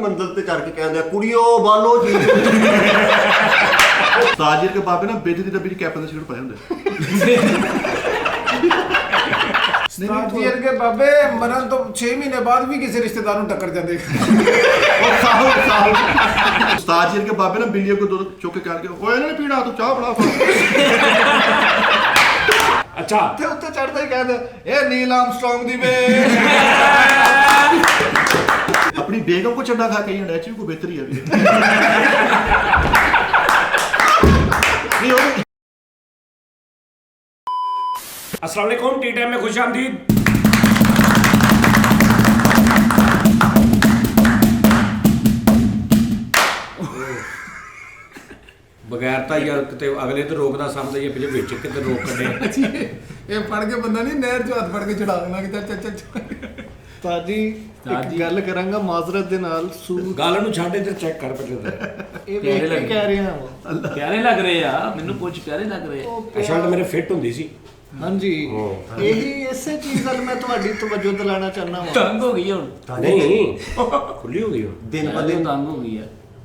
मंजिल ते चढ़ के कहंदे कुड़ियो बालो जी ਉਸਤਾਦ ਜੀ ਕੇ ਬਾਬੇ ਨਾ ਬੇਦੀ ਦੀ ਡੱਬੀ 'ਚ ਕੈਪਨ ਦੇ ਸਿਗਰਟ ਪਏ ਹੁੰਦੇ। ਉਸਤਾਦ ਜੀ ਵਰਗੇ ਬਾਬੇ ਮਰਨ ਤੋਂ 6 ਮਹੀਨੇ ਬਾਅਦ ਵੀ ਕਿਸੇ ਰਿਸ਼ਤੇਦਾਰ ਨੂੰ ਟੱਕਰ ਜਾਂਦੇ। ਉਸਤਾਦ ਜੀ ਕੇ ਬਾਬੇ ਨਾ ਬਿੱਲੀ ਕੋ ਦੁੱਧ ਚੁੱਕ ਕੇ ਕਰਕੇ ਓਏ ਇਹਨਾਂ ਨੇ ਪੀਣਾ ਤੂੰ ਚਾਹ ਬਣਾ। ਅੱਛਾ ਤੇ ਉੱਤੇ ਚੜਦਾ ਹੀ ਕਹਿੰਦੇ ਇਹ ਨੀਲ ਆਰਮਸਟਰੋਂਗ ਦੀ ਵੇ। अपनी बेगम को चंडा खा के ही नेचुरल को बेहतरी है अस्सलाम वालेकुम टी टाइम में खुश आमदीद। बगैर तो यार किते अगले तो रोकदा समझ ये पिछले विच किते रोक कढे ਇਹ ਫੜ ਕੇ ਬੰਦਾ ਨਹੀਂ ਨਹਿਰ ਚੋਂ ਹੱਥ ਫੜ ਕੇ ਚੜਾ ਦੇਣਾ ਕਿ ਚੱਲ ਚੱਲ ਚੱਲ। ਤਾਜੀ ਇੱਕ ਗੱਲ ਕਰਾਂਗਾ ਮਾਜ਼ਰਤ ਦੇ ਨਾਲ ਗੱਲ ਨੂੰ ਛੱਡ ਇੱਧਰ ਚੈੱਕ ਕਰ ਪਹਿਲੇ ਇਹ ਵੇਖ ਕੇ ਕਹਿ ਰਿਹਾ ਹਾਂ ਪਿਆਰੇ ਲੱਗ ਰਹੇ ਆ ਮੈਨੂੰ ਪੁੱਛ ਪਿਆਰੇ ਲੱਗ ਰਹੇ ਆ। ਸ਼ਰਟ ਮੇਰੇ ਫਿੱਟ ਹੁੰਦੀ ਸੀ। ਹਾਂਜੀ ਇਹੀ ਇਸੇ ਚੀਜ਼ ਨਾਲ ਮੈਂ ਤੁਹਾਡੀ ਤਵੱਜੋ ਦਿਲਾਣਾ ਚਾਹੁੰਦਾ ਹਾਂ। ਤੰਗ ਹੋ ਗਈ ਹੁਣ ਨਹੀਂ ਖੁੱਲੀ ਹੋ ਗਈ ਹੁਣ दिन ब ਅਜੇ दिन ਤੰਗ ਹੋ ਗਈ ਆ।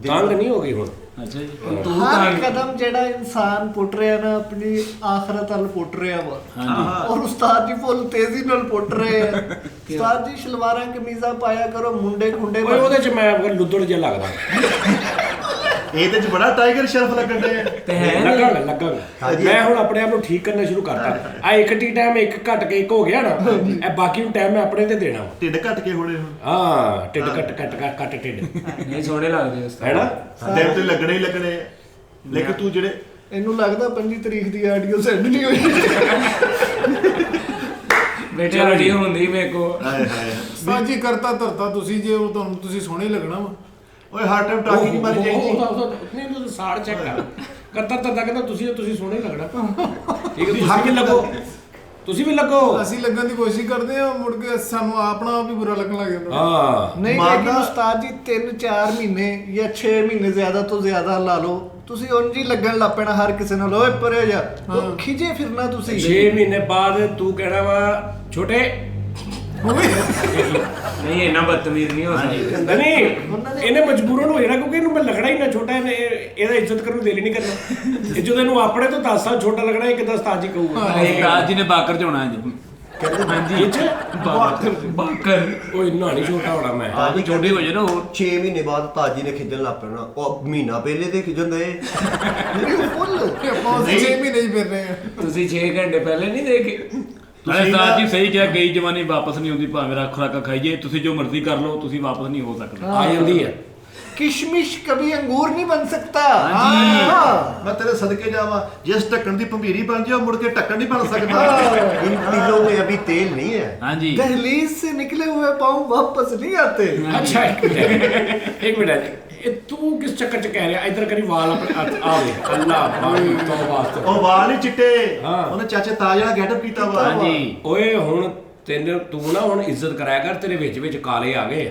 ਤੰਗ ਨਹੀਂ ਹੋ ਗਈ ਹੁਣ। ਅੱਛਾ ਜੀ ਤੂੰ ਹਰ ਤੰਗ ਕਦਮ ਜਿਹੜਾ ਇਨਸਾਨ ਪੁੱਟ ਰਿਹਾ ਨਾ ਆਪਣੀ ਆਖਰਤ ਵੱਲ ਪੁੱਟ ਰਿਹਾ ਵਾ। ਹਾਂਜੀ ਔਰ ਉਸਤਾਦ ਜੀ ਫੁੱਲ ਤੇਜ਼ੀ ਨਾਲ ਪੁੱਟ ਰਹੇ ਆ। ਉਸਤਾਦ ਜੀ ਸ਼ਲਵਾਰਾਂ ਕਮੀਜ਼ਾਂ ਪਾਇਆ ਕਰੋ ਮੁੰਡੇ ਖੁੰਡੇ ਓਏ ਉਹਦੇ ਚ ਮੈਂ ਲੁੱਦੜ ਜਿਹਾ ਲੱਗਦਾ। ਇਹ ਤੇ ਚ ਬੜਾ ਟਾਈਗਰ ਸ਼ਰਫ ਲੱਗਣ ਦੇ ਤੇ ਹੈ ਲੱਗਾਂਗਾ ਮੈਂ ਹੁਣ ਆਪਣੇ ਆਪ ਨੂੰ ਠੀਕ ਕਰਨਾ ਸ਼ੁਰੂ ਕਰਤਾ। ਆ ਇੱਕ ਟੀ ਟਾਈਮ ਇੱਕ ਘਟ ਕੇ ਇੱਕ ਹੋ ਗਿਆ ਨਾ ਇਹ ਬਾਕੀ ਨੂੰ ਟਾਈਮ ਮੈਂ ਆਪਣੇ ਤੇ ਦੇਣਾ ਵਾ। ਢਿੱਡ ਘਟ ਕੇ ਹੋਣੇ ਹੁਣ ਹਾਂ ਢਿੱਡ ਕੱਟ ਢਿੱਡ ਨਹੀਂ ਸੋਹਣੇ ਲੱਗਦੇ ਉਸਤਾਦ ਹੈਨਾ। ਦਿਨ ਤੇ ਲੱਗਣੇ ਹੀ ਲੱਗਣੇ ਲੇਕਿਨ ਤੂੰ ਜਿਹੜੇ ਇਹਨੂੰ ਲੱਗਦਾ 25 ਤਰੀਕ ਦੀ ਆਡੀਓ ਸੈਂਡ ਨਹੀਂ ਹੋਈ। ਬੇਟੇ ਆਡੀਓ ਹੁੰਦੀ ਮੇਰੇ ਕੋ। ਹਾਏ ਹਾਏ ਉਸਤਾਦ ਜੀ ਕਰਤਾ ਧਰਤਾ ਤੁਸੀਂ ਜੇ ਉਹ ਤੁਹਾਨੂੰ ਤੁਸੀਂ ਸੋਹਣੇ ਲੱਗਣਾ ਵਾ। ਓਏ ਹਰ ਟਾਈਮ ਟਾਕੀ ਨਹੀਂ ਮਾਰੀ ਜਾਈਦੀ। ਨਹੀਂ ਤੂੰ ਸਾੜ ਚੈੱਕ ਕਰ ਕਰਤਾ ਤਾਂ ਕਹਿੰਦਾ ਤੁਸੀਂ ਸੋਹਣੇ ਲੱਗਣਾ ਠੀਕ ਹੈ। ਤੁਸੀਂ ਵੀ ਲੱਗੋ ਤੁਸੀਂ ਵੀ ਲੱਗੋ। ਅਸੀਂ ਲੱਗਣ ਦੀ ਕੋਸ਼ਿਸ਼ ਕਰਦੇ ਆ ਮੁੜ ਕੇ ਸਾਨੂੰ ਆਪਣਾ ਆਪ ਹੀ ਬੁਰਾ ਲੱਗਣ ਲੱਗ ਜਾਂਦਾ। ਹਾਂ ਨਹੀਂ ਮਾਰਨਾ- ਲੇਕਿਨ ਉਸਤਾਦ ਜੀ 3-4 ਮਹੀਨੇ ਜਾਂ 6 ਮਹੀਨੇ ਜ਼ਿਆਦਾ ਤੋਂ ਜ਼ਿਆਦਾ ਲਾ ਲਓ ਤੁਸੀਂ ਉਂਝ ਹੀ ਲੱਗਣ ਲੱਗ ਪੈਣਾ ਹਰ ਕਿਸੇ ਨਾਲ। ਓਏ ਪਰੇ ਜਾ ਖਿਜੇ ਫਿਰਨਾ ਤੁਸੀਂ। 6 ਮਹੀਨੇ ਬਾਅਦ ਤੂੰ ਕਹਿਣਾ ਵਾ ਛੋਟੇ ਨਹੀਂ ਇੰਨਾ ਬਦਤਮੀਜ਼ ਨਹੀਂ ਹੋ ਸਕਦਾ। ਨਹੀਂ ਇਹਨੇ ਮਜਬੂਰਨ ਹੋ ਜਾਣਾ ਕਿਉਂਕਿ ਇਹਨੂੰ ਮੈਂ ਲੱਗਣਾ ਹੀ ਨਾ ਛੋਟਾ ਇਹਦਾ ਇੱਜ਼ਤ ਕਰਨ ਨੂੰ ਦਿਲ ਹੀ ਨਹੀਂ ਕਰਨਾ। ਇਹ ਜਦੋਂ ਇਹਨੂੰ ਆਪਣੇ ਤੋਂ 10 ਸਾਲ ਛੋਟਾ ਲੱਗਣਾ ਇਹ ਕਿਦਾਂ ਉਸਤਾਦ ਜੀ ਕਹੂਗਾ। ਉਸਤਾਦ ਜੀ ਨੇ ਬਾਕਰ ਚ ਹੋਣਾ ਅੱਜ। ਹਾਂਜੀ ਬਾਕਰ ਉਹ ਇੰਨਾ ਨਹੀਂ ਛੋਟਾ ਹੋਣਾ ਮੈਂ। ਆਪ ਛੋਟੇ ਹੋ ਜੇ ਨਾ ਹੋਰ 6 ਮਹੀਨੇ ਬਾਅਦ ਤਾਜੀ ਨੇ ਖਿੱਚਣ ਲੱਗ ਪੈਣਾ। ਉਹ ਮਹੀਨਾ ਪਹਿਲੇ ਤੇ ਖਿੱਚਣ ਦੇ ਫੁੱਲ ਆਪਾਂ 6 ਮਹੀਨੇ ਹੀ ਫਿਰ ਰਹੇ ਆ। ਤੁਸੀਂ 6 ਘੰਟੇ ਪਹਿਲੇ ਨਹੀਂ ਦੇਖੇ। ਅਰੇ ਉਸਤਾਦ ਜੀ ਸਹੀ ਕਿਹਾ ਗਈ ਜਵਾਨੀ ਵਾਪਸ ਨਹੀਂ ਆਉਂਦੀ ਭਾਵੇਂ ਰੱਖ ਖੁਰਾਕਾਂ ਖਾਈਏ ਤੁਸੀਂ ਜੋ ਮਰਜ਼ੀ ਕਰ ਲਓ ਤੁਸੀਂ ਵਾਪਸ ਨਹੀਂ ਹੋ ਸਕਦੇ। ਆ ਜਾਂਦੀ ਹੈ किशमिश कभी अंगूर नहीं बन सकता। ਮੈਂ ਤੇਰੇ ਸਦਕੇ ਜਾਵਾਂ ਜਿਸ ਢੱਕਣ ਦੀ ਭੰਬੀਰੀ ਬਣ ਜਾ ਮੁੜ ਕੇ ਢੱਕਣ ਨਹੀਂ ਬਣ ਸਕਦਾ। इन तिलों में अभी तेल नहीं है। हाँ जी दहलीज से निकले हुए पाँव वापस नहीं आते। ਅੱਛਾ ਇੱਕ ਮਿੰਟ ਇਹ ਤੂੰ ਕਿਸ ਚੱਕਰ ਚ ਕਹਿ ਰਿਹਾ ਇੱਧਰ ਕਰੀ ਵਾਲ ਆਪਣੇ ਆਵੇ ਅੱਲਾ ਬਾਣੀ ਤੋਂ ਵਾਸਤੇ ਉਹ ਵਾਲ ਹੀ ਚਿੱਟੇ ਹਾਂ। ਉਹਨੇ ਚਾਚੇ ਤਾਜ ਵਾਲਾ ਗੈਟਅਪ ਕੀਤਾ ਵਾ। हाँ जी ਓਏ ਹੁਣ ਤੈਨੂੰ ਤੂੰ ਨਾ ਹੁਣ ਇੱਜ਼ਤ ਕਰਾਇਆ ਕਰ ਤੇਰੇ ਵਿੱਚ ਕਾਲੇ ਆ ਗਏ।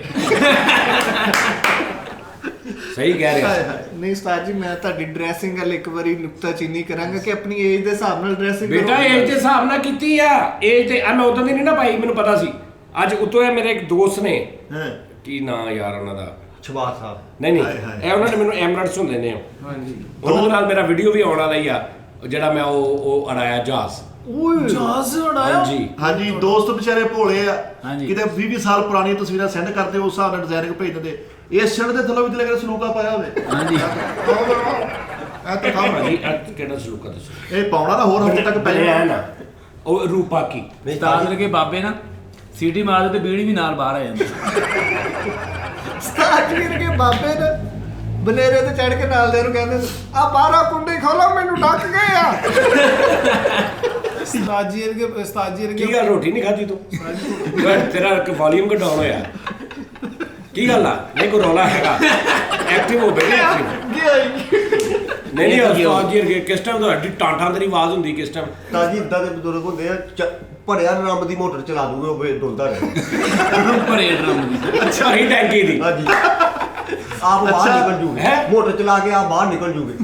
ਸਹੀ ਕਹਿ ਰਿਹਾ। नहीं उस्ताद जी मैं ਤੁਹਾਡੀ ਡਰੈਸਿੰਗ ਵਾਲ ਇੱਕ ਵਾਰੀ ਨੁਕਤਾਚੀਨੀ ਕਰਾਂਗਾ ਕਿ ਆਪਣੀ ਏਜ ਦੇ ਹਿਸਾਬ ਨਾਲ ਡਰੈਸਿੰਗ ਬੇਟਾ ਏਜ ਦੇ ਹਿਸਾਬ ਨਾਲ ਕੀਤੀ ਆ ਏਜ ਤੇ ਮੈਂ ਉਦੋਂ ਦੀ ਨਹੀਂ ਨਾ ਪਾਈ ਮੈਨੂੰ ਪਤਾ ਸੀ। ਅੱਜ ਉਤੋਂ ਇਹ ਮੇਰੇ ਇੱਕ ਦੋਸਤ ਨੇ ਹਾਂ ਕੀ ਨਾਂ ਯਾਰ ਉਹਨਾਂ ਦਾ छबार साहब ਨਹੀਂ ਹਾਏ ਹਾਏ। ਇਹ ਉਹਨਾਂ ਨੇ ਮੈਨੂੰ ਐਮਰਟਸ ਹੁੰਦੇ ਨੇ। ਹਾਂਜੀ ਉਹਨਾਂ ਨਾਲ ਮੇਰਾ ਵੀਡੀਓ ਵੀ ਆਉਣ ਵਾਲਾ ਹੀ ਆ ਜਿਹੜਾ ਮੈਂ ਉਹ ਅੜਾਇਆ ਜਹਾਜ਼। ਜਹਾਜ਼ ਉਡਾਇਆ। ਹਾਂਜੀ ਹਾਂਜੀ ਦੋਸਤ ਵਿਚਾਰੇ ਭੋਲੇ ਆ ਹਾਂਜੀ। ਕਿਤੇ 20 ਸਾਲ ਪੁਰਾਣੀਆਂ ਤਸਵੀਰਾਂ ਸੈਂਡ ਕਰਦੇ ਉਸ ਹਿਸਾਬ ਨਾਲ ਡਿਜ਼ਾਈਨਿੰਗ ਭੇਜ ਦਿੰਦੇ। ਇਸ ਸ਼ਰਟ ਦੇ ਥੱਲੇ ਵੀ ਤੇ ਲੱਗਦਾ ਸਲੂਕਾ ਪਾਇਆ ਹੋਵੇ। हाँ जी ਇਹ ਤਾਂ ਕੰਮ ਹੈ ਭਾਜੀ ਇਹ ਕਿਹੜਾ ਸਲੂਕਾ ਦੱਸੋ ਇਹ ਪਾਉਣਾ ਨਾ ਹੋਰ ਹਫ਼ਤੇ ਤੱਕ ਪੈ ਪਹਿਲੇ ਜਾਣਾ ਆ ਨਾ ਉਹ ਰੂਪਾ ਕੀ ਉਸਤਾਦ ਵਰਗੇ ਬਾਬੇ ਨਾ ਸੀਟੀ ਮਾਰਦੇ ਤੇ ਬੀੜੀ ਵੀ ਨਾਲ ਬਾਹਰ ਆ ਜਾਂਦੀ। ਉਸਤਾਦ ਜੀ ਕੇ ਬਾਬੇ ਨੇ ਬਨੇਰੇ ਤੇ ਚੜ ਕੇ ਨਾਲ ਦੇ ਨੂੰ ਕਹਿੰਦੇ ਆ 12 ਕੁੰਡੇ ਖੋਲੋ ਮੈਨੂੰ ਡੱਕ ਗਏ ਆ। ਉਸਤਾਦ ਜੀ ਵਰਗੇ ਕੀ ਗੱਲ ਰੋਟੀ ਨਹੀਂ ਖਾਧੀ ਤੂੰ ਤੇਰਾ ਵੋਲਿਊਮ ਘਟਾਉਣ ਹੋਇਆ ਕੀ ਗੱਲ ਆ ਨਹੀਂ ਕੋਈ ਰੌਲਾ ਹੈਗਾ ਐਕਟਿਵ ਹੋ ਬੇਟੇ ਐਕਟਿਵ ਨਹੀਂ ਉਸਤਾਦ ਜੀ ਵਰਗੇ ਕਿਸ ਟਾਈਮ ਤੁਹਾਡੀ ਟਾਂਟਾਂ ਤੇਰੀ ਆਵਾਜ਼ ਹੁੰਦੀ ਕਿਸ ਟਾਈਮ ਤਾਜੀ ਇਦਾਂ ਦੇ ਬਜ਼ੁਰਗ ਹੁੰਦੇ ਆ ਭਰਿਆ ਰੰਬ ਦੀ ਮੋਟਰ ਚਲਾ ਦੂਗੇ ਉਹ ਡੁੱਲਦਾ ਰਹੇ। ਭਰੇ ਡਰਮ ਦੀ ਅੱਛਾ ਹੀ ਟੈਂਕੀ ਦੀ ਹਾਂਜੀ ਆਪ ਬਾਹਰ ਨਿਕਲ ਜੂਗੇ ਹੈਂ? ਮੋਟਰ ਚਲਾ ਕੇ ਆਪ ਬਾਹਰ ਨਿਕਲ ਜੂਗੇ।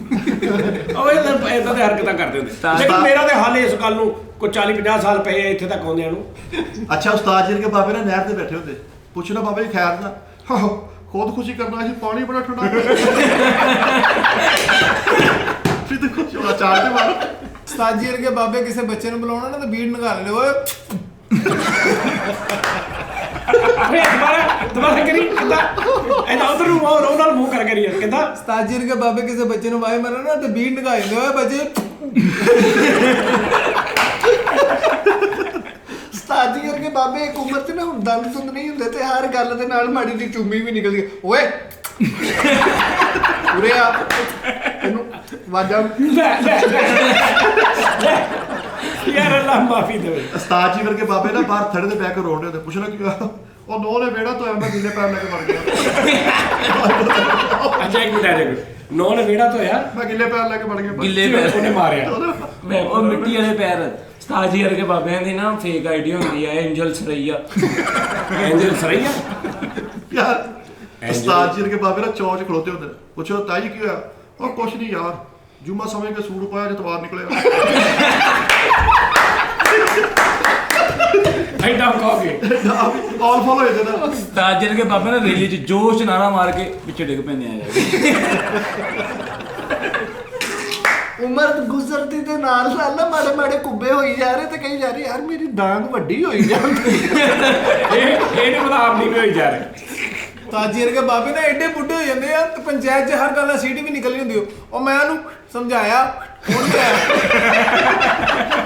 ਉਹ ਇਦਾਂ ਦੇ ਹਰਕਤਾਂ ਕਰਦੇ ਹੁੰਦੇ ਲੇਕਿਨ ਮੇਰਾ ਤੇ ਹਾਲੇ ਇਸ ਗੱਲ ਨੂੰ ਕੋਈ 40-50 ਸਾਲ ਪਏ ਆ ਇੱਥੇ ਤੱਕ ਆਉਂਦਿਆਂ ਨੂੰ। ਅੱਛਾ ਉਸਤਾਦ ਜੀ ਕੇ ਬਾਬੇ ਨੇ ਨਹਿਰ ਤੇ ਬੈਠੇ ਹੁੰਦੇ ਪੁੱਛਣਾ ਬਾਬਾ ਜੀ ਖੈਰ ਦਾ ਖੁਦਕੁਸ਼ੀ ਕਰਨਾ ਸੀ, ਪਾਣੀ ਬੜਾ ਠੰਡਾ ਫਿਰ ਤੇ ਕੁਛ ਹੋਣਾ ਚਾਰ ਤੇ ਮਾਰ। ਉਸਤਾਦ ਜੀ ਵਰਗੇ ਬਾਬੇ ਕਿਸੇ ਬੱਚੇ ਨੂੰ ਬੁਲਾਉਣਾ ਨਾ ਤਾਂ ਬੀੜ ਨਿਕਾਲ ਲਿਓ ਓਏ। ਅਰੇ ਦੁਬਾਰਾ ਕਰੀ ਕਿੱਦਾਂ ਇਹਦਾ ਉਧਰ ਨੂੰ ਉਹ ਨਾਲ ਮੂੰਹ ਕਰ ਕਰੀ ਕਿੱਦਾਂ। ਉਸਤਾਦ ਜੀ ਵਰਗੇ ਬਾਬੇ ਕਿਸੇ ਬੱਚੇ ਨੂੰ ਵਾਏ ਮਾਰਨ ਨਾ ਤੇ ਬੀੜ ਨਿਕਾਲ ਲਿਓ ਓਏ ਬੱਚੇ। ਉਸਤਾਦ ਜੀ ਵਰਗੇ ਬਾਬੇ ਇੱਕ ਉਮਰ 'ਚ ਨਾ ਹੁਣ ਦੰਦ ਦੁੰਦ ਨਹੀਂ ਹੁੰਦੇ ਤੇ ਹਰ ਗੱਲ ਦੇ ਨਾਲ ਮਾੜੀ ਦੀ ਚੁੰਮੀ ਵੀ ਨਿਕਲਦੀ ਓਏ ਉਰੇ ਆ ਇਹਨੂੰ ਵਾਜਾ ਯਾਰ ਅੱਲਾ ਮਾਫੀ ਦੇਵੇ। ਉਸਤਾਦ ਜੀ ਵਰਗੇ ਬਾਬੇ ਨਾ ਬਾਹਰ ਥੜੇ ਤੇ ਬਹਿ ਕੇ ਰੋਣ ਦੇ, ਪੁੱਛਣਾ ਕੀ ਹੋਇਆ? ਉਹ ਨੌ ਨੇ ਵਿਹੜਾ ਧੋਇਆ, ਮੈਂ ਨੀਲੇ ਪੈਰ ਲੈ ਕੇ ਮਰ ਗਿਆ। ਅੱਛਾ ਇੱਕ ਮਿੰਟ ਆ ਜਾ ਨੌ ਨੇ ਵਿਹੜਾ ਧੋਇਆ, ਮੈਂ ਗਿੱਲੇ ਪੈਰ ਲੈ ਕੇ ਮਰ ਗਿਆ। ਗਿੱਲੇ ਪੈਰ ਉਹਨੇ ਮਾਰਿਆ। ਉਹ ਮਿੱਟੀ ਵਾਲੇ ਪੈਰ ਉਸਤਾਦ ਜੀ ਵਰਗੇ ਬਾਬਿਆਂ ਦੀ ਨਾ ਫੇਕ ਆਈਡੀ ਹੁੰਦੀ ਆ, ਐਂਜਲ ਸਰਈਆ। ਐਂਜਲ ਸਰਈਆ ਯਾਰ ਉਸਤਾਦ ਜੀ ਵਰਗੇ ਬਾਬੇ ਨਾ ਚੌਂਚ ਖਲੋਤੇ ਹੁੰਦੇ ਨੇ, ਪੁੱਛੋ ਤਾਈ ਕੀ ਹੋਇਆ? ਉਹ ਕੁਛ ਨਹੀਂ ਯਾਰ, ਜੁਮਾ ਸਮਝ ਕੇ ਸੂਟ ਪਾਇਆ ਜਤਵਾਰ ਨਿਕਲਿਆ। ਐਡਾ ਕਹੋਗੇ ਆਲ ਫੋਲੋ ਹੋਏ ਤੇ ਨਾ। ਉਸਤਾਦ ਜੀ ਵਰਗੇ ਬਾਬੇ ਨਾ ਰੇਲੀ 'ਚ ਜੋਸ਼ ਨਾਰਾ ਮਾਰ ਕੇ ਪਿੱਛੇ ਡਿੱਗ ਪੈਂਦੇ ਆ ਯਾਰ। ਉਮਰ ਗੁਜ਼ਰਦੀ ਦੇ ਨਾਲ ਨਾਲ ਨਾ ਮਾੜੇ ਮਾੜੇ ਕੁੱਬੇ ਹੋਈ ਜਾ ਰਹੇ ਤੇ ਕਹੀ ਜਾ ਰਹੀ ਯਾਰ ਮੇਰੀ ਡਾਂਗ ਵੱਡੀ ਹੋਈ ਜਾਂਦੀ। ਇਹ ਪਤਾ ਆਪ ਨਹੀਂ ਹੋਈ ਜਾ ਰਹੇ। ਉਸਤਾਦ ਜੀ ਵਰਗੇ ਬਾਬੇ ਨਾ ਐਡੇ ਬੁੱਢੇ ਹੋ ਜਾਂਦੇ ਆ ਤੇ ਪੰਚਾਇਤ 'ਚ ਹਰ ਗੱਲ ਦਾ ਸੀਟੀ ਵੀ ਨਿਕਲਣੀ ਹੁੰਦੀ ਉਹ ਮੈਂ ਉਹਨੂੰ ਸਮਝਾਇਆ ਉਹ ਨਹੀਂ ਆਇਆ।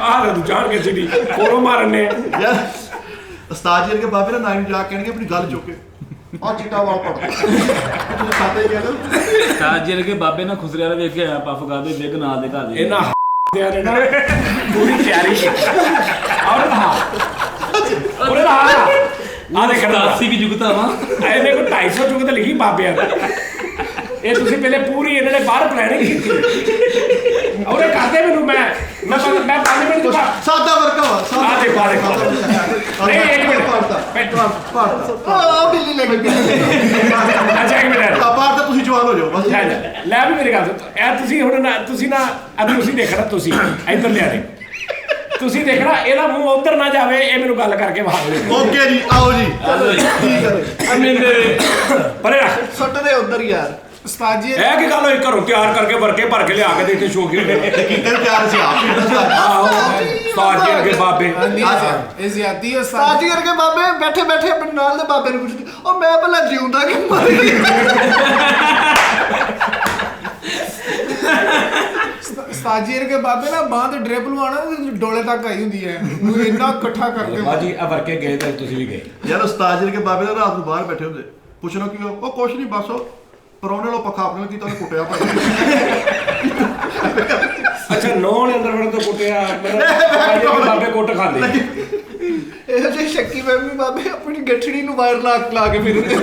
ਆਹ ਤੂੰ ਜਾਣ ਕੇ ਸਿੱਧੀ ਕੋਲੋਂ ਮਾਰਨੇ ਯਾਰ ਉਸਤਾਦ ਜੀ ਵਰਗੇ ਬਾਬੇ ਨਾ ਨਾਈ ਨੂੰ ਜਾ ਕੇ ਕਹਿਣਗੇ ਆਪਣੀ ਗੱਲ ਚੁੱਕ ਕੇ ਆ ਚਿੱਟਾ ਵਾਲ ਪੜ ਤੁਸੀਂ ਖਾਤੇ ਹੀ ਕਹਿੰਦੇ। ਉਸਤਾਦ ਜੀ ਵਰਗੇ ਬਾਬੇ ਨਾ ਖੁਸਰੇ ਵਾਲੇ ਵੇਖ ਕੇ ਆਇਆ ਪਫ ਕਰਦੇ ਬਿਗ ਨਾਲ ਦੇ ਘਰ ਦੇ। ਇਹਨਾਂ ਦਿਆਂ ਨੇ ਨਾ ਪੂਰੀ ਤਿਆਰੀ ਕੀਤੀ। ਔਰ ਹਾਂ ਉਹਨੇ ਹਾਂ ਆ ਦੇਖ ਕਦਾਸੀ ਕੀ ਜੁਗਤਾ ਵਾ। ਇਹਨੇ ਕੋ 250 ਚੁੱਕ ਤੇ ਲਿਖੀ ਬਾਬਿਆਂ ਦਾ। ਇਹ ਤੁਸੀਂ ਪਹਿਲੇ ਪੂਰੀ ਇਹਨਾਂ ਨੇ ਬਾਹਰ ਪਲੈਨਿੰਗ ਕੀਤੀ। ਉਹਨੇ ਕਰਦੇ ਮੈਨੂੰ ਮੈਂ 5 ਮਿੰਟ ਬਾਅਦ ਸਾਦਾ ਵਰਗਾ ਵਾ ਆ ਦੇਖੋ ਆ ਦੇਖੋ ਨਹੀਂ ਇੱਕ ਮਿੰਟ ਆ ਬਿੱਲੀ ਲੱਗ ਗਈ। ਅੱਛਾ ਇੱਕ ਮਿੰਟ ਪਾਰ ਤਾਂ ਤੁਸੀਂ ਜਵਾਨ ਹੋ ਜਾਓ ਬਸ। ਲੈ ਵੀ ਮੇਰੀ ਗੱਲ ਸੁਣ। ਇਹ ਤੁਸੀਂ ਹੁਣ ਨਾ ਤੁਸੀਂ ਨਾ ਅਭੀ ਤੁਸੀਂ ਦੇਖਣਾ ਤੁਸੀਂ ਇੱਧਰ ਲਿਆਣੇ ਤੁਸੀਂ ਦੇਖਣਾ ਇਹਦਾ ਮੂੰਹ ਉਧਰ ਨਾ ਜਾਵੇ। ਇਹ ਮੈਨੂੰ ਗੱਲ ਕਰਕੇ ਵਾਹ ਦੇ। ਓਕੇ ਜੀ ਆਓ ਜੀ ਠੀਕ ਹੈ। ਅਮਿੰਦੇ ਪਰੇ ਰੱਖ ਸੁੱਟ ਦੇ ਉਧਰ ਯਾਰ। ਉਸਤਾਦ ਜੀ ਇਹ ਕੀ ਗੱਲ ਹੋਈ ਘਰੋਂ ਤਿਆਰ ਕਰਕੇ ਵਰਕੇ ਭਰ ਕੇ ਲਿਆ ਕੇ ਦੇ ਇੱਥੇ ਸ਼ੋਕੀ ਨੇ ਕੀਤੇ ਪਿਆਰ ਸੀ ਆਪ ਆਹੋ ਉਸਤਾਦ ਜੀ ਅੱਗੇ ਬਾਬੇ ਇਹ ਜ਼ਿਆਦਤੀ ਹੈ ਉਸਤਾਦ ਉਸਤਾਦ ਜੀ ਵਰਗੇ ਬਾਬੇ ਬੈਠੇ ਬੈਠੇ ਆਪਣੇ ਨਾਲ ਦੇ ਬਾਬੇ ਨੂੰ ਪੁੱਛਦੇ ਉਹ ਮੈਂ ਭਲਾ ਜਿਉਂਦਾ ਕਿ ਮਰ ਗਿਆ। ਉਸਤਾਦ ਜੀ ਵਰਗੇ ਬਾਬੇ ਨਾ ਬਾਂਹ ਤੇ ਡ੍ਰਿਪ ਲਵਾਉਣਾ ਡੋਲੇ ਤੱਕ ਆਈ ਹੁੰਦੀ ਹੈ ਉਹ ਇੰਨਾ ਇਕੱਠਾ ਕਰਦੇ ਬਾਜੀ ਆ ਵਰਕੇ ਗਏ ਤੇ ਤੁਸੀਂ ਵੀ ਗਏ। ਯਾਰ ਉਸਤਾਦ ਜੀ ਕੇ ਬਾਬੇ ਦਾ ਰਾਤ ਨੂੰ ਬਾਹਰ ਬੈਠੇ ਹੁੰਦੇ, ਪੁੱਛਣਾ ਕੀ ਉਹ ਕੁਛ ਨਹੀਂ ਬਸ ਉਹ ਪਰੌਣੇ ਵਾਲਾ ਪੱਖਾ ਆਪਣੇ ਨਾਲ ਕੀਤਾ ਉਹਨੇ ਕੁੱਟਿਆ ਭਾਈ। ਅੱਛਾ ਨੌ ਨੇ ਅੰਦਰ ਵੜਨ ਤੋਂ ਕੁੱਟਿਆ ਮਤਲਬ ਬਾਬੇ ਕੁੱਟ ਖਾਂਦੇ। ਇਹੋ ਜਿਹੇ ਸ਼ੱਕੀ ਵਹਿਮੀ ਬਾਬੇ ਆਪਣੀ ਗੱਠੜੀ ਨੂੰ ਵਾਇਰ ਲਾ ਕੇ ਫਿਰਦੇ।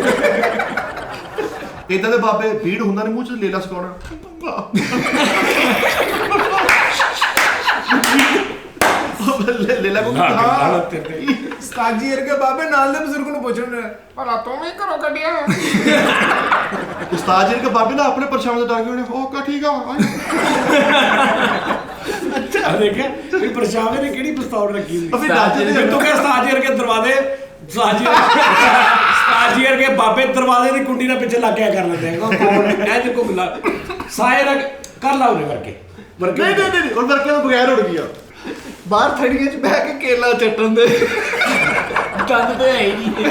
ਇਦਾਂ ਦੇ ਬਾਬੇ ਭੀੜ ਹੁੰਦਾ ਨੇ ਮੂੰਹ ਚ ਲੇਲਾ ਸਕਾਉਣਾ। ਲੇਲਾ ਕੋ ਹਾਂ ਉਸਤਾਦ ਜੀ ਵਰਗੇ ਬਾਬੇ ਨਾਲ ਦੇ ਬਜ਼ੁਰਗ ਨੂੰ ਪੁੱਛਣ ਭਲਾ ਤੂੰ ਵੀ ਘਰੋਂ ਕੱਢਿਆ ਉਸਤਾਦ ਜੀ ਕੇ ਬਾਬੇ ਨਾ ਆਪਣੇ ਪਰਛਾਵੇਂ ਤੇ ਡਾਂਗੇ ਹੋਣੇ ਉਹ ਕਾ ਠੀਕ ਆ। ਅੱਛਾ ਦੇਖਿਆ ਇਹ ਪਰਛਾਵੇਂ ਨੇ ਕਿਹੜੀ ਪਿਸਤੌਲ ਰੱਖੀ ਹੁੰਦੀ। ਅਬੇ ਦਾਦੇ ਦੇ ਤੂੰ ਕਿਹਾ ਉਸਤਾਦ ਜੀ ਵਰਗੇ ਦਰਵਾਜ਼ੇ ਉਸਤਾਦ ਜੀ ਵਰਗੇ ਬਾਬੇ ਦਰਵਾਜ਼ੇ ਦੀ ਕੁੰਡੀ ਨਾਲ ਪਿੱਛੇ ਲੱਗ ਗਿਆ ਕਰ ਲੈਂਦੇ ਆ ਇੰਜ ਘੁੰਗਲਾ ਸਾਇਰ ਕਰ ਲਾ ਉਹਨੇ ਵਰਕੇ ਨਹੀਂ ਉਹ ਵਰਕੇ ਤੋਂ ਬਗੈਰ ਉੜ ਗਿਆ। ਬਾਹਰ ਥੜੀਆਂ 'ਚ ਬਹਿ ਕੇ ਕੇਲਾ ਚੱਟਣ ਦੇ ਚੰਦ ਤੇ ਹੈ ਹੀ ਨਹੀਂ। ਕੀ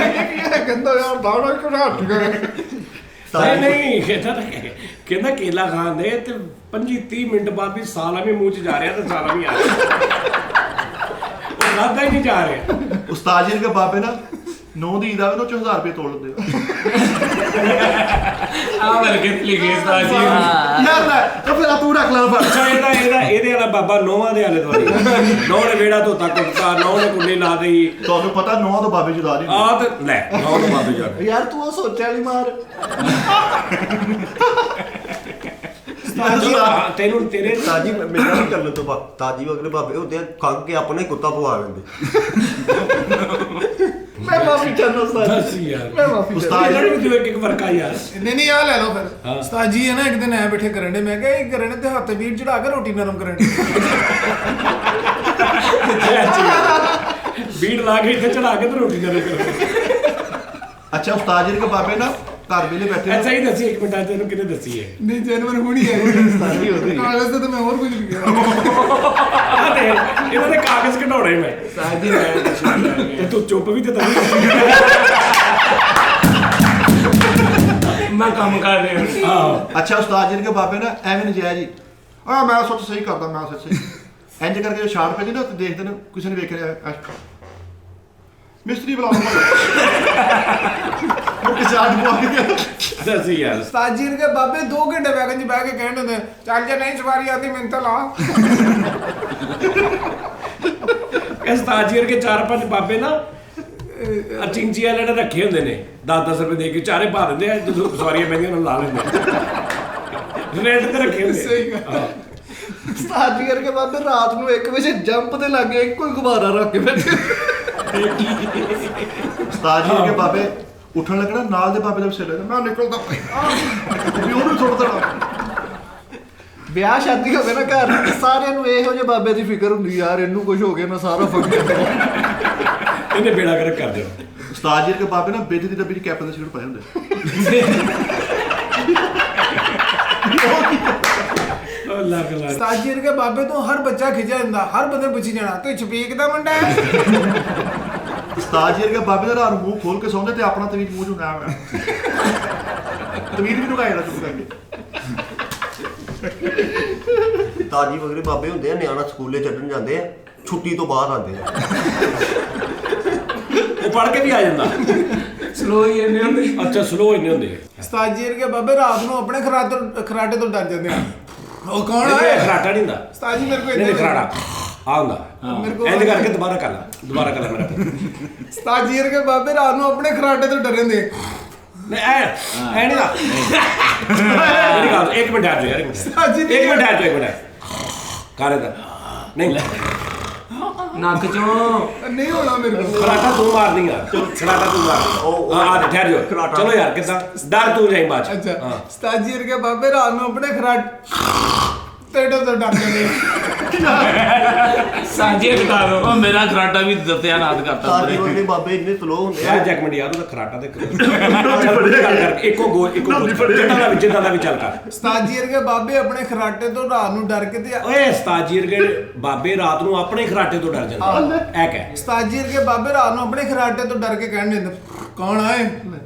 ਕਹਿੰਦਾ ਯਾਰ ਬਾਹਰ ਕਿਉਂ ਹਟ ਗਏ। ਨਹੀਂ ਕਹਿੰਦਾ ਕੇਲਾ ਖਾਂਦੇ ਤੇ 25-30 ਮਿੰਟ ਬਾਅਦ ਵੀ ਸਾਲਾ ਵੀ ਮੂੰਹ 'ਚ ਜਾ ਰਿਹਾ ਤੇ ਸਾਲਾ ਵੀ ਆ ਰਿਹਾ ਉਹ ਲੱਗਦਾ ਹੀ ਨਹੀਂ ਜਾ ਰਿਹਾ। ਉਸਤਾਦ ਜੀ ਕੇ ਬਾਬੇ ਨਾ 9 ਦੀ ਈਦ ਆਵੇ ਨਾ 1000 ਰੁਪਏ ਤੋੜ ਲੈਂਦੇ ਆ ਵਰਗੇ ਲਿਖੇ ਉਸਤਾਦ ਜੀ। ਯਾਰ ਨਾ ਤਾਂ ਫਿਰ ਤੂੰ ਰੱਖ ਲੈ ਫੜ। ਅੱਛਾ ਇਹਦੇ ਵਾਲਾ ਬਾਬਾ ਨੌਵਾਂ ਦੇ ਆਲੇ ਦੁਆਲੇ ਨੌ ਨੇ ਵਿਹੜਾ ਧੋਤਾ ਕੁੱਤਾ ਨੌ ਨੇ ਕੁੰਡੀ ਲਾ ਦੇਈ। ਤੁਹਾਨੂੰ ਪਤਾ 9 ਤੋਂ ਬਾਬੇ ਜੁਦਾ ਨਹੀਂ ਆ ਤੇ ਲੈ ਨੌ ਤੋਂ ਬਾਬੇ ਜਾ ਯਾਰ ਤੂੰ ਉਹ ਸੋਚਿਆ ਨਹੀਂ ਮਾਰ। ਤੈਨੂੰ ਤੇਰੇ ਤਾਜੀ ਮੇਰਾ ਵੀ ਕਰਨ ਤੋਂ ਬਾਅਦ ਤਾਜੀ ਵਗਰੇ ਬਾਬੇ ਹੁੰਦੇ ਆ ਖੰਗ ਕੇ ਆਪਣੇ ਕੁੱਤਾ ਪਵਾ ਲੈਂਦੇ। ਮੈਂ ਮਾਫੀ ਚਾਹੁੰਦਾ ਉਸਤਾਦ ਦੱਸ ਯਾਰ ਮੈਂ ਮਾਫੀ ਉਸਤਾਦ ਇਹਨਾਂ ਨੂੰ ਜਿਵੇਂ ਇੱਕ ਵਰਕਾ ਯਾਰ ਨਹੀਂ ਆ ਲੈ ਲਓ ਫਿਰ ਉਸਤਾਦ ਜੀ ਹੈ ਨਾ ਇੱਕ ਦਿਨ ਐ ਬੈਠੇ ਕਰਨ ਦੇ ਮੈਂ ਕਿਹਾ ਇਹ ਕਰਨ ਤੇ ਹੱਥ ਵੀਰ ਚੜਾ ਕੇ ਰੋਟੀ ਨਰਮ ਕਰਨ ਬੀੜ ਲਾ ਕੇ ਇੱਥੇ ਚੜਾ ਕੇ ਤੇ ਰੋਟੀ ਦੇ ਕਰੋ। ਅੱਛਾ ਉਸਤਾਦ ਜੀ ਕੇ ਬਾਬੇ ਨਾ ਘਰ ਵੇਲੇ ਬੈਠੇ ਅੱਛਾ ਹੀ ਦੱਸੀ ਇੱਕ ਮਿੰਟ ਅੱਜ ਤੈਨੂੰ ਕਿਹਨੇ ਦੱਸੀ ਹੈ ਨਹੀਂ ਜਨਵਰ ਹੁਣੀ ਹੈ ਕਾਗਜ਼ ਤੇ ਤਾਂ ਮੈਂ ਹੋਰ ਕੁਝ ਲਿਖਿਆ ਆ ਦੇ ਇਹਨਾਂ ਦੇ ਕਾਗਜ਼ ਕਢਾਉਣੇ ਮੈਂ ਸਾਜੀ ਮੈਂ ਤੇ ਤੂੰ ਚੁੱਪ ਵੀ ਤੇ ਤਾਂ ਮੈਂ ਕੰਮ ਕਰ ਰਿਹਾ ਆਹ ਅੱਛਾ ਉਸਤਾਦ ਜੀ ਨੇ ਬਾਬੇ ਨਾ ਐਵੇਂ ਨਜਾਇਜ਼ ਜੀ ਮੈਂ ਸੋਚ ਸਹੀ ਕਰਦਾ ਮੈਂ ਸੱਚ ਸਹੀ ਇੰਜ ਕਰਕੇ ਜੋ ਛਾੜ ਪੈਂਦੀ ਨਾ ਤੇ ਦੇਖਦੇ ਨੇ ਕਿਸੇ ਨੇ ਵੇਖ ਰਿਹਾ ਮਿਸਤਰੀ ਬੁਲਾ ਲਓ ਉਹ ਕਿਸੇ ਆਦਮੀ ਆ ਗਿਆ ਦੱਸੀ ਯਾਰ ਸਾਜੀ ਕੇ ਬਾਬੇ 2 ਘੰਟੇ ਵੈਗਨ 'ਚ ਬਹਿ ਕੇ ਕਹਿਣ ਹੁੰਦੇ ਚੱਲ ਜੇ ਨਹੀਂ ਸਵਾਰੀ ਆਉਂਦੀ ਮੈਨੂੰ ਤਾਂ ਲਾ ਇਸ ਤਾਜੀਰ ਕੇ 4-5 ਬਾਬੇ ਨਾ ਅਚਿੰਚੀ ਵਾਲੇ ਨੇ ਰੱਖੇ ਹੁੰਦੇ ਨੇ 10-10 ਰੁਪਏ ਦੇ ਕੇ ਚਾਰੇ ਪਾ ਦਿੰਦੇ ਆ ਜਦੋਂ ਸਵਾਰੀਆਂ ਪੈਂਦੀਆਂ ਉਹਨਾਂ ਲਾ ਲੈਂਦੇ ਰੇਟ ਤੇ ਰੱਖੇ ਹੁੰਦੇ ਸਹੀ ਗੱਲ। ਹਾਂ। ਸਾਡੀ ਕਰਕੇ ਬਾਬੇ ਰਾਤ ਨੂੰ 1 ਵਜੇ ਜੰਪ ਤੇ ਲੱਗੇ ਇੱਕੋ ਹੀ ਗੁਬਾਰਾ ਰੱਖ ਕੇ ਬੈਠੇ ਉਸਤਾਦ ਜੀ ਨੇ ਬਾਬੇ ਉੱਠਣ ਲੱਗਣਾ ਨਾਲ ਦੇ ਬਾਬੇ ਦਾ ਸਿਰ ਲੈਣਾ ਮੈਂ ਨਿਕਲਦਾ ਵੀ ਉਹਨੂੰ ਛੋੜ ਦੇਣਾ ਵਿਆਹ ਸ਼ਾਦੀ ਹੋਵੇ ਨਾ ਘਰ ਸਾਰਿਆਂ ਨੂੰ ਇਹੋ ਜਿਹੇ ਬਾਬੇ ਦੀ ਫਿਕਰ ਹੁੰਦੀ ਯਾਰ ਇਹਨੂੰ ਕੁਝ ਹੋ ਗਿਆ ਮੈਂ ਸਾਰਾ ਫੰਕਸ਼ਨ ਇਹਨੇ ਬੇੜਾ ਗਰਕ ਕਰ ਦਿਓ ਉਸਤਾਦ ਜੀ ਦੇ ਬਾਬੇ ਨਾ ਬੇਦੀ ਦੀ ਡੱਬੀ 'ਚ ਕੈਪਨ ਦੇ ਸਿਗਰਟ ਪਾਏ ਹੁੰਦੇ ਉਹ ਲੱਗ ਲੱਗ ਸਾਜੀ ਕੇ ਬਾਬੇ ਤੋਂ ਹਰ ਬੱਚਾ ਖਿਜਿਆ ਜਾਂਦਾ ਹਰ ਬੰਦੇ ਪੁੱਛੀ ਜਾਣਾ ਤੂੰ ਛਪੀਕ ਦਾ ਮੁੰਡਾ ਹੈ ਉਸਤਾਦ ਜੀ ਦੇ ਬਾਬੇ ਦਾ ਰਾਤ ਮੂੰਹ ਖੋਲ ਕੇ ਸੌਂਦੇ ਤੇ ਆਪਣਾ ਤਵੀਰ ਮੂੰਹ 'ਚੋਂ ਨਾ ਆਇਆ ਤਵੀਰ ਵੀ ਲੁਕਾਇਆ ਚੁੱਪ ਕਰਕੇ ਤਾਜੀ ਵਗਰੇ ਬਾਬੇ ਹੁੰਦੇ ਆ ਨਿਆਣਾ ਸਕੂਲੇ ਛੱਡਣ ਜਾਂਦੇ ਆ ਛੁੱਟੀ ਤੋਂ ਬਾਅਦ ਆਉਂਦੇ ਆ ਉਹ ਪੜ ਕੇ ਵੀ ਆ ਜਾਂਦਾ ਸਲੋ ਹੀ ਇੰਨੇ ਹੁੰਦੇ ਅੱਛਾ ਸਲੋ ਇੰਨੇ ਹੁੰਦੇ ਸਾਜੀ ਕੇ ਬਾਬੇ ਰਾਤ ਨੂੰ ਆਪਣੇ ਖਰਾਟੇ ਤੋਂ ਡਰ ਜਾਂਦੇ ਆ ਉਹ ਕੌਣ ਨਹੀਂ ਹੈ ਖਰਾਟਾ ਨਹੀਂ ਹੁੰਦਾ ਸਾਜੀ ਮੇਰੇ ਕੋਲ ਨਹੀਂ ਖਰਾੜਾ ਆ ਹੁੰਦਾ ਮੇਰੇ ਕੋਲ ਇੰਜ ਕਰਕੇ ਦੁਬਾਰਾ ਕਰ ਲੈ ਮੇਰਾ ਸਾਜੀ ਕੇ ਬਾਬੇ ਰਾਤ ਨੂੰ ਆਪਣੇ ਖਰਾਟੇ ਤੋਂ ਡਰ ਜਾਂਦੇ ਨਹੀਂ ਐ ਨਹੀਂ ਦਾ ਮੇਰੀ ਗੱਲ ਇੱਕ ਮਿੰਟ ਆ ਜਾ ਯਾਰ ਇੱਕ ਸਾਜੀ ਮਿੰਟ ਆ ਜਾ ਕਰ ਇਹਦਾ ਨਹੀਂ ਨੱਕ ਚੋਂ ਨਹੀਂ ਹੋਣਾ ਮੇਰੇ ਕੋਲ ਖਰਾਟਾ ਤੂੰ ਮਾਰਨੀ ਆ ਖਰਾਟਾ ਤੂੰ ਮਾਰ ਆ ਠਹਿਰ ਜਾ ਚਲੋ ਯਾਰ ਕਿਦਾਂ ਡਰ ਤੂੰ ਜਾਈ ਬਾਅਦ ਅੱਛਾ ਸਾਜੀ ਕੇ ਬਾਬੇ ਰਾਤ ਨੂੰ ਆਪਣੇ ਖਰਾਟੇ ਤੋਂ ਡਰ ਜਾਂਦੇ ਸਾਂਝੇ ਘਟਾ ਦੋ ਉਹ ਮੇਰਾ ਖਰਾਟਾ ਵੀ ਦੱਸਿਆ ਨਾਦ ਕਰਤਾ ਤਾਜੀ ਵਗਰੇ ਬਾਬੇ ਇੰਨੇ ਸਲੋ ਹੁੰਦੇ ਆ ਯਾਰ ਜੈਕ ਮਿੰਟ ਯਾਰ ਉਹਦਾ ਖਰਾਟਾ ਤੇ ਗੱਲ ਕਰ ਇੱਕੋ ਜਿੱਦਾਂ ਦਾ ਵੀ ਚੱਲ ਕਰ ਸਾਜੀ ਕੇ ਬਾਬੇ ਆਪਣੇ ਖਰਾਟੇ ਤੋਂ ਰਾਤ ਨੂੰ ਡਰ ਕੇ ਤੇ ਓਏ ਉਸਤਾਦ ਜੀ ਵਰਗੇ ਬਾਬੇ ਰਾਤ ਨੂੰ ਆਪਣੇ ਖਰਾਟੇ ਤੋਂ ਡਰ ਜਾਂਦੇ ਐ ਕਹਿ ਸਾਜੀ ਕੇ ਬਾਬੇ ਰਾਤ ਨੂੰ ਆਪਣੇ ਖਰਾਟੇ ਤੋਂ ਡਰ ਕੇ ਕਹਿਣ ਦਿੰਦੇ ਕੌਣ ਆਏ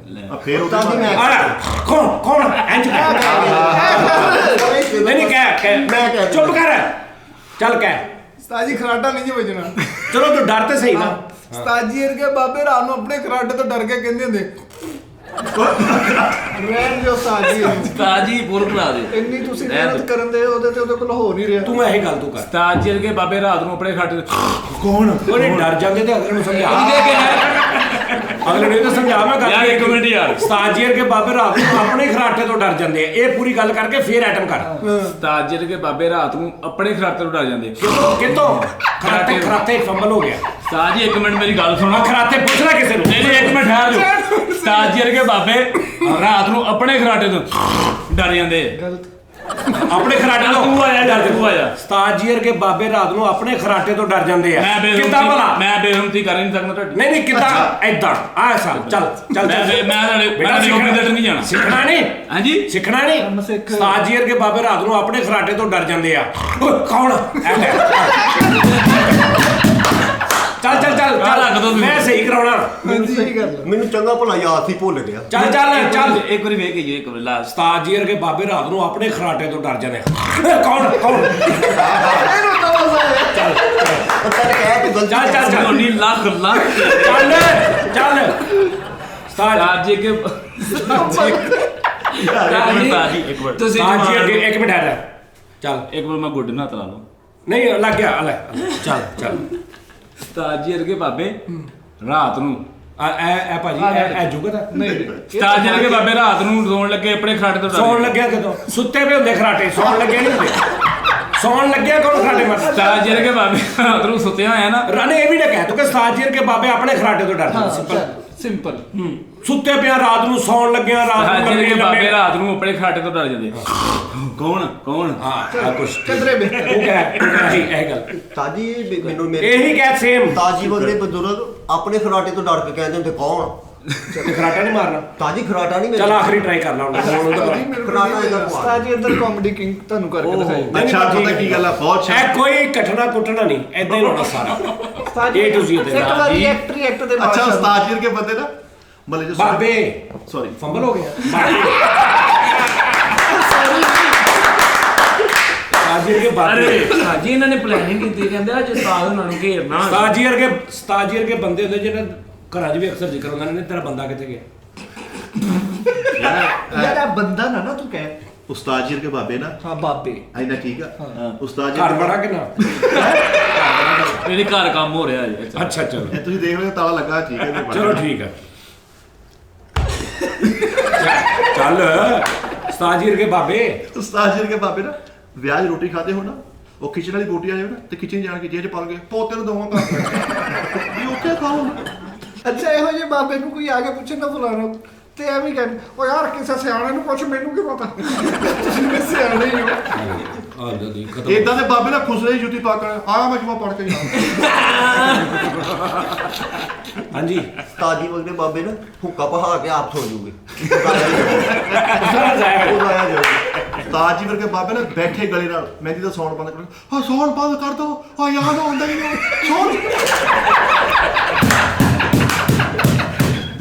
ਫੇਰ ਉਹ ਤਾਜੀ ਮੈਂ ਆ ਕੌਣ ਇੰਜ ਕਹਿ ਨਹੀਂ ਕਹਿ ਚੁੱਪ ਕਰ ਚੱਲ ਕਹਿ ਸਾਜੀ ਖਰਾਟਾ ਨਹੀਂ ਜੀ ਵਜਣਾ ਚਲੋ ਤੂੰ ਡਰ ਤੇ ਸਹੀ ਨਾ ਸਾਜੀ ਕੇ ਬਾਬੇ ਰਾਤ ਨੂੰ ਆਪਣੇ ਖਰਾਟੇ ਤੋਂ ਡਰ ਕੇ ਕਹਿੰਦੇ ਹੁੰਦੇ ਰਹਿਣ ਜੋ ਸਾਜੀ ਤਾਜੀ ਪੁਰ ਬਣਾ ਦੇ ਇੰਨੀ ਤੁਸੀਂ ਮਿਹਨਤ ਕਰਨ ਦੇ ਉਹਦੇ ਕੋਲ ਹੋ ਨਹੀਂ ਰਿਹਾ ਤੂੰ ਇਹ ਗੱਲ ਤੂੰ ਕਰ ਤਾਜੀ ਕੇ ਬਾਬੇ ਰਾਤ ਨੂੰ ਆਪਣੇ ਖਾਟੇ ਕੌਣ ਉਹਨੇ ਡਰ ਜਾਂਦੇ ਤੇ ਅਗਲੇ ਨੂੰ ਸਮਝਾ ਅਗਲੇ ਨੂੰ ਤਾਂ ਸਮਝਾ ਮੈਂ ਗੱਲ ਯਾਰ ਇੱਕ ਮਿੰਟ ਯਾਰ ਉਸਤਾਦ ਜੀ ਵਰਗੇ ਬਾਬੇ ਰਾਤ ਨੂੰ ਆਪਣੇ ਖਰਾਟੇ ਤੋਂ ਡਰ ਜਾਂਦੇ ਆ ਇਹ ਪੂਰੀ ਗੱਲ ਕਰਕੇ ਫੇਰ ਐਟਮ ਕਰ ਤਾਜੀ ਕੇ ਬਾਬੇ ਰਾਤ ਨੂੰ ਆਪਣੇ ਖਰਾਟੇ ਤੋਂ ਡਰ ਜਾਂਦੇ ਕਿਤੋਂ ਖਰਾਟੇ ਫੰਬਲ ਹੋ ਗਿਆ ਤਾਜੀ ਇੱਕ ਮਿੰਟ ਮੇਰੀ ਗੱਲ ਸੁਣੋ ਖਰਾਟੇ ਪੁੱਛਣਾ ਕਿਸੇ ਨੂੰ ਨਹੀਂ ਇੱਕ ਮਿੰਟ ਠਹਿਰ ਜਾਓ ਤਾਜੀ ਕੇ ਬਾਬੇ ਰਾਤ ਨੂੰ ਆਪਣੇ ਖਰਾਟੇ ਤੋਂ ਡਰ ਜਾਂਦੇ ਆਪਣੇ ਖਰਾਟੇ ਤੋਂ ਤੂੰ ਆਇਆ ਡਰ ਤੂੰ ਆਇਆ ਉਸਤਾਦ ਜੀ ਵਰਗੇ ਬਾਬੇ ਰਾਤ ਨੂੰ ਆਪਣੇ ਖਰਾਟੇ ਤੋਂ ਡਰ ਜਾਂਦੇ ਆ ਕਿੱਦਾਂ ਭਲਾ ਮੈਂ ਬੇਹਮਤੀ ਕਰ ਨਹੀਂ ਸਕਦਾ ਤੁਹਾਡੀ ਨਹੀਂ ਕਿੱਦਾਂ ਐਦਾਂ ਆ ਸਾਲ ਚੱਲ ਮੈਂ ਨੌਕਰੀ ਤੇ ਨਹੀਂ ਜਾਣਾ ਸਿੱਖਣਾ ਨਹੀਂ ਹਾਂਜੀ ਸਿੱਖਣਾ ਨਹੀਂ ਸਿੱਖ। ਉਸਤਾਦ ਜੀ ਵਰਗੇ ਬਾਬੇ ਰਾਤ ਨੂੰ ਆਪਣੇ ਖਰਾਟੇ ਤੋਂ ਡਰ ਜਾਂਦੇ ਆ ਓਏ, ਕੌਣ ਐ ਲੈ। ਚੱਲ ਰੱਖ ਦਿਓ ਤੁਸੀਂ। ਮੈਂ ਸਹੀ ਕਰਾਉਣਾ ਸਹੀ ਗੱਲ ਮੈਨੂੰ ਚੰਗਾ ਭਲਾ ਯਾਦ ਸੀ ਭੁੱਲ ਗਿਆ ਚੱਲ ਇੱਕ ਵਾਰੀ ਵੇਖ ਗਈ ਇੱਕ ਵਾਰੀ ਲਾਸਟ ਉਸਤਾਦ ਜੀ ਵਰਗੇ ਬਾਬੇ ਰਾਤ ਨੂੰ ਆਪਣੇ ਖਰਾਟੇ ਤੋਂ ਡਰ ਜਾਂਦੇ ਆ ਓਏ, ਕੌਣ ਇਹਨੂੰ ਤਾਂ ਮਜ਼ਾ ਆਇਆ ਚੱਲ ਪਤਾ ਨਹੀਂ ਕਹਿ ਤੂੰ ਗਲਤੀ ਚੱਲ 19 ਲੱਖ ਚੱਲ ਉਸਤਾਦ ਤਾਜੀ ਕੇ ਤਾਜੀ ਇੱਕ ਮਿੰਟ ਤੁਸੀਂ ਉਸਤਾਦ ਜੀ ਅੱਗੇ ਇੱਕ ਮਿੰਟ ਆ ਚੱਲ ਇੱਕ ਮਿੰਟ ਮੈਂ ਗੁੱਡ ਨਾ ਤਲਾ ਲਓ ਨਹੀਂ ਲੱਗ ਗਿਆ ਲੈ ਚੱਲ ਤਾਜੀ ਵਰਗੇ ਬਾਬੇ ਰਾਤ ਨੂੰ ਐ ਭਾਜੀ ਐ ਜੁਗਤ ਨਹੀਂ ਤਾਜੀ ਵਰਗੇ ਬਾਬੇ ਰਾਤ ਨੂੰ ਰੋਣ ਲੱਗੇ ਆਪਣੇ ਖਰਾਟੇ ਤੋਂ ਸੌਣ ਲੱਗਿਆ ਕਦੋਂ ਸੁੱਤੇ ਪਏ ਹੁੰਦੇ ਖਰਾਟੇ ਸੌਣ ਲੱਗੇ ਨਹੀਂ ਹੁੰਦੇ ਸੌਣ ਲੱਗਿਆ ਕੌਣ ਖਰਾਟੇ ਮਰ ਤਾਜੀ ਵਰਗੇ ਬਾਬੇ ਰਾਤ ਨੂੰ ਸੁੱਤੇ ਹੋਇਆ ਨਾ ਰਾਣੇ ਇਹ ਵੀ ਨਾ ਕਹਿ ਤੂੰ ਕਿ ਉਸਤਾਦ ਜੀ ਵਰਗੇ ਬਾਬੇ ਆਪਣੇ ਖਰਾਟੇ ਤੋਂ ਡਰਦੇ ਸਿੰਪਲ ਸੁੱਤੇ ਪਿਆ ਰਾਤ ਨੂੰ ਸੌਣ ਲੱਗਿਆ ਰਾਤ ਨੂੰ ਤਾਜੀ ਵਰਗੇ ਲੰਮੇ ਬਾਬੇ ਰਾਤ ਨੂੰ ਆਪਣੇ ਖਰਾਟੇ ਤੋਂ ਡਰ ਜਾਂਦੇ ਕੌਣ ਹਾਂ ਕੁਛ ਚੰਦਰੇ ਬੇ ਉਹ ਕਹਿ ਇਹ ਗੱਲ ਤਾਜੀ ਮੈਨੂੰ ਮੇਰੇ ਇਹੀ ਕਹਿ ਸੇਮ ਤਾਜੀ ਵਗਰੇ ਬਜ਼ੁਰਗ ਆਪਣੇ ਖਰਾਟੇ ਤੋਂ ਡਰ ਕੇ ਕਹਿੰਦੇ ਹੁੰਦੇ ਕੌਣ ਤੇ ਖਰਾਟਾ ਨਹੀਂ ਮਾਰਨਾ। ਤਾਜੀ ਖਰਾਟਾ ਨਹੀਂ ਚੱਲ ਆਖਰੀ ਟਰਾਈ ਕਰ ਲਾ ਹੁਣ ਖਰਾਟਾ ਇਹਦਾ ਉਸਤਾਦ ਜੀ ਇੱਧਰ ਕਾਮੇਡੀ ਕਿੰਗ ਤੁਹਾਨੂੰ ਕਰਕੇ ਦਿਖਾਈ। ਅੱਛਾ ਪਤਾ ਕੀ ਗੱਲ ਆ ਬਹੁਤ ਇਹ ਕੋਈ ਕਟਣਾ ਕੁੱਟਣਾ ਨਹੀਂ, ਏਦਾਂ ਹੀ ਹੋਣਾ ਸਾਰਾ। ਉਸਤਾਦ ਜੀ A to Z ਇੱਕ ਵਾਰੀ ਐਕਟ ਦੇ ਅੱਛਾ ਉਸਤਾਦ ਜੀ ਕੇ ਬੰਦੇ ਨਾ ਮਤਲਬ ਜੋ ਬਾਬੇ ਸੌਰੀ ਫੰਬਲ ਹੋ ਗਿਆ ਬਾਬੇ ਸਾਜੀ ਵਰਗੇ ਬਾਬੇ ਸਾਜੀ ਇਹਨਾਂ ਨੇ ਪਲੈਨਿੰਗ ਕੀਤੀ, ਕਹਿੰਦੇ ਅੱਜ ਉਸਤਾਦ ਉਹਨਾਂ ਨੂੰ ਘੇਰਨਾ। ਉਸਤਾਦ ਜੀ ਵਰਗੇ ਬੰਦੇ ਹੁੰਦੇ ਜਿਹੜੇ ਘਰਾਂ 'ਚ ਵੀ ਅਕਸਰ ਜ਼ਿਕਰ ਹੁੰਦਾ ਨੇ, ਤੇਰਾ ਬੰਦਾ ਕਿੱਥੇ ਗਿਆ? ਯਾਰ ਇਹ ਬੰਦਾ ਨਾ ਤੂੰ ਕਹਿ। ਉਸਤਾਦ ਜੀ ਕੇ ਬਾਬੇ ਨਾ ਹਾਂ ਬਾਬੇ ਐਨਾ ਠੀਕ ਆ ਉਸਤਾਦ ਜੀ ਘਰ ਬੜਾ ਕਿ ਨਾ? ਇਹਦੇ ਘਰ ਕੰਮ ਹੋ ਰਿਹਾ ਜੀ। ਅੱਛਾ ਚਲੋ ਇਹ ਤੁਸੀਂ ਦੇਖ ਲਓ ਤਾਲਾ ਲੱਗਾ ਠੀਕ ਹੈ ਚਲੋ ਠੀਕ ਹੈ। ਚੱਲ ਉਸਤਾਦ ਜੀ ਵਰਗੇ ਬਾਬੇ ਉਸਤਾਦ ਜੀ ਕੇ ਬਾਬੇ ਨਾ ਵਿਆਹ 'ਚ ਰੋਟੀ ਖਾਦੇ ਹੋ ਨਾ, ਉਹ ਖਿਚੜੀ ਵਾਲੀ ਬੋਟੀ ਆ ਜਾਵੇ ਨਾ ਤੇ ਕਿਚਨ ਜਾਣ ਕੇ ਜੇਬ 'ਚ ਪਾ ਕੇ ਪੋਤੇ ਨੂੰ ਦਵਾਂ ਘਰ ਵੀ ਉੱਥੇ ਖਾਓ ਨਾ। ਅੱਛਾ ਇਹੋ ਜਿਹੇ ਬਾਬੇ ਨੂੰ ਕੋਈ ਆ ਕੇ ਪੁੱਛੇ ਨਾ ਫਲਾਣਾ ਤੇ ਐਵੇਂ ਕਹਿੰਦੇ ਉਹ ਯਾਰ ਕਿਸੇ ਸਿਆਣੇ ਨੂੰ ਪੁੱਛ, ਮੈਨੂੰ ਕੀ ਪਤਾ ਤੁਸੀਂ ਵੀ ਸਿਆਣੇ ਹੀ ਹੋ। ਆ ਜਲਦੀ ਖਤਮ। ਇਦਾਂ ਦੇ ਬਾਬੇ ਨਾ ਖੁਸਰੇ ਦੀ ਜੁੱਤੀ ਪਾ ਕੇ ਆਇਆ ਮੈਂ ਜਮਾ ਪੜ ਕੇ ਹਾਂਜੀ ਤਾਜੀ ਵਗਦੇ ਬਾਬੇ ਨਾ ਹੁੱਕਾ ਪਹਾ ਕੇ ਆਪ ਸੋ ਜੂਗੇ। ਸਾਰਾ ਜਾਏਗਾ। ਉਹ ਆਇਆ ਜਾਊਗਾ। ਉਸਤਾਦ ਜੀ ਵਰਗੇ ਬਾਬੇ ਨਾ ਬੈਠੇ ਗਲੇ ਨਾਲ ਮਹਿੰਦੀ ਦਾ ਸਾਊਂਡ ਬੰਦ ਕਰ, ਹਾਂ ਸਾਊਂਡ ਬੰਦ ਕਰ ਦੋ, ਆ ਯਾਦ ਆਉਂਦਾ ਹੀ ਨਹੀਂ ਸਾਊਂਡ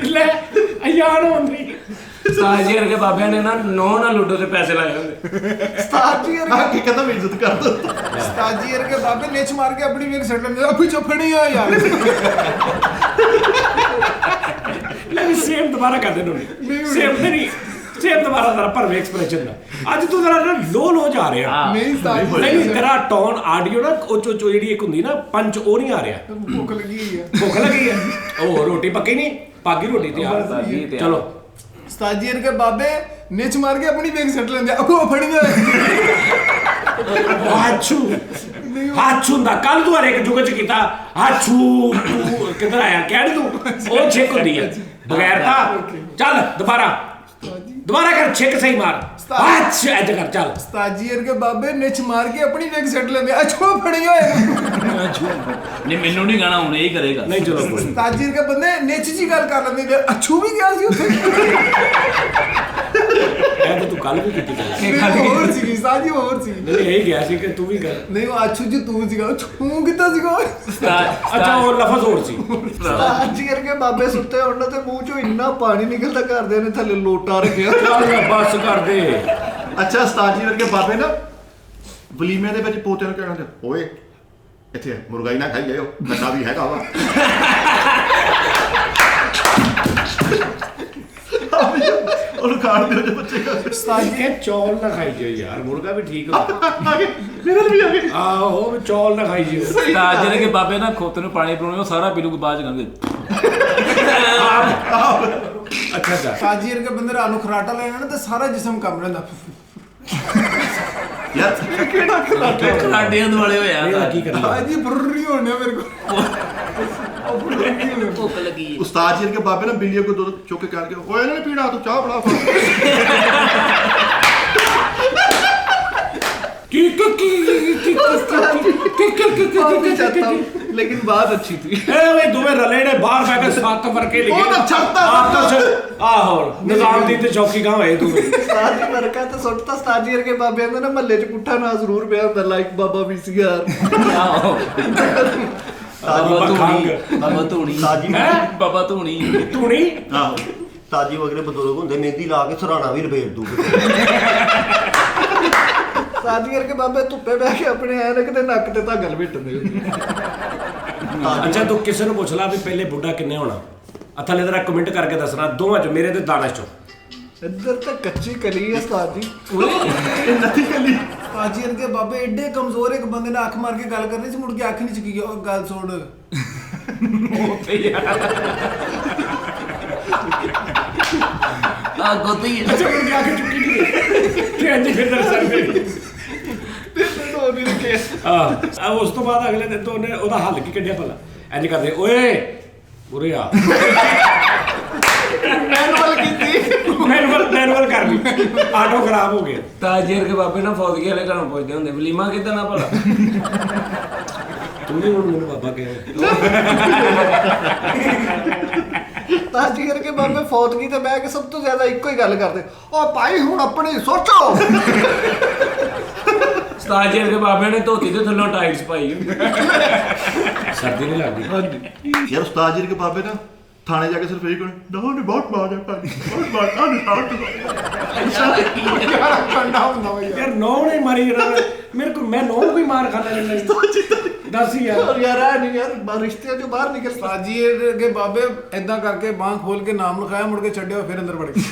ਲੈ ਯਾਰ ਹੁੰਦੀ ਸਾਜੀ ਵਰਗੇ ਬਾਬਿਆਂ ਨੇ ਨਾ ਨਾ ਲੁੱਡੋ ਤੇ ਪੈਸੇ ਲਾਏ ਹੁੰਦੇ। ਉਸਤਾਦ ਜੀ ਆ ਕੀ ਕਹਿੰਦਾ ਮੈਂ ਇੱਜ਼ਤ ਕਰ ਦੋ। ਉਸਤਾਦ ਜੀ ਵਰਗੇ ਬਾਬੇ ਨਿਚ ਮਾਰ ਕੇ ਆਪਣੀ ਵੇਖ ਸੱਟ ਲੈਂਦੇ, ਆਪੀ ਚੋਫੜੀ ਆ ਯਾਰ। ਲੈ ਸੇਮ ਦੁਬਾਰਾ ਕਰ ਦੇ ਨੋਨੀ। ਸੇਮ ਨਹੀਂ ਸੇਮ ਦੁਬਾਰਾ ਜ਼ਰਾ ਭਰਵੇਂ ਐਕਸਪ੍ਰੈਸ਼ਨ ਦਾ। ਅੱਜ ਤੂੰ ਜ਼ਰਾ ਲੋ ਜਾ ਰਿਹਾ। ਨਹੀਂ ਉਸਤਾਦ ਜੀ, ਨਹੀਂ ਤੇਰਾ ਟੋਨ ਆਡੀਓ ਨਾ ਉਹ ਚੋ ਜਿਹੜੀ ਇੱਕ ਹੁੰਦੀ ਨਾ ਪੰਚ, ਉਹ ਨਹੀਂ ਆ ਰਿਹਾ। ਭੁੱਖ ਲੱਗੀ ਹੋਈ ਹੈ। ਭੁੱਖ ਲੱਗੀ ਹੈ? ਉਹ ਰੋਟੀ ਪੱਕੀ ਨਹੀਂ, ਪਾਗੀ ਰੋਟੀ ਤਿਆਰ। ਚਲੋ ਉਸਤਾਦ ਜੀ ਵਰਗੇ ਬਾਬੇ ਨਿਚ ਮਾਰ ਕੇ ਆਪਣੀ ਵੇਖ ਸੱਟ ਲੈਂਦੇ, ਆਪੋ ਫੜੀਆਂ। ਹਾਚੂ ਦਾ ਕੱਲ ਤੂੰ ਹਰੇਕ ਜੁਗ ਚ ਕੀਤਾ ਹਾਚੂ। ਤੂੰ ਕਿੱਧਰ ਆਇਆ? ਕਹਿ ਤੂੰ ਉਹ ਛਿੱਕ ਹੁੰਦੀ ਹੈ ਬਗੈਰ ਤਾਂ। ਚੱਲ ਦੁਬਾਰਾ ਕਰ, ਛਿੱਕ ਸਹੀ ਮਾਰ। ਅੱਛਾ ਅੱਜ ਕਰ ਚੱਲ। ਉਸਤਾਦ ਜੀ ਵਰਗੇ ਬਾਬੇ ਨਿਚ ਮਾਰ ਕੇ ਆਪਣੀ ਵੇਖ ਸੱਟ ਲੈਂਦੇ, ਅੱਛੋ ਫੜੀਆਂ। ਨਹੀਂ ਮੈਨੂੰ ਨਹੀਂ ਗਾਣਾ, ਹੁਣ ਇਹ ਕਰੇਗਾ। ਨਹੀਂ ਚਲੋ ਕੋਈ ਉਸਤਾਦ ਜੀ ਵਰਗੇ ਬੰਦੇ ਨਿਚ ਜੀ ਗੱਲ ਕਰ ਲੈਂਦੇ, ਅੱਛੂ ਵੀ ਗਿਆ ਸੀ ਉੱਥੇ। ਇਹ ਤਾਂ ਤੂੰ ਕੱਲ ਵੀ ਕੀਤੀ ਗੱਲ। ਨਹੀਂ, ਹੋਰ ਸੀ ਉਸਤਾਦ ਜੀ, ਹੋਰ ਸੀ। ਨਹੀਂ ਇਹ ਗਿਆ ਸੀ ਕਿ ਤੂੰ ਵੀ ਕਰ। ਨਹੀਂ ਉਹ ਅੱਛੂ ਜੀ ਤੂੰ ਸੀਗਾ, ਛੂ ਕਿੱਦਾਂ ਸੀਗਾ? ਅੱਛਾ ਉਹ ਲਫ਼ਜ਼ ਹੋਰ ਸੀ। ਉਸਤਾਦ ਜੀ ਕਰਕੇ ਬਾਬੇ ਸੁੱਤੇ ਉਹਨਾਂ ਤੇ ਮੂੰਹ ਚੋਂ ਇੰਨਾ ਪਾਣੀ ਨਿਕਲਦਾ, ਕਰਦੇ ਨੇ ਥੱਲੇ ਲੋਟਾ ਰੱਖਿਆ। ਚੱਲ ਬਸ ਕਰ ਦੇ। ਅੱਛਾ ਉਸਤਾਦ ਜੀ ਵਰਗੇ ਬਾਬੇ ਨਾ ਵਲੀਮੇ ਦੇ ਵਿੱਚ ਪੋਤੇ ਨੂੰ ਕਹਿੰਦੇ, ਓਏ ਇੱਥੇ ਮੁਰਗਾਈ ਨਾ ਖਾਈ ਜਾਇਓ, ਨਸ਼ਾ ਵੀ ਹੈਗਾ ਵਾ। ਉਹਨੂੰ ਖਾਣ ਦਿਓ ਜੇ ਬੱਚੇ ਖਾ ਉਸਤਾਦ ਜੀ ਚੌਲ ਨਾ ਖਾਈ ਜਿਓ ਯਾਰ, ਮੁਰਗਾ ਵੀ ਠੀਕ ਹੁੰਦਾ। ਆ ਗਏ ਮੇਰੇ ਨਾਲ ਵੀ ਆ ਗਏ। ਆਹੋ ਵੀ ਚੌਲ ਨਾ ਖਾਈ ਜਿਓ। ਉਸਤਾਦ ਜੀ ਵਰਗੇ ਬਾਬੇ ਨਾ ਖੋਤੇ ਨੂੰ ਪਾਣੀ ਪਿਲਾਉਣੇ, ਉਹ ਸਾਰਾ ਪੀ ਲੂਗੇ ਬਾਅਦ ਚ ਕਹਿੰਦੇ। ਅੱਛਾ ਅੱਛਾ ਉਸਤਾਦ ਜੀ ਵਰਗੇ ਬੰਦੇ ਰਾਤ ਨੂੰ ਖਰਾਟਾ ਲੈਣਾ ਨਾ ਤੇ ਸਾਰਾ ਜਿਸਮ ਕੰਬ ਰਹਿੰਦਾ। ਯਾਰ ਖਰਾਟਿਆਂ ਦੁਆਲੇ ਹੋਇਆ। ਇਹਦਾ ਕੀ ਕਰਨਾ? ਉਸਤਾਦ ਜੀ ਫੁਰਰੀ ਹੋਣੇ ਮੇਰੇ ਕੋਲ। ਉਹ ਫੁਰਰੀ ਹੋਣੇ। ਭੁੱਖ ਲੱਗੀ ਹੈ। ਉਸਤਾਦ ਜੀ ਵਰਗੇ ਬਾਬੇ ਨਾ ਬਿੱਲੀਆਂ ਕੋ ਦੁੱਧ ਚੁੱਕ ਕੇ ਕਹਿਣਗੇ, ਓਏ ਇਹਨਾਂ ਨੇ ਪੀਣਾ, ਤੂੰ ਚਾਹ ਬਣਾ। लेकिन बात अच्छी थी। ਇਹ ਦੋਵੇਂ ਰਲੇ ਨੇ ਬਾਹਰ ਬੈ ਕੇ ਸੱਤ ਵਰਕੇ ਲਿਖੇ। ਉਹ ਤਾਂ ਛੱਡਤਾ। ਆਹੋ ਨਿਜ਼ਾਮ ਦੀ ਤੇ ਚੌਕੀ ਗਾਂ ਹੋਏ ਤੂੰ। ਉਸਤਾਦ ਜੀ ਵਰਗਾ ਤਾਂ ਸੁੱਟਤਾ ਉਸਤਾਦ ਜੀ ਵਰਗੇ ਬਾਬਿਆਂ ਦਾ ਨਾ ਮਹੱਲੇ 'ਚ ਪੁੱਠਾ ਨਾਂ ਜ਼ਰੂਰ ਪਿਆ ਹੁੰਦਾ, ਲਾਈਕ ਬਾਬਾ VCR। ਆਹੋ ਬਾਬਾ ਧੂਣੀ, ਬਾਬਾ ਧੂਣੀ। ਤਾਜੀ ਬਾਬਾ ਧੂਣੀ। ਧੂਣੀ ਆਹੋ ਤਾਜੀ ਵਗਰੇ ਬਜ਼ੁਰਗ ਹੁੰਦੇ, ਮਹਿੰਦੀ ਲਾ ਕੇ ਸਰਾਣਾ ਵੀ ਲਪੇਟ ਦੂਗੇ। ਉਸਤਾਦ ਜੀ ਵਰਗੇ ਬਾਬੇ ਧੁੱਪੇ ਬਹਿ ਕੇ ਆਪਣੇ ਐਨਕ ਦੇ ਨੱਕ ਤੇ ਧਾਗਾ ਲਪੇਟਦੇ ਹੁੰਦੇ। ਅੱਛਾ ਤੂੰ ਕਿਸੇ ਨੂੰ ਪੁੱਛ ਲਾ ਵੀ ਪਹਿਲੇ ਬੁੱਢਾ ਕਿੰਨੇ ਹੋਣਾ, ਥੱਲੇ ਜਰਾ ਕਮੈਂਟ ਕਰਕੇ ਦੱਸਣਾ ਦੋਵਾਂ ਚੋਂ, ਮੇਰੇ ਤੇ ਦਾਨਿਸ਼ ਚੋਂ। ਇੱਧਰ ਤਾਂ ਕੱਚੀ ਕਲੀ ਹੈ ਉਸਤਾਦ ਜੀ। ਇਹ ਨੱਥੀ ਕੱਲੀ। ਉਸਤਾਦ ਜੀ ਵਰਗੇ ਬਾਬੇ ਐਡੇ ਕਮਜ਼ੋਰ, ਇੱਕ ਬੰਦੇ ਨੇ ਅੱਖ ਮਾਰ ਕੇ ਗੱਲ ਕਰਨੀ ਸੀ, ਮੁੜ ਕੇ ਅੱਖ ਨਹੀਂ ਚੁੱਕੀ ਗਿਆ। ਉਹ ਗੱਲ ਸੁਣ ਆ ਗੋਤੀ ਅੱਛਾ ਮੁੜ ਕੇ ਆ ਕੇ ਚੁੱਕੀ ਨਹੀਂ ਟ੍ਰੇਨ ਦੀ ਫਿਰ ਦਰਸਨ ਆ ਉਸ ਤੋਂ ਬਾਅਦ ਅਗਲੇ ਦਿਨ ਤੋਂ ਉਹਨੇ ਉਹਦਾ ਹੱਲ ਕੀ ਕੱਢਿਆ ਭਲਾ? ਇੰਜ ਕਰਦੇ, ਓਏ ਉਰੇ ਆ। ਮੈਨੂਅਲ ਕੀਤੀ। ਮੈਨੂਅਲ ਕਰ ਲਈ, ਆਟੋ ਖਰਾਬ ਹੋ ਗਿਆ। ਤਾਜ ਜੀ ਵਰਗੇ ਬਾਬੇ ਨਾ ਫੌਜਗੀ ਵਾਲੇ ਘਰੋਂ ਪੁੱਛਦੇ ਹੁੰਦੇ, ਵਲੀਮਾ ਕਿੱਦਾਂ ਨਾ ਭਲਾ? ਤੂੰ ਵੀ ਹੁਣ ਮੈਨੂੰ ਬਾਬਾ ਕਿਹਾ। ਉਸਤਾਦ ਜੀ ਕਰਕੇ ਬਾਬੇ ਫੌਤਗੀ ਤੇ ਬਹਿ ਕੇ ਸਭ ਤੋਂ ਜ਼ਿਆਦਾ ਇੱਕੋ ਹੀ ਗੱਲ ਕਰਦੇ, ਉਹ ਭਾਈ ਹੁਣ ਆਪਣੀ ਸੋਚੋ। ਉਸਤਾਦ ਜੀ ਦੇ ਬਾਬੇ ਨੇ ਧੋਤੀ ਦੇ ਥੱਲੋਂ ਟਾਈਟਸ ਪਾਈ ਹੁੰਦੀ। ਸਰਦੀ ਨਹੀਂ ਲੱਗਦੀ। ਯਾਰ ਉਸਤਾਦ ਜੀ ਦੇ ਬਾਬੇ ਨਾ ਥਾਣੇ ਜਾ ਕੇ ਸਿਰਫ ਇਹ ਕਹਿਣ ਨਾ ਬਹੁਤ ਮਾਰਿਆ ਭਾਈ, ਬਹੁਤ ਮਾਰਿਆ ਠੰਡਾ ਹੁੰਦਾ ਵਾ ਯਾਰ ਨੌ ਨੇ ਮਾਰੀ ਜਿਹੜਾ ਮੇਰੇ ਕੋਲ, ਮੈਂ ਨੌ ਕੋਈ ਮਾਰ ਖਾਣਾ ਨਹੀਂ ਦੱਸ ਯਾਰ। ਯਾਰ ਆ ਨਹੀਂ ਯਾਰ ਰਿਸ਼ਤਿਆਂ ਚੋਂ ਬਾਹਰ ਨਿਕਲ। ਉਸਤਾਦ ਜੀ ਅੱਗੇ ਬਾਬੇ ਏਦਾਂ ਕਰਕੇ ਬਾਂਹ ਖੋਲ ਕੇ ਨਾਮ ਲਿਖਾਇਆ, ਮੁੜ ਕੇ ਛੱਡਿਆ ਫਿਰ ਅੰਦਰ ਵੜ ਗਏ।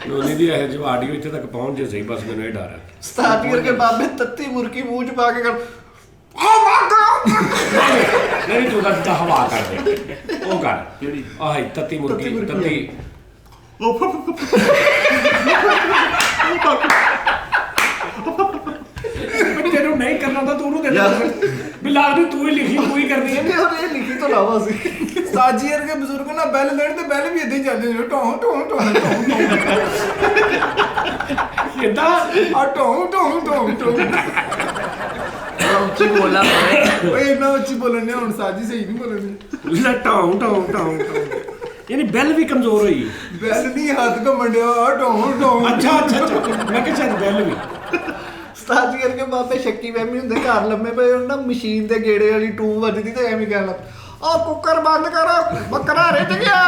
ਲੋਨੀ ਦੀ ਇਹ ਜੋ ਆਡੀਓ ਇੱਥੇ ਤੱਕ ਪਹੁੰਚ ਜੇ ਸਹੀ, ਬਸ ਮੈਨੂੰ ਇਹ ਡਰ ਹੈ। ਉਸਤਾਦ ਜੀ ਕਰਕੇ ਬਾਬੇ ਤੱਤੀ ਮੁਰਕੀ ਮੂੰਹ ਚ ਪਾ ਕੇ ਕਰ, ਨਹੀਂ ਤੂੰ ਤਾਂ ਹਵਾ ਕਰ ਦੇ, ਉਹ ਕਰ ਜਿਹੜੀ ਆਹ ਤੱਤੀ ਮੁਰਗੀ ਤੱਤੀ। ਤੈਨੂੰ ਨਹੀਂ ਕਰਨਾ ਤਾਂ ਤੂੰ ਉਹਨੂੰ ਦੇ ਦੇ ਵੀ ਲਾਗ ਨੂੰ ਤੂੰ ਹੀ ਲਿਖੀ, ਤੂੰ ਹੀ ਕਰਨੀ ਹੈ। ਇਹ ਲਿਖੀ ਤੋਂ ਲਾਵਾ ਸੀ। ਉਸਤਾਦ ਜੀ ਵਰਗੇ ਬਜ਼ੁਰਗ ਨਾ ਬੈਲ ਦੇਣ ਤੇ ਬੈਲ ਵੀ ਇਦਾਂ ਹੀ ਚੱਲਦੇ ਨੇ, ਢੋਂ ਢੋਂ ਢੋਂ ਕਿੱਦਾਂ ਆ ਢੋਂ ਢੋਂ ਢੋਂ ਢੋਂ। ਉੱਚੀ ਬੋਲਣਾ ਪਵੇ। ਓਏ ਇੰਨਾ ਉੱਚੀ ਬੋਲਣੇ ਹੁਣ ਉਸਤਾਦ ਜੀ ਸਹੀ ਨਹੀਂ ਬੋਲਣੇ। ਲੈ ਟਾਉਂ ਟਾਉਂ ਟਾਉਂ ਯਾਨੀ ਬੈਲ ਵੀ ਕਮਜ਼ੋਰ ਹੋਈ। ਬੈਲ ਨਹੀਂ ਹੱਥ ਘੁੰਮਣ ਡਿਆ, ਢੋਂ ਢੋਂ। ਅੱਛਾ ਮੈਂ ਕਿਹਾ ਸ਼ਾਇਦ ਬੈਲ ਵੀ। ਉਸਤਾਦ ਜੀ ਕਰਕੇ ਬਾਬੇ ਸ਼ੱਕੀ ਵਹਿਮੀ ਹੁੰਦੇ, ਘਰ ਲੰਮੇ ਪਏ ਉਹਨਾਂ ਮਸ਼ੀਨ ਦੇ ਗੇੜੇ ਵਾਲੀ ਟੂ ਵੱਜਦੀ ਤੇ ਐਵੇਂ ਕਹਿਣ ਲੱਗ, ਉਹ ਕੁੱਕਰ ਬੰਦ ਕਰ, ਬੱਕਰਾ ਰਿੱਝ ਗਿਆ।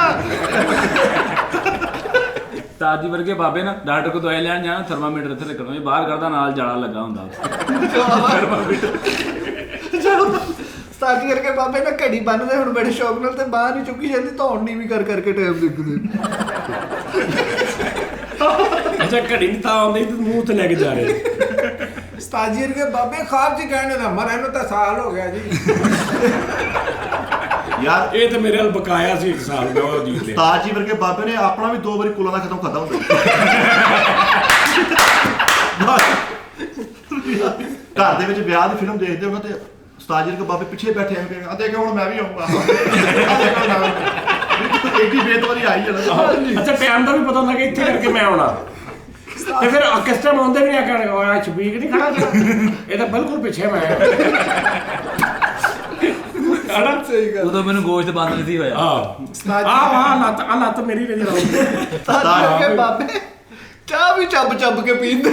ਉਸਤਾਦ ਜੀ ਵਰਗੇ ਬਾਬੇ ਨਾ ਡਾਕਟਰ ਕੋਲ ਦਵਾਈ ਲੈਣ ਜਾਣਾ, ਥਰਮਾਮੀਟਰ ਇੱਥੇ ਰੱਖਣਾ, ਇਹ ਬਾਹਰ ਕਰਦਾ ਨਾਲ ਜਾਲਾ ਲੱਗਾ ਹੁੰਦਾ। ਉਸਤਾਦ ਜੀ ਕਰਕੇ ਬਾਬੇ ਨਾ ਘੜੀ ਬੰਨਦੇ ਹੁਣ ਬੜੇ ਸ਼ੌਕ ਨਾਲ, ਤੇ ਬਾਹਰ ਨਹੀਂ ਚੁੱਕੀ ਜਾਂਦੀ, ਧੌਣ ਨੀਵੀਂ ਕਰ ਕਰਕੇ ਟਾਈਮ ਦੇਖਦੇ। ਅੱਛਾ ਘੜੀ ਨਹੀਂ ਤਾਂ ਆਉਂਦੀ ਤੇ ਮੂੰਹ ਤੇ ਲੈ ਕੇ ਜਾ ਰਹੇ। ਉਸਤਾਦ ਜੀ ਵਰਗੇ ਬਾਬੇ ਖਾਬ ਚ ਕਹਿਣੇ ਦਾ ਮਰੇ ਨੂੰ ਤਾਂ ਸਾਲ ਹੋ ਗਿਆ ਜੀ। ਯਾਰ ਇਹ ਤਾਂ ਮੇਰੇ ਨਾਲ ਬਕਾਇਆ ਸੀ 1 ਸਾਲ ਦਾ ਉਹ ਜੀਤ ਲਿਆ। ਉਸਤਾਦ ਜੀ ਵਰਗੇ ਬਾਬੇ ਨੇ ਆਪਣਾ ਵੀ 2 ਵਾਰੀ ਕੁਲਾਂ ਦਾ ਖਤਮ ਖਾਦਾ ਹੁੰਦਾ। ਘਰ ਦੇ ਵਿੱਚ ਵਿਆਹ ਦੀ ਫਿਲਮ ਦੇਖਦੇ ਹੋ ਤੇ ਉਸਤਾਦ ਜੀ ਵਰਗੇ ਬਾਬੇ ਪਿੱਛੇ ਬੈਠੇ ਐਵੇਂ ਆ ਦੇਖ ਹੁਣ ਮੈਂ ਵੀ ਆਉਂਗਾ। ਏਡੀ ਬੇਤਵਾਰੀ ਆਈ ਹੈ। ਅੱਛਾ ਟਾਈਮ ਦਾ ਵੀ ਪਤਾ ਹੁੰਦਾ ਕਿ ਇੱਥੇ ਕਰਕੇ ਮੈਂ ਆਉਣਾ, ਤੇ ਫਿਰ ਕਿਸ ਟਾਈਮ ਆਉਂਦੇ ਵੀ ਆ ਕਹਿਣ ਆ ਛਬੀਕ ਨਹੀਂ ਖੜਾ ਜਿਹੜਾ, ਇਹ ਤਾਂ ਬਿਲਕੁਲ ਪਿੱਛੇ ਮੈਂ ਆਣਾ। ਸਹੀ ਗੱਲ। ਉਦੋਂ ਮੈਨੂੰ ਗੋਸ਼ਤ ਬੰਦ ਨਹੀਂ ਸੀ ਹੋਇਆ। ਆਹ ਲੱਤ ਮੇਰੀ ਨਜ਼ਰ ਆਉਂਦੀ। ਉਸਤਾਦ ਜੀ ਕਰਕੇ ਬਾਬੇ ਚਾਹ ਵੀ ਚੱਬ ਕੇ ਪੀਂਦੇ।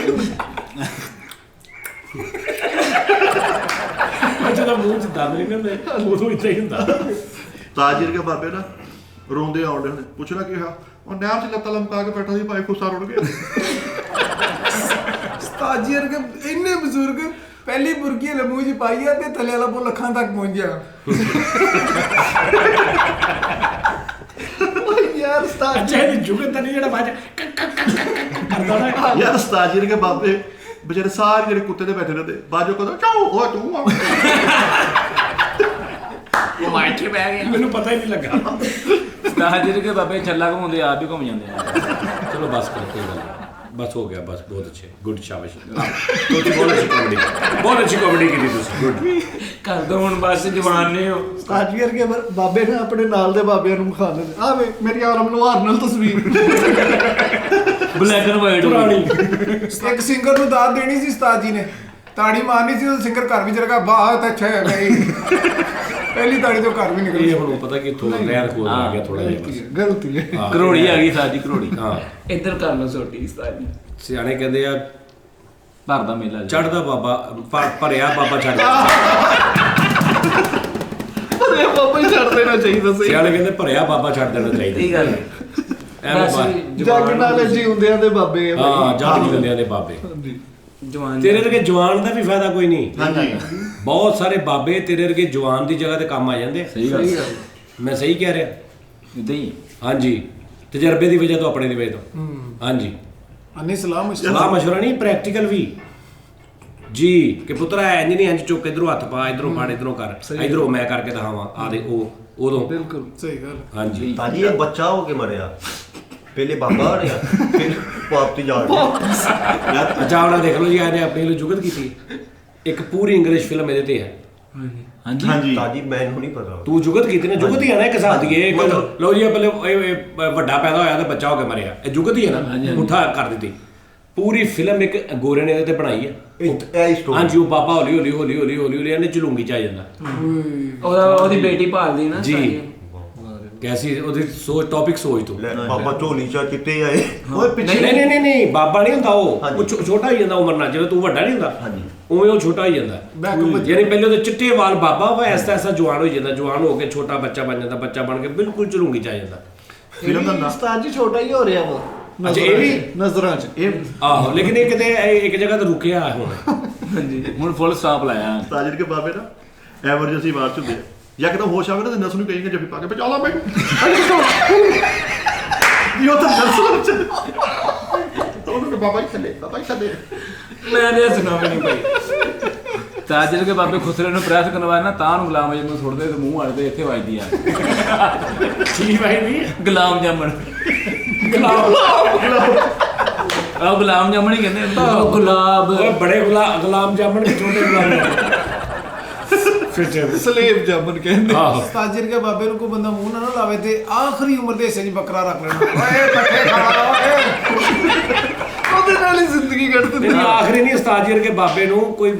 ਜਦੋਂ ਮੂੰਹ ਚ ਦੰਦ ਨਹੀਂ ਹੁੰਦੇ ਉਦੋਂ ਇੱਦਾਂ ਹੀ ਹੁੰਦਾ। ਉਸਤਾਦ ਜੀ ਵਰਗੇ ਬਾਬੇ ਨਾ ਰੋਂਦੇ ਆਉਂਦੇ ਨੇ, ਪੁੱਛਣਾ ਕੀ ਹੋਇਆ, ਉਹ ਨਹਿਰ 'ਚ ਲੱਤਾਂ ਲਮਕਾ ਕੇ ਬੈਠਾ ਸੀ, ਭਾਈ ਖੁੱਸਾ ਰੁੜ ਗਿਆ। ਉਸਤਾਦ ਜੀ ਵਰਗੇ ਇੰਨੇ ਬਜ਼ੁਰਗ ਪਹਿਲੀ ਬੁਰਕੀ ਲਮੂ ਜੀ ਪਾਈ ਆ ਤੇ ਥੱਲੇ ਵਾਲਾ ਬੋਲ ਅੱਖਾਂ ਤੱਕ ਪਹੁੰਚ ਗਿਆ। ਯਾਰ ਉਸਤਾਦ ਅੱਛਾ ਇਹ ਜੁਗਤ ਤਾਂ ਨਹੀਂ ਜਿਹੜਾ ਬਾਜ ਕਰਦਾ ਨਾ। ਯਾਰ ਉਸਤਾਦ ਜੀ ਵਰਗੇ ਬਾਬੇ ਵਿਚਾਰੇ ਸਾਰੇ ਜਿਹੜੇ ਕੁੱਤੇ ਤੇ ਬੈਠੇ ਰਹਿੰਦੇ, ਬਾਜੋ ਕਦੋਂ ਚਾਉ ਉਹ ਤੂੰ ਆ। ਉਹ ਮਾਈਕੇ ਬਹਿ ਗਿਆ। ਮੈਨੂੰ ਪਤਾ ਹੀ ਨਹੀਂ ਲੱਗਾ। ਉਸਤਾਦ ਜੀ ਦੇ ਬਾਬੇ ਛੱਲਾ ਘੁੰਮਾਉਂਦੇ ਆਪ ਵੀ ਘੁੰਮ ਜਾਂਦੇ ਆ। ਚਲੋ ਬਸ ਕਰ, ਕੋਈ ਗੱਲ ਨਹੀਂ, बस हो गया, बस बहुत अच्छे, गुड शाबाश। बहुत अच्छी कॉमेडी, बहुत अच्छी कॉमेडी की थी तुसी, गुड। कर दो हुण बस जवान ने हो। ਉਸਤਾਦ ਜੀ ਵਰਗੇ ਬਾਬੇ ਨੇ ਆਪਣੇ ਨਾਲ ਦੇ ਬਾਬਿਆਂ ਨੂੰ ਵਿਖਾ ਦਿੰਦੇ, ਆ ਵੇ ਮੇਰੀ ਆਲਮ ਨਵਾਰ ਨਾਲ ਤਸਵੀਰ। ब्लैक एंड व्हाइट पुरानी। ਇੱਕ ਸਿੰਗਰ ਨੂੰ ਦਾਤ ਦੇਣੀ ਸੀ ਉਸਤਾਦ ਜੀ ਨੇ, ਤਾੜੀ ਮਾਰਨੀ ਸੀ, ਉਹ ਸਿੰਗਰ ਘਰ ਵਿੱਚ ਰਗਾ ਬਹੁਤ ਅੱਛਾ ਹੈ ਭਾਈ। ਪਹਿਲੀ ਤਾੜੀ ਤੋਂ ਘਰ ਵੀ ਨਿਕਲ ये ਗਈ। ਹੁਣ ਪਤਾ ਕਿ ਥੋੜਾ ਨਹਿਰ ਕੋਲ ਆ ਗਿਆ ਥੋੜਾ ਜਿਹਾ ਬਸ। ਗਲਤੀ ਹੈ। ਹਾਂ। करोड़ी आ गई साजी करोड़ी। ਹਾਂ इधर कर लो छोटी उस्ताद जी। ਸਿਆਣੇ ਕਹਿੰਦੇ ਆ भर दा मेला जी। ਚੜਦਾ ਬਾਬਾ ਭਰਿਆ ਬਾਬਾ ਛੱਡ ਅਰੇ ਬਾਬਾ ਹੀ ਛੱਡ ਦੇਣਾ ਚਾਹੀਦਾ ਸੀ। ਸਿਆਣੇ ਕਹਿੰਦੇ ਭਰਿਆ ਬਾਬਾ ਛੱਡ ਦੇਣਾ ਚਾਹੀਦਾ। सही गल है। ਐਵੇਂ ਜੱਗ ਨਾਲ ਜਿਉਂਦਿਆਂ ਦੇ ਬਾਬੇ ਆ ਹਾਂ ਜੱਗ ਬੰਦਿਆਂ ਦੇ ਬਾਬੇ। जवान ਤੇਰੇ ਵਰਗੇ ਜਵਾਨ ਦਾ ਵੀ ਫਾਇਦਾ ਕੋਈ ਨਹੀਂ। ਹਾਂਜੀ ਬਹੁਤ ਸਾਰੇ ਬਾਬੇ ਤੇਰੇ ਵਰਗੇ ਜਵਾਨ ਦੀ ਜਗ੍ਹਾ ਤੇ ਕੰਮ ਆ ਜਾਂਦੇ। सही गल। ਮੈਂ ਸਹੀ ਕਹਿ ਰਿਹਾ? इदां ही ਹਾਂਜੀ ਤਜਰਬੇ ਦੀ ਵਜ੍ਹਾ ਤੋਂ, ਆਪਣੇ ਦੀ ਵਜ੍ਹਾ ਤੋਂ। ਹਾਂਜੀ ਅੰਨੀ ਸਲਾਮ ਸਲਾਹ ਮਸ਼ਵਰਾ ਨਹੀਂ, ਪ੍ਰੈਕਟੀਕਲ ਵੀ ਜੀ ਕਿ ਪੁੱਤਰਾ ਇੰਜ ਨਹੀਂ ਇੰਜ ਚੁੱਕ, ਇਧਰੋਂ ਹੱਥ ਪਾ, ਇਧਰੋਂ ਫੜ, ਇਧਰੋਂ ਕਰ, ਇਧਰੋਂ ਮੈਂ ਕਰਕੇ ਦਿਖਾਵਾਂ ਆ ਦੇ ਉਹ ਉਦੋਂ। ਬਿਲਕੁਲ ਸਹੀ ਗੱਲ। ਹਾਂਜੀ ਤਾਜੀ ਇਹ ਬੱਚਾ ਹੋ ਕੇ ਮਰਿਆ, ਪਹਿਲੇ ਬਾਬਾ ਬਣਿਆ, ਫਿਰ ਪਾਪ ਤੇ ਜਾ ਰਿਹਾ। ਅੱਛਾ ਹੁਣ ਦੇਖ ਲਓ ਜੀ, ਇਹਨੇ ਆਪਣੇ ਲਈ ਜੁਗਤ ਕੀਤੀ। ਇੱਕ ਪੂਰੀ ਇੰਗਲਿਸ਼ ਫਿਲਮ ਇਹਦੇ ਤੇ ਹੈ। हाँ जी। ਹਾਂਜੀ ਤਾਜੀ ਮੈਨੂੰ ਨਹੀਂ ਪਤਾ। ਤੂੰ ਜੁਗਤ ਕੀਤੀ ਨਾ, ਜੁਗਤ ਹੀ ਹੈ ਨਾ ਇੱਕ ਹਿਸਾਬ ਦੀ। ਇਹ ਲਓ ਜੀ ਪਹਿਲੇ ਇਹ ਵੱਡਾ ਪੈਦਾ ਹੋਇਆ ਤੇ ਬੱਚਾ ਹੋ ਕੇ ਮਰਿਆ, ਇਹ ਜੁਗਤ ਹੀ ਹੈ ਨਾ, ਪੁੱਠਾ ਕਰ ਦਿੱਤੀ। ਪੂਰੀ ਫਿਲਮ ਇੱਕ ਗੋਰੇ ਨੇ ਇਹਦੇ ਤੇ ਬਣਾਈ ਹੈ ਇਹ ਹੀ ਸਟੋਰੀ ਹਾਂਜੀ ਉਹ ਬਾਬਾ ਹੌਲੀ ਹੌਲੀ ਹੌਲੀ ਹੌਲੀ ਹੌਲੀ ਹੌਲੀ ਇਹਨੇ ਚਲੂੰਗੀ ਚ ਆ ਜਾਂਦਾ ਉਹਦੀ ਬੇਟੀ ਭਾਲਦੀ ਨਾ ਜੀ ਕੈਸੀ ਉਹਦੀ ਸੋਚ ਟੌਪਿਕ ਸੋਚ ਤੋਂ ਲੈ ਬਾਬਾ ਝੋਲੀ ਚਾ ਚਿੱਟੇ ਆਏ ਓਏ ਪਿੱਛੇ ਨਹੀਂ ਬਾਬਾ ਨਹੀਂ ਹੁੰਦਾ ਉਹ ਹਾਂਜੀ। ਛੋਟਾ ਹੀ ਜਾਂਦਾ ਉਮਰ ਨਾਲ ਜਿਵੇਂ ਤੂੰ ਵੱਡਾ ਨਹੀਂ ਹੁੰਦਾ ਹਾਂਜੀ। ਉਵੇਂ ਉਹ ਛੋਟਾ ਹੀ ਜਾਂਦਾ ਯਾਨੀ ਪਹਿਲੇ ਉਹਦੇ ਚਿੱਟੇ ਵਾਲ ਬਾਬਾ ਵਾ ਐਸਾ ਜਵਾਨ ਹੋ ਜਾਂਦਾ ਜਵਾਨ ਹੋ ਕੇ ਛੋਟਾ ਬੱਚਾ ਬਣ ਜਾਂਦਾ ਬੱਚਾ ਬਣ ਕੇ ਬਿਲਕੁਲ ਚਲੂੰਗੀ ਚ ਆ ਜਾਂਦਾ ਫਿਲਮ ਦਾ ਨਾਮ ਉਸਤਾਦ ਜੀ ਛੋਟਾ ਹੀ ਹੋ ਰਿਹਾ ਵਾ ਅੱਛਾ ਇਹ ਵੀ ਨਜ਼ਰਾਂ 'ਚ ਇਹ ਆਹੋ ਲੇਕਿਨ ਇਹ ਕਿਤੇ ਇੱਕ ਜਗ੍ਹਾ ਤੇ ਰੁਕਿਆ ਹੁਣ ਹਾਂਜੀ ਹੁਣ ਫੁੱਲ ਸਟਾਪ ਲਾਇਆ ਤਾਜਰ ਕੇ ਬਾਬੇ ਨਾ ਐਮਰਜੈਂਸੀ ਵਾਰ ਚ ਹੁੰਦੇ ਆ ਯਕਦਮ ਹੋਸ਼ ਆਵੇ ਨਾ ਤੇ ਨਰਸ ਨੂੰ ਕਹੇਗਾ ਜੱਫੀ ਪਾ ਕੇ ਬਚਾ ਮੈਂ ਵੀ ਉਹ ਤਾਂ ਨਰਸ ਨੂੰ ਉਹਨੂੰ ਬਾਬਾ ਹੀ ਥੱਲੇ ਮੈਂ ਦੇ ਸੁਣਾ ਵੀ ਨਹੀਂ ਭਾਈ ਤਾਜਰ ਕੇ ਬਾਬੇ ਖੁਸਰੇ ਨੂੰ ਪ੍ਰੈਸ ਕਰਵਾਇਆ ਨਾ ਤਾਂ ਨੂੰ ਗੁਲਾਮ ਜਾਮਣ ਸੁੱਟਦੇ ਤੇ ਮੂੰਹ ਅੜਦੇ ਇੱਥੇ ਵੱਜਦੀ ਆ ਠੀਕ ਭਾਈ ਨਹੀਂ ਗੁਲਾਮ ਜਾਮਣ ਆਹ ਗੁਲਾਮ ਜਾਮਣ ਹੀ ਕਹਿੰਦੇ ਗੁਲਾਬ ਓਏ ਬੜੇ ਗੁਲਾਮ ਜਾਮਣ ਕੇ ਛੋਟੇ ਗੁਲਾਮ ਜਾਮਣ ਫਿਰ ਸਲੇਬ ਜਾਮਨ ਕਹਿੰਦੇ ਆਹੋ ਤਾਜਰ ਕੇ ਬਾਬੇ ਨੂੰ ਕੋਈ ਬੰਦਾ ਮੂੰਹ ਨਾ ਲਾਵੇ ਤੇ ਆਖਰੀ ਉਮਰ ਦੇ ਹਿੱਸੇ 'ਚ ਬੱਕਰਾ ਰੱਖ ਲੈਣਾ ਓਏ ਪੱਠੇ ਖਾ ਓਏ ਉਹਦੇ ਨਾਲ ਹੀ ਜ਼ਿੰਦਗੀ ਕੱਢ ਦਿੰਦੇ ਨਹੀਂ ਆਖਰੀ ਨਹੀਂ ਉਸਤਾਦ ਜੀ ਕੇ ਬਾਬੇ ਨੂੰ ਕੋਈ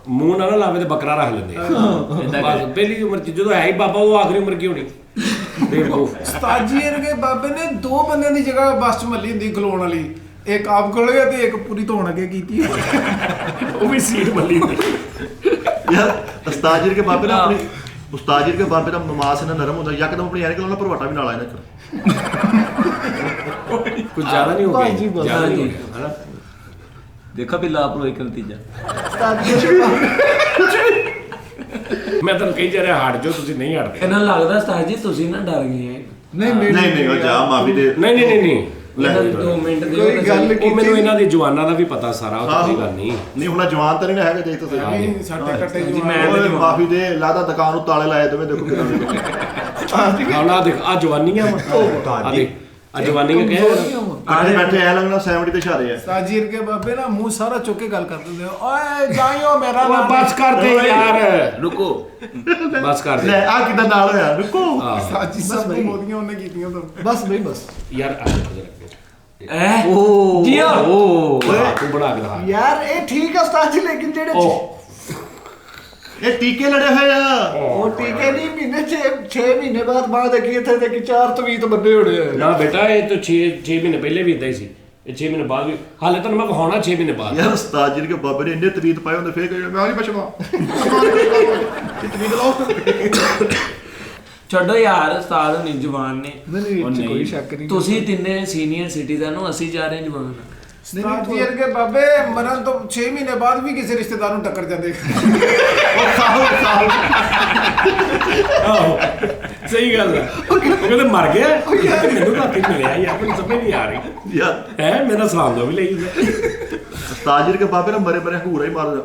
ਮੂੰਹ ਨਾ ਲਾਵੇ ਤੇ ਬੱਕਰਾ ਰੱਖ ਲੈਂਦੇ ਬਸ ਪਹਿਲੀ ਉਮਰ ਚ ਜਦੋਂ ਹੈ ਹੀ ਬਾਬਾ ਉਹ ਆਖਰੀ ਉਮਰ ਕੀ ਹੋਣੀ ਬੇਵਕੂਫ ਤਾਜੀ ਕੇ ਬਾਬੇ ਨੇ 2 ਬੰਦਿਆਂ ਦੀ ਜਗ੍ਹਾ ਬੱਸ 'ਚ ਮੱਲੀ ਹੁੰਦੀ ਖਲੋਣ ਵਾਲੀ ਇੱਕ ਆਪ ਖਲੋਇਆ ਤੇ ਇੱਕ ਪੂਰੀ ਧੋਣ ਅੱਗੇ ਕੀਤੀ ਉਹ ਵੀ ਸੀਟ ਮੱਲੀ ਹੁੰਦੀ ਯਾਰ ਉਸਤਾਦ ਕੇ ਬਾਬੇ ਨਾ ਆਪਣੀ ਉਸਤਾਦ ਕੇ ਬਾਬੇ ਦਾ ਮਾਸ ਇਹਨਾਂ ਨਰਮ ਹੁੰਦਾ ਯਕਦਮ ਆਪਣੀ ਐਨਕ ਲਾਉਣਾ ਭਰਵਾਟਾ ਵੀ ਨਾਲ ਆ ਇਹਨਾਂ ਕੁਝ ਜ਼ਿਆਦਾ ਨਹੀਂ ਹੋ ਗਿਆ ਭਾਜੀ ਬਸ। ਜ਼ਿਆਦਾ ਨਹੀਂ ਹੋ ਗਿਆ ਹਨਾ ਦੇਖੋ ਵੀ ਲਾਪਰਵਾਹੀ ਦਾ ਨਤੀਜਾ ਉਸਤਾਦ ਜੀ ਮੈਂ ਤੁਹਾਨੂੰ ਕਹੀ ਜਾ ਰਿਹਾ ਹਟ ਜਾਓ ਤੁਸੀਂ ਨਹੀਂ ਹਟਦੇ ਇਹਨਾਂ ਲੱਗਦਾ ਉਸਤਾਦ ਜੀ ਤੁਸੀਂ ਨਾ ਡਰ ਗਏ ਨਹੀਂ ਉਹ ਜਾ ਮਾਫੀ ਦੇ ਨਹੀਂ ਇਹਨਾਂ ਦੀ 2 ਮਿੰਟ ਦੇ ਕੋਈ ਗੱਲ ਉਹ ਮੈਨੂੰ ਇਹਨਾਂ ਦੇ ਜਵਾਨਾਂ ਦਾ ਵੀ ਪਤਾ ਸਾਰਾ ਉਹ ਤਾਂ ਕੋਈ ਗੱਲ ਨਹੀਂ ਨਹੀਂ ਹੁਣ ਜਵਾਨ ਤਾਂ ਨਹੀਂ ਨਾ ਹੈਗਾ ਜੇ ਤੁਸੀਂ ਨਹੀਂ ਸਾਡੇ ਕੱਟੇ ਜੀ ਜੀ ਮੈਂ ਓਏ ਮਾਫੀ ਦੇ ਲਾਦਾ ਦੁਕਾਨ ਨੂੰ ਤਾਲੇ ਲਾਏ ਤੁਮੇ ਦੇਖੋ ਕਿਦਾਂ ਆਹ ਦੇਖ ਆ ਜਵਾਨੀਆਂ ਆ ਦੇਖ ਆ ਜਵਾਨੀਆਂ ਕਹਿ ਕੱਟੇ ਬੈਠੇ ਐ ਲੱਗਣਾ 70 ਤੇ ਇਸ਼ਾਰੇ ਆ ਤਾਜੀਰ ਕੇ ਬਾਬੇ ਨਾ ਮੂੰਹ ਸਾਰਾ ਚੁੱਕ ਕੇ ਗੱਲ ਕਰ ਦਿੰਦੇ ਓਏ ਜਾਈਓ ਮੇਰਾ ਨਾਮ ਬਸ ਕਰ ਦੇ ਯਾਰ ਰੁਕੋ ਬਸ ਕਰ ਦੇ ਲੈ ਆ ਕਿਦਾਂ ਨਾਲ ਹੋਇਆ ਰੁਕੋ ਸਾਜੀ ਸਭ ਨੂੰ ਮੋਦੀਆਂ ਉਹਨੇ ਕੀਤੀਆਂ ਤਾਂ ਬਸ ਬਈ ਬਸ ਯਾਰ ਆ ਐ ਜੀਓ ਤੂੰ ਬਣਾ ਕੇ ਦਿਖਾ ਯਾਰ ਇਹ ਠੀਕ ਆ ਉਸਤਾਦ ਜੀ ਲੇਕਿਨ ਜਿਹੜੇ ਇਹ ਟੀਕੇ ਲੜੇ ਹੋਏ ਆ ਉਹ ਟੀਕੇ ਨਹੀਂ ਮਹੀਨੇ 6 ਮਹੀਨੇ ਬਾਅਦ ਦੇਖੀ ਇੱਥੇ ਤੇ 4 ਤਵੀਤ ਬੰਦੇ ਹੋਣੇ ਆ ਨਾ ਬੇਟਾ ਇਹ ਤਾਂ 6 ਮਹੀਨੇ ਪਹਿਲੇ ਵੀ ਇਦਾਂ ਹੀ ਸੀ ਇਹ 6 ਮਹੀਨੇ ਬਾਅਦ ਵੀ ਹਾਲੇ ਤੁਹਾਨੂੰ ਮੈਂ ਵਿਖਾਉਣਾ 6 ਮਹੀਨੇ ਬਾਅਦ ਯਾਰ ਉਸਤਾਦ ਜੀ ਕੇ ਬਾਬੇ ਨੇ ਇੰਨੇ ਤਵੀਤ ਪਾਏ ਹੁੰਦੇ ਫੇਰ ਕਹਿੰਦੇ ਮੈਂ ਨਹੀਂ ਬਚਵਾ ਇਹ ਤਵੀਤ ਲਾਓ ਛੱਡੋ ਯਾਰ ਉਸਤਾਦ ਨਹੀਂ ਜਵਾਨ ਨੇ ਨਹੀਂ ਇਹ 'ਚ ਕੋਈ ਸ਼ੱਕ ਨਹੀਂ ਤੁਸੀਂ ਤਿੰਨੇ ਸੀਨੀਅਰ ਸਿਟੀਜ਼ਨ ਹੋ ਅਸੀਂ ਜਾ ਰਹੇ ਜਵਾਨ ਤਾਜੀਰ ਕੇ ਬਾਬੇ ਮਰਨ ਤੋਂ 6 ਮਹੀਨੇ ਬਾਅਦ ਵੀ ਕਿਸੇ ਰਿਸ਼ਤੇਦਾਰ ਨੂੰ ਟੱਕਰ ਜਾਂਦੇ ਆਹੋ ਸਹੀ ਗੱਲ ਹੈ ਉਹ ਕਹਿੰਦੇ ਮਰ ਗਿਆ ਮੈਨੂੰ ਰਾਤੀ ਮਿਲਿਆ ਯਾਰ ਮੈਨੂੰ ਸਮਝ ਨਹੀਂ ਆ ਰਹੀ ਯਾਰ ਹੈ ਮੇਰਾ ਸਲਾਮ ਦਾ ਵੀ ਲਈ ਜਾਂਦਾ ਉਸਤਾਦ ਜੀ ਕੇ ਬਾਬੇ ਨੇ ਮਰੇ ਹੂਰਾ ਹੀ ਮਾਰਦਾ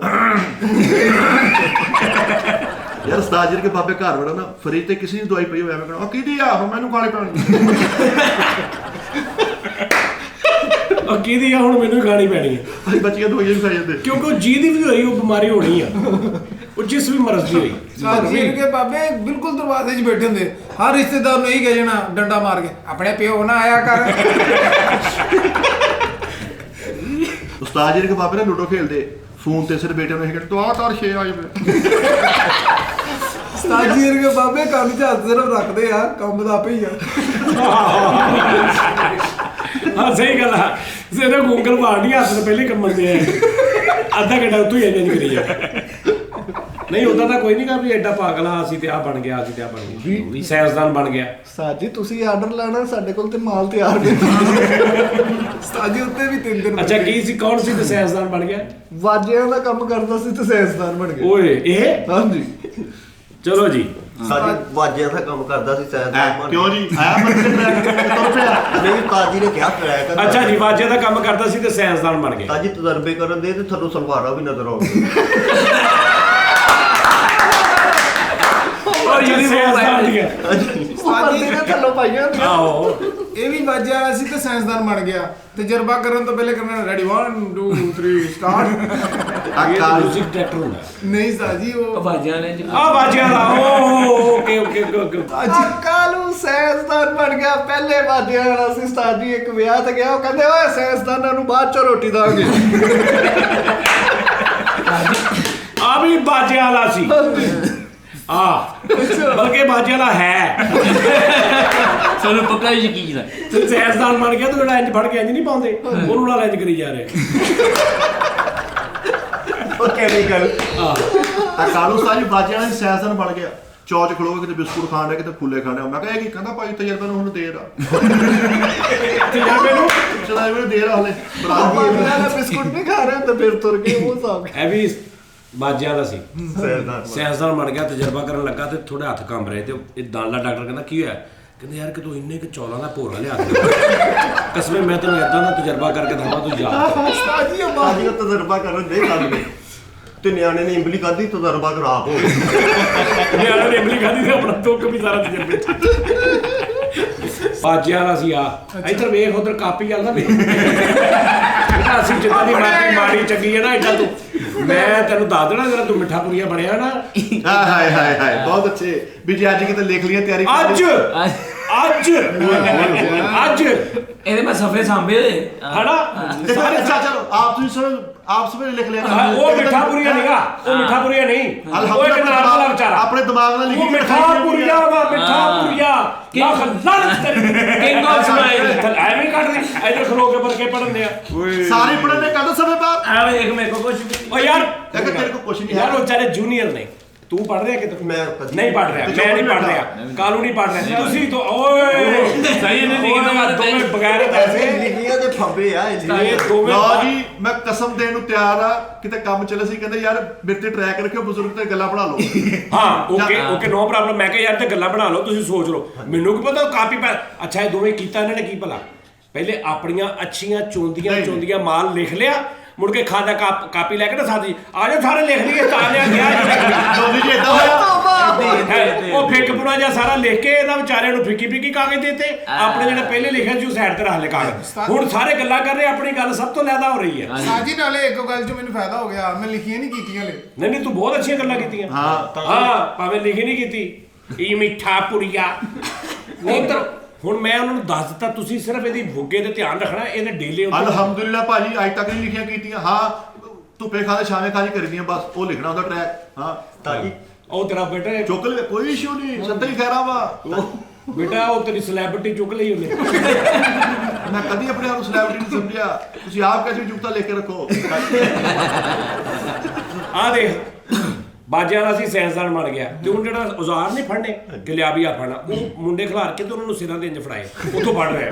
ਯਾਰ ਉਸਤਾਦ ਜੀ ਕੇ ਬਾਬੇ ਘਰ ਵੜਾ ਨਾ ਫਰੀਦ ਤੇ ਕਿਸੇ ਦੀ ਦਵਾਈ ਪਈ ਹੋਵੇ ਐਵੇਂ ਕਹਣਾ ਉਹ ਕਿਹਦੀ ਆ ਉਹ ਮੈਨੂੰ ਖਾਣੀ ਪੈਣੀ ਉਹ ਕਿਹਦੀ ਆ ਹੁਣ ਮੈਨੂੰ ਹੀ ਖਾਣੀ ਪੈਣੀ ਹੈ ਅਸੀਂ ਬੱਚੀਆਂ ਦਵਾਈਆਂ ਵੀ ਖਾ ਜਾਂਦੇ ਕਿਉਂਕਿ ਉਹ ਜਿਹਦੀ ਵੀ ਹੋਈ ਉਹ ਬਿਮਾਰੀ ਹੋਣੀ ਆ ਉਹ ਜਿਸ ਵੀ ਮਰਜ਼ ਦੀ ਹੋਈ ਤਾਜੀਰ ਕੇ ਬਾਬੇ ਬਿਲਕੁਲ ਦਰਵਾਜ਼ੇ 'ਚ ਬੈਠੇ ਹੁੰਦੇ ਹਰ ਰਿਸ਼ਤੇਦਾਰ ਨੂੰ ਇਹੀ ਕਹਿ ਜਾਣਾ ਡੰਡਾ ਮਾਰ ਕੇ ਆਪਣੇ ਪਿਓ ਨਾ ਆਇਆ ਕਰ ਉਸਤਾਦ ਜੀ ਕੇ ਬਾਬੇ ਨੇ ਲੂਡੋ ਖੇਲਦੇ ਫੋਨ ਤੇ ਸਿਰ ਬੇਟੇ ਨੂੰ ਇਹ ਕਹਿੰਦੇ ਤੂੰ ਆ ਤਾਰ 6 ਆ ਜਾਵੇ ਤਾਜੀਰ ਕੇ ਬਾਬੇ ਕੰਮ 'ਚ ਹੱਥ ਸਿਰਫ ਰੱਖਦੇ ਆ ਕੰਮ ਦਾ ਆਪੇ ਹੀ ਆ ਹਾਂ ਸਹੀ ਗੱਲ ਆ ਸਿਰੇ ਗੂਗਲ ਮਾਰਨੀ ਹੱਥ ਤੋਂ ਪਹਿਲੇ ਕੰਮਣ ਦੇ ਆ ਅੱਧਾ ਘੰਟਾ ਉੱਤੋਂ ਹੀ ਇੰਜ ਕਰੀ ਜਾ ਨਹੀਂ ਉਦਾਂ ਤਾਂ ਕੋਈ ਨਹੀਂ ਕਹਾ ਵੀ ਐਡਾ ਪਾਗਲ ਆ ਅਸੀਂ ਤੇ ਆ ਬਣ ਗਿਆ ਅਸੀਂ ਤੇ ਆ ਬਣ ਗਿਆ ਵੀ ਸਾਇੰਸਦਾਨ ਬਣ ਗਿਆ ਉਸਤਾਦ ਜੀ ਤੁਸੀਂ ਆਰਡਰ ਲੈਣਾ ਸਾਡੇ ਕੋਲ ਤੇ ਮਾਲ ਤਿਆਰ ਨੇ ਤਾਜੀ ਉੱਤੇ ਵੀ 3 ਦਿਨ ਅੱਛਾ ਕੀ ਸੀ ਕੌਣ ਸੀ ਤੇ ਸਾਇੰਸਦਾਨ ਬਣ ਗਿਆ ਵਾਜਿਆਂ ਦਾ ਕੰਮ ਕਰਦਾ ਸੀ ਤੇ ਸਾਇੰਸਦਾਨ ਬਣ ਗਿਆ ਓਏ ਇਹ ਹਾਂਜੀ ਚਲੋ ਜੀ ਸਾਡੀ ਵਾਜਿਆਂ ਦਾ ਕੰਮ ਕਰਦਾ ਸੀ ਸਾਇੰਸ ਕਿਉਂ ਜੀ ਆਇਆ ਬੰਦੇ ਟਰੈਕ ਕਰਕੇ ਤੁਰ ਪਿਆ ਨਹੀਂ ਕਾਜੀ ਨੇ ਕਿਹਾ ਟਰੈਕ ਅੱਛਾ ਜੀ ਵਾਜੇ ਦਾ ਕੰਮ ਕਰਦਾ ਸੀ ਤੇ ਸਾਇੰਸਦਾਨ ਬਣ ਗਿਆ ਕਾਜੀ ਤਜਰਬੇ ਕਰਨ ਦੇ ਤੇ ਤੁਹਾਨੂੰ ਸਲਵਾਰਾਂ ਵੀ ਨਜ਼ਰ ਆਉਂਦੀ ਉਹ ਜਿਹੜੀ ਸਾਇੰਸਦਾਨ ਦੀ ਹੈ ਸਾਡੀ ਨੇ ਥੱਲੋਂ ਪਾਈਆਂ ਹੁੰਦੀਆਂ ਆਹੋ ਇਹ ਵੀ ਵਾਜਿਆ ਆਇਆ ਸੀ ਤੇ ਸਾਇੰਸਦਾਨ ਬਣ ਗਿਆ ਤਜਰਬਾ ਕਰਨ ਤੋਂ ਪਹਿਲੇ ਕਰਨਾ ਰੈਡੀ 1 2 3 ਸਟਾਰਟ ਇਹ ਮਿਊਜ਼ਿਕ ਡਾਇਰੈਕਟਰ ਹੁੰਦਾ ਨਹੀਂ ਉਸਤਾਦ ਜੀ ਉਹ ਬਾਜਿਆਂ ਨੇ ਆ ਬਾਜਿਆਂ ਦਾ ਓਕੇ ਓਕੇ ਓਕੇ ਕਾਲੂ ਸਾਇੰਸਦਾਨ ਬਣ ਗਿਆ ਪਹਿਲੇ ਬਾਜਿਆਂ ਵਾਲਾ ਸੀ ਉਸਤਾਦ ਜੀ ਇੱਕ ਵਿਆਹ ਤੇ ਗਿਆ ਉਹ ਕਹਿੰਦੇ ਓਏ ਸਾਇੰਸਦਾਨਾਂ ਨੂੰ ਬਾਅਦ ਚੋਂ ਰੋਟੀ ਦਾਂਗੇ ਆ ਵੀ ਬਾਜਿਆਂ ਵਾਲਾ ਸੀ ਬਲਕਿ ਬਾਜਿਆਂ ਵਾਲਾ ਹੈ ਸਾਨੂੰ ਪੱਕਾ ਯਕੀਨ ਹੈ ਤੇ ਸਾਇੰਸਦਾਨ ਬਣ ਗਿਆ ਤੂੰ ਜਿਹੜਾ ਇੰਜ ਫੜ ਕੇ ਇੰਜ ਨਹੀਂ ਪਾਉਂਦੇ ਉਹਨੂੰ ਨਾਲ ਇੰਜ ਕਰੀ ਜਾ ਰਹੇ ਉਹ ਕੈਮੀਕਲ ਆ ਕਾਲੂ ਸਾਹਿਬ ਬਾਜਿਆਂ ਵਾਲਾ ਸਾਇੰਸਦਾਨ ਬਣ ਗਿਆ ਚੌਚ ਖਲੋ ਕੇ ਕਿਤੇ ਬਿਸਕੁਟ ਖਾਣ ਰਿਹਾ ਕਿਤੇ ਫੁੱਲੇ ਖਾਣ ਰਿਹਾ ਮੈਂ ਕਿਹਾ ਇਹ ਕੀ ਕਹਿੰਦਾ ਭਾਈ ਤਜਰਬਾ ਨੂੰ ਹੁਣ ਦੇ ਰਾ ਤਜਰਬੇ ਨੂੰ ਚਲਾ ਮੈਨੂੰ ਦੇ ਰਾ ਹਲੇ ਬਾਜਿਆਂ ਦਾ ਬਿਸਕੁਟ ਨਹੀਂ ਖਾ ਰਹੇ ਤੇ ਫਿਰ ਤੁਰ ਗਏ ਉਹ ਸਾਬ ਇਹ ਵੀ ਬਾਜਿਆਂ ਦਾ ਸੀ ਸਾਇੰਸਦਾਨ ਬਣ ਗਿਆ ਤਜਰਬਾ ਕਰਨ ਲੱਗਾ ਤੇ ਥੋੜੇ ਹੱਥ ਕੰਬ ਰਹੇ ਤੇ ਇਹ ਦਾਲ ਦਾ ਡਾਕਟਰ ਕਹਿੰਦਾ ਕੀ ਹੋਇਆ ਕਹਿੰਦੇ ਯਾਰ ਕਿ ਤੂੰ ਇੰਨੇ ਕਿ ਚੌਲਾਂ ਦਾ ਭੋਰਾ ਲਿਆ ਕਸਮੇ ਮੈਂ ਤੈਨੂੰ ਏਦਾਂ ਦਾ ਤਜਰਬਾ ਕਰਕੇ ਦਵਾਂ ਤੂੰ ਯਾਦ ਉਸਤਾਦ ਜੀ ਉਹ ਬਾਜੀ ਦਾ ਤਜਰਬਾ ਕਰਨ ਦੇ ਗੱਲ ਨੇ ਤੇ ਨਿਆਣੇ ਨੇ ਇੰਬਲੀ ਖਾਧੀ ਤਜਰਬਾ ਖਰਾਬ ਹੋ ਗਿਆ ਨਿਆਣੇ ਨੇ ਇਮਲੀ ਖਾਧੀ ਤੇ ਆਪਣਾ ਦੁੱਖ ਵੀ ਸਾਰਾ ਤਜਰਬੇ ਬਾਜਿਆਂ ਵਾਲਾ ਸੀ ਆ ਇੱਧਰ ਵੇਖ ਉਧਰ ਕਾਪੀ ਆਉਂਦਾ ਵੇਖ ਅਸੀਂ ਜਿੱਦਾਂ ਦੀ ਮਰਜ਼ੀ ਮਾੜੀ ਚੰਗੀ ਹੈ ਨਾ ਏਦਾਂ ਤੂੰ ਮੈਂ ਤੈਨੂੰ ਦੱਸ ਦੇਣਾ ਜਿਹੜਾ ਤੂੰ ਮਿੱਠਾ ਪੁਰੀਆ ਬਣਿਆ ਨਾ ਹਾਏ ਹਾਏ ਹਾਏ ਬਹੁਤ ਅੱਛੇ ਵੀ ਜੀ ਅੱਜ ਕਿਤੇ ਲਿਖ ਲਈਏ ਤਿਆਰੀ ਅੱਜ ਇਹਦੇ ਮੈਂ ਸਫੇ ਸਾਂਭੇ ਹੋਏ ਹਨਾ ਤੇ ਸਾਰੇ ਚਲੋ ਆਪ ਸਵੇਰੇ ਲਿਖ ਲਿਆ ਉਹ ਮਿੱਠਾ ਪੁਰੀਆ ਨਹੀਂਗਾ ਉਹ ਮਿੱਠਾ ਪੁਰੀਆ ਨਹੀਂ ਉਹ ਇੱਕ ਨਾਰਮਲ ਵਿਚਾਰਾ ਆਪਣੇ ਦਿਮਾਗ ਨਾਲ ਲਿਖੀ ਉਹ ਮਿੱਠਾ ਪੁਰੀਆ ਵਾ ਮਿੱਠਾ ਪੁਰੀਆ ਨਾ ਖੱਲਣ ਕਿੰਗ ਆਫ ਸਮਾਈਲ ਐਵੇਂ ਕੱਢ ਦੇ ਇੱਧਰ ਖਲੋ ਕੇ ਵਰਕੇ ਪੜਨ ਆ ਸਾਰੇ ਪੜਨ ਨੇ ਕੱਢ ਸਵੇ ਬਾਤ ਆ ਵੇਖ ਮੇਰੇ ਕੋ ਕੁਝ ਵੀ ਓ ਯਾਰ ਕਿ ਤੇਰੇ ਕੋ ਕੁਛ ਨਹੀਂ ਯਾਰ ਹੈ ਉਹ ਵਿਚਾਰੇ ਜੂਨੀਅਰ ਨੇ ਤੂੰ ਪੜ ਰਿਹਾ ਕਿ ਮੈਂ ਕਦੀ ਨਹੀਂ ਪੜ ਰਿਹਾ ਮੈਂ ਨਹੀਂ ਪੜ ਰਿਹਾ ਕਾਲੂ ਨਹੀਂ ਪੜ ਰਿਹਾ ਤੁਸੀਂ ਤਾਂ ਓਏ ਸਹੀ ਨੇ ਲਿਖੀ ਤਾਂ ਬਾਤ ਦੋਵੇਂ ਬਗੈਰ ਪੈਸੇ ਲਿਖੀਆਂ ਦੇ ਫੱਬੇ ਆ ਇਹ ਦੋਵੇਂ ਲਓ ਜੀ ਮੈਂ ਕਸਮ ਦੇਣ ਨੂੰ ਤਿਆਰ ਆ ਕਿਤੇ ਕੰਮ ਚੱਲੇ ਸੀ ਕਹਿੰਦੇ ਯਾਰ ਮੇਰੇ ਤੇ ਟਰੈਕ ਰੱਖਿਓ ਬਜ਼ੁਰਗ ਤੇ ਗੱਲਾਂ ਬਣਾ ਲਓ ਹਾਂ ਓਕੇ ਨੋ ਪ੍ਰੋਬਲਮ ਮੈਂ ਕਿਹਾ ਯਾਰ ਤੇ ਗੱਲਾਂ ਬਣਾ ਲਓ ਤੁਸੀਂ ਸੋਚ ਲਓ ਮੈਨੂੰ ਕੀ ਪਤਾ ਕਾਪੀ ਪੈ ਅੱਛਾ ਇਹ ਦੋਵੇਂ ਕੀਤਾ ਇਹਨਾਂ ਨੇ ਕੀ ਭਲਾ ਪਹਿਲੇ ਆਪਣੀਆਂ ਅੱਛੀਆਂ ਚੋਂਦੀਆਂ ਮਾਲ ਲਿਖ ਲਿਆ ਮੁੜ ਕੇ ਖਾਦਾ ਕਾਪੀ ਲੈ ਕੇ ਨਾ ਸਾਥੀ ਆ ਜਾ ਸਾਰੇ ਲਿਖ ਲਈਏ ਤਾਂ ਲਿਆ ਗਿਆ ਦੋਨੀ ਜੀ ਇਦਾਂ ਹੋਇਆ ਉਹ ਫਿੱਕ ਪੁਣਾ ਜਿਹਾ ਸਾਰਾ ਲਿਖ ਕੇ ਇਹਨਾਂ ਵਿਚਾਰਿਆਂ ਨੂੰ ਫਿੱਕੀ ਕਾਗਜ਼ ਦੇਤੇ ਆਪਣੇ ਜਿਹੜੇ ਪਹਿਲੇ ਲਿਖਿਆ ਸੀ ਉਹ ਸਾਈਡ ਤੇ ਰੱਖ ਲੈ ਕਾਗਜ਼ ਹੁਣ ਸਾਰੇ ਗੱਲਾਂ ਕਰ ਰਹੇ ਆਪਣੀ ਗੱਲ ਸਭ ਤੋਂ ਜ਼ਿਆਦਾ ਹੋ ਰਹੀ ਹੈ ਸਾਜੀ ਨਾਲੇ ਇੱਕ ਗੱਲ 'ਚ ਮੈਨੂੰ ਫਾਇਦਾ ਹੋ ਗਿਆ ਮੈਂ ਲਿਖੀਆਂ ਨਹੀਂ ਕੀਤੀਆਂ ਲੈ ਨਹੀਂ ਤੂੰ ਬਹੁਤ ਅੱਛੀਆਂ ਗੱਲਾਂ ਕੀਤੀਆਂ ਹਾਂ ਭਾਵੇਂ ਲਿਖੀ ਨਹੀਂ ਕੀਤੀ ਇਹ ਮਿੱਠਾ ਪੁਰੀਆ ਉਧਰ ਹੁਣ ਮੈਂ ਉਹਨਾਂ ਨੂੰ ਦੱਸ ਦਿੱਤਾ ਤੁਸੀਂ ਸਿਰਫ ਇਹਦੀ ਭੁੱਗੇ ਤੇ ਧਿਆਨ ਰੱਖਣਾ ਇਹਨੇ ਡੇਲੇ ਅਲਹਮਦੁਲਿਲਾ ਭਾਜੀ ਅੱਜ ਤੱਕ ਨਹੀਂ ਲਿਖੀਆਂ ਕੀਤੀਆਂ ਹਾਂ ਧੁੱਪੇ ਖਾਦੇ ਛਾਵੇਂ ਖਾਦੀ ਕਰਦੀਆਂ ਬਸ ਉਹ ਲਿਖਣਾ ਉਹਦਾ ਟਰੈਕ ਹਾਂ ਤਾਂ ਜੀ ਉਹ ਤੇਰਾ ਬੇਟਾ ਚੁੱਕ ਲੈ ਕੋਈ ਇਸ਼ੂ ਨਹੀਂ ਸੱਤਾ ਹੀ ਖੈਰਾ ਵਾ ਬੇਟਾ ਉਹ ਤੇਰੀ ਸੈਲੈਬ੍ਰਿਟੀ ਚੁੱਕ ਲਈ ਉਹਨੇ ਮੈਂ ਕਦੀ ਆਪਣੇ ਆਪ ਨੂੰ ਸੈਲੈਬ੍ਰਿਟੀ ਨਹੀਂ ਸਮਝਿਆ ਤੁਸੀਂ ਆਪ ਕੈਸੇ ਜੁਗਤਾ ਲੈ ਕੇ ਰੱਖੋ ਆ ਦੇਖ ਬਾਜਿਆਂ ਵਾਲਾ ਸੀ ਸਾਇੰਸਦਾਨ ਬਣ ਗਿਆ ਤੇ ਹੁਣ ਜਿਹੜਾ ਔਜ਼ਾਰ ਨਹੀਂ ਫੜਨੇ ਗਲਿਆਬੀਆ ਫੜਨਾ ਉਹ ਮੁੰਡੇ ਖਿਲਾਰ ਕੇ ਤੇ ਉਹਨਾਂ ਨੂੰ ਸਿਰਾਂ ਦੇ ਇੰਜ ਫੜਾਏ ਉੱਥੋਂ ਪੜ ਰਿਹਾ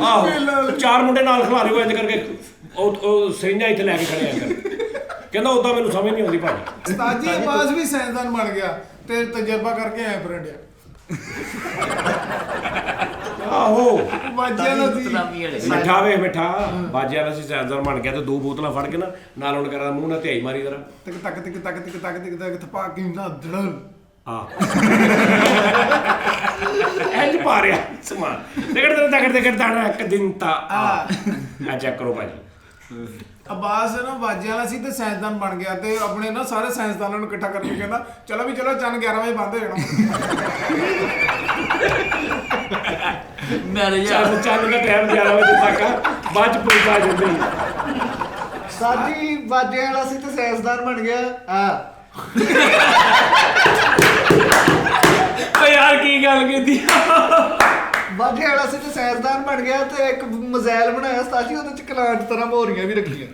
ਆਹ ਚਾਰ ਮੁੰਡੇ ਨਾਲ ਖਿਲਾਰੇ ਹੋਏ ਇੰਜ ਕਰਕੇ ਉਹ ਸਰਿੰਜਾਂ ਇੱਥੇ ਲੈ ਕੇ ਖੜੇ ਆ ਕਹਿੰਦਾ ਉਦਾਂ ਮੈਨੂੰ ਸਮਝ ਨਹੀਂ ਆਉਂਦੀ ਭਾਜੀ ਉਸਤਾਦ ਜੀ ਆਵਾਜ਼ ਵੀ ਸਾਇੰਸਦਾਨ ਬਣ ਗਿਆ ਤੇ ਤਜਰਬਾ ਕਰਕੇ ਆਇਆ ਫਰੰਡਿਆ ਆਹੋ ਬਾਜਿਆਂ ਦਾ ਸੀ ਮਿੱਠਾ ਵੇ ਮਿੱਠਾ ਬਾਜਿਆਂ ਵਾਲਾ ਸੀ ਸਾਇੰਸਦਾਨ ਬਣ ਗਿਆ ਤੇ ਦੋ ਬੋਤਲਾਂ ਫੜ ਕੇ ਨਾਲ ਉਹਨੇ ਕਰਾ ਮੂੰਹ ਨਾਲ ਧਿਆਈ ਮਾਰੀ ਜਰਾ ਤੱਕ ਥਪਾ ਕੇ ਨਾ ਧੜਲ ਇੰਜ ਪਾ ਰਿਹਾ ਸਮਾਨ ਟਿਕਟ ਦਾਣਾ ਇੱਕ ਦਿਨ ਤਾਂ ਆ ਚੈੱਕ ਕਰੋ ਭਾਜੀ ਅਬਾਸ ਨਾ ਬਾਜਿਆਂ ਵਾਲਾ ਸੀ ਤੇ ਸਾਇੰਸਦਾਨ ਬਣ ਗਿਆ ਤੇ ਆਪਣੇ ਨਾ ਸਾਰੇ ਸਾਇੰਸਦਾਨਾਂ ਨੂੰ ਇਕੱਠਾ ਕਰਕੇ ਕਹਿੰਦਾ ਚਲੋ ਚੰਨ 11 ਵਜੇ ਬੰਦ ਹੋ ਜਾਣਾ ਮੇਰੇ ਚੱਲ ਦਾ ਟਾਈਮ 11 ਵਜੇ ਤੱਕ ਬਾਅਦ ਚ ਪੁਲਿਸ ਆ ਜਾਂਦੀ ਸਾਡੀ ਬਾਜਿਆਂ ਵਾਲਾ ਸੀ ਤੇ ਸਾਇੰਸਦਾਨ ਬਣ ਗਿਆ ਓ ਯਾਰ ਕੀ ਗੱਲ ਕੀਤੀ ਬਾਜਿਆਂ ਵਾਲਾ ਸੀ ਤੇ ਸਾਇੰਸਦਾਨ ਬਣ ਗਿਆ ਤੇ ਇੱਕ ਮਜ਼ਾਇਲ ਬਣਾਇਆ ਸਾਜੀ ਉਹਦੇ ਚ ਕਲਾਂਟ ਤਰ੍ਹਾਂ ਮੋਰੀਆਂ ਵੀ ਰੱਖੀਆਂ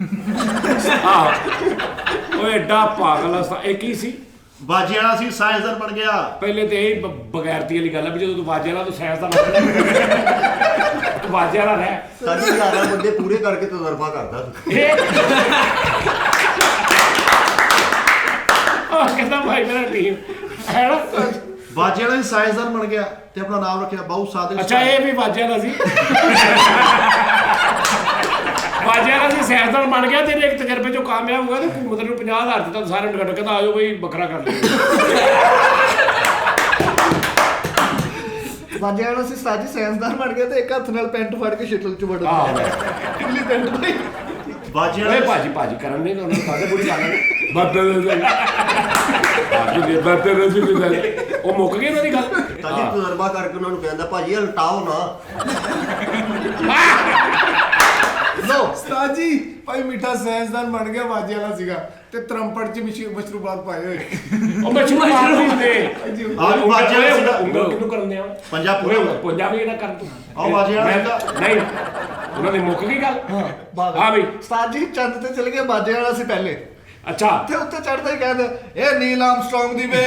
ਓਏ ਏਡਾ ਪਾਗਲ ਆ ਇਹ ਕੀ ਸੀ ਬਾਜੀ ਵਾਲਾ ਸੀ ਸਾਇੰਸਦਾਨ ਬਣ ਗਿਆ ਪਹਿਲੇ ਤੇ ਇਹ ਬਗੈਰਤੀ ਵਾਲੀ ਗੱਲ ਹੈ ਵੀ ਜਦੋਂ ਤੂੰ ਬਾਜੇ ਵਾਲਾ ਤੂੰ ਸਾਇੰਸਦਾਨ ਤੂੰ ਬਾਜੇ ਵਾਲਾ ਰਹਿ ਸਾਡੀ 11 ਬੰਦੇ ਪੂਰੇ ਕਰਕੇ ਤਜਰਬਾ ਕਰਦਾ ਕਹਿੰਦਾ ਭਾਈ ਮੇਰਾ ਟੀਮ ਹੈ ਨਾ ਬਾਜੀ ਵਾਲਾ ਸੀ ਸਾਇੰਸਦਾਨ ਬਣ ਗਿਆ ਤੇ ਆਪਣਾ ਨਾਮ ਰੱਖਿਆ ਬਾਊ ਸਾਦੇ ਅੱਛਾ ਇਹ ਵੀ ਬਾਜੇ ਵਾਲਾ ਸੀ ਬਾਜੇ ਵਾਲਾ ਸੀ ਸਾਇੰਸਦਾਨ ਬਣ ਗਿਆ ਤੇਰੇ ਇੱਕ ਤਜਰਬੇ ਚੋਂ ਕਾਮਯਾਬ ਹੋਇਆ ਤੇ ਹਕੂਮਤ ਨੂੰ 50,000 ਦਿੱਤਾ ਸਾਰਿਆਂ ਨੂੰ ਕਹਿੰਦਾ ਆਜੋ ਬਈ ਵੱਖਰਾ ਕਰ ਲਈਏ ਵਾਜੇ ਵਾਲਾ ਸੀ ਸਾਜੀ ਸਾਇੰਸਦਾਨ ਬਣ ਗਿਆ ਤੇ ਇੱਕ ਹੱਥ ਨਾਲ ਪੈਂਟ ਫੜ ਕੇ ਸ਼ਟਲ ਚ ਵੜ ਆਹ ਕਿੰਨੀ ਪੈਂਟ ਭਾਈ ਬਾਜੀਆਂ ਓਏ ਭਾਜੀ ਕਰਨ ਨਹੀਂ ਤਾਂ ਉਹਨਾਂ ਕਾਹਦੇ ਬੁਰੀ ਗੱਲ ਉਹ ਮੁੱਕ ਗਈ ਉਹਨਾਂ ਦੀ ਗੱਲ ਤਾਂ ਜੀ ਤਜਰਬਾ ਕਰਕੇ ਉਹਨਾਂ ਨੂੰ ਕਹਿੰਦਾ ਭਾਜੀ ਹਲਟਾਓ ਨਾ। ਲੋ ਉਸਤਾਦ ਜੀ ਭਾਈ ਮਿੱਠਾ ਸਾਇੰਸਦਾਨ ਬਣ ਗਿਆ ਵਾਜੇ ਵਾਲਾ ਸੀਗਾ ਤੇ ਤਰੰਪੜ ਚ ਮਸ਼ਰੂਬਾਤ ਪਾਏ ਹੋਏ। ਉਹ ਬੱਚੇ ਨੂੰ ਮਾਰ ਦਿੰਦੇ ਆਹ ਵੀ ਬਾਜੀਆਂ ਵਾਲਾ ਸੀਗਾ। ਉਂਗਲ ਕਿਹਨੂੰ ਕਰਨ ਆ ਪੰਜਾਬ ਓਏ ਪੂਰਾ ਪੰਜਾਬੀ ਨਾ ਕਰ ਤੂੰ ਆਹ ਬਾਜੀਆਂ ਵਾਲਾ ਸੀਗਾ। ਨਹੀਂ ਉਹਨਾਂ ਦੀ ਮੁੱਕ ਗਈ ਗੱਲ ਹਾਂ ਵੀ ਉਸਤਾਦ ਜੀ ਚੰਦ ਤੇ ਚਲ ਗਿਆ ਬਾਜੇ ਵਾਲਾ ਸੀ ਪਹਿਲੇ ਅੱਛਾ ਤੇ ਉੱਤੇ ਚੜਦਾ ਹੀ ਕਹਿੰਦਾ ਇਹ ਨੀਲ ਆਰਮਸਟਰੋਂਗ ਦੀ ਵੇ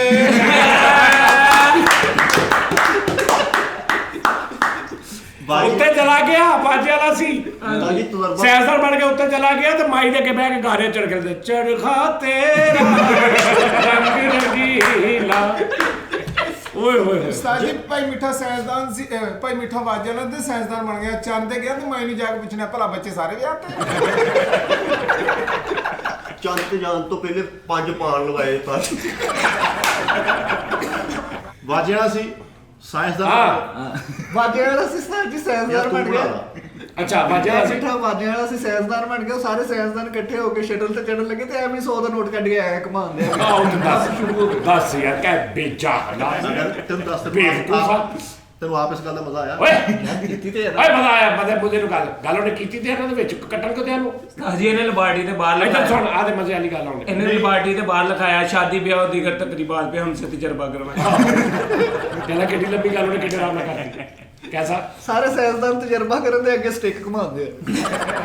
ਉੱਤੇ ਚਲਾ ਗਿਆ ਬਾਜੇ ਵਾਲਾ ਸੀ ਤਾਂ ਜੀ ਤਜਰਬਾ ਸੈਂਸਰ ਬਣ ਕੇ ਉੱਤੇ ਚਲਾ ਗਿਆ ਤੇ ਮਾਈ ਦੇ ਅੱਗੇ ਬਹਿ ਕੇ ਗਾਰੇ ਚੜਕਦੇ ਚੜਖਾ ਤੇਰਾ ਰੰਗ ਰੰਗੀਲਾ ਓਏ ਹੋਏ ਹੋਏ ਉਸਤਾਦ ਜੀ ਭਾਈ ਮਿੱਠਾ ਸਾਇੰਸਦਾਨ ਸੀ ਭਾਈ ਮਿੱਠਾ ਵਾਜੇ ਵਾਲਾ ਤੇ ਸਾਇੰਸਦਾਨ ਬਣ ਗਿਆ ਚੰਦ ਤੇ ਗਿਆ ਤੇ ਮਾਈ ਨੂੰ ਜਾ ਕੇ ਪੁੱਛਣਾ ਭਲਾ ਬੱਚੇ ਸਾਰੇ ਵਿਆਹ ਤੇ ਚੰਦ ਤੇ ਜਾਣ ਤੋਂ ਪਹਿਲੇ 5 ਪਾਣ ਲਵਾਏ ਤਾਂ ਬਾਜੀਆਂ ਵਾਲਾ ਸੀ ਸਾਇੰਸਦਾਨ ਵਾਜੇ ਵਾਲਾ ਸੀ ਉਸਤਾਦ ਜੀ ਸਾਇੰਸਦਾਨ ਬਣ ਗਿਆ ਅੱਛਾ ਬਾਜੇ ਵਾਲਾ ਸੀ ਮਿੱਠਾ ਵਾਜੇ ਵਾਲਾ ਸੀ ਸਾਇੰਸਦਾਨ ਬਣ ਗਿਆ ਉਹ ਸਾਰੇ ਸਾਇੰਸਦਾਨ ਇਕੱਠੇ ਹੋ ਕੇ ਸ਼ਟਲ ਤੇ ਚੜਨ ਲੱਗੇ ਤੇ ਐਵੇਂ 100 ਦਾ ਨੋਟ ਕੱਢ ਕੇ ਆਇਆ ਘਮਾਉਂਦੇ ਆਹ ਤੇ ਦੱਸ ਯਾਰ ਕਹਿ ਬੇਚਾ ਤੈਨੂੰ ਦੱਸ ਬੇਵਕੂਫਾ ਤੈਨੂੰ ਆਪ ਇਸ ਗੱਲ ਦਾ ਮਜ਼ਾ ਆਇਆ ਓਏ ਕੀਤੀ ਤੇ ਓਏ ਮਜ਼ਾ ਆਇਆ ਮਜ਼ੇ ਬੁੱਧੇ ਨੂੰ ਗੱਲ ਉਹਨੇ ਕੀਤੀ ਤੇ ਇਹਨਾਂ ਦੇ ਵਿੱਚ ਕੱਟਣ ਕੋ ਤੇ ਨੂੰ ਅਜੀ ਇਹਨੇ ਲੈਬਾਰਟਰੀ ਦੇ ਬਾਹਰ ਇੱਧਰ ਲਿਖਾਇਆ ਸੁਣ ਆ ਤੇ ਮਜ਼ੇ ਵਾਲੀ ਗੱਲ ਆਉਂਦੀ ਇਹਨੇ ਲੈਬਾਰਟਰੀ ਦੇ ਬਾਹਰ ਲਿਖਾਇਆ ਸ਼ਾਦੀ ਵਿਆਹ ਦੀਗਰ ਤਕਰੀਬਾਤ पे हमसे तजर्बा करवाया ਕਹਿੰਦਾ ਕਿੱਡੀ ਲੰਬੀ ਗੱਲ ਉਹਨੇ ਕਿੱਡੇ ਆਰਾਮ ਨਾਲ ਕਰਨੀ ਕੈਸਾ ਸਾਰੇ ਸਾਇੰਸਦਾਨ ਤਜਰਬਾ ਕਰਨ ਦੇ ਅੱਗੇ ਸਟਿਕ ਘਮਾਉਂਦੇ ਆ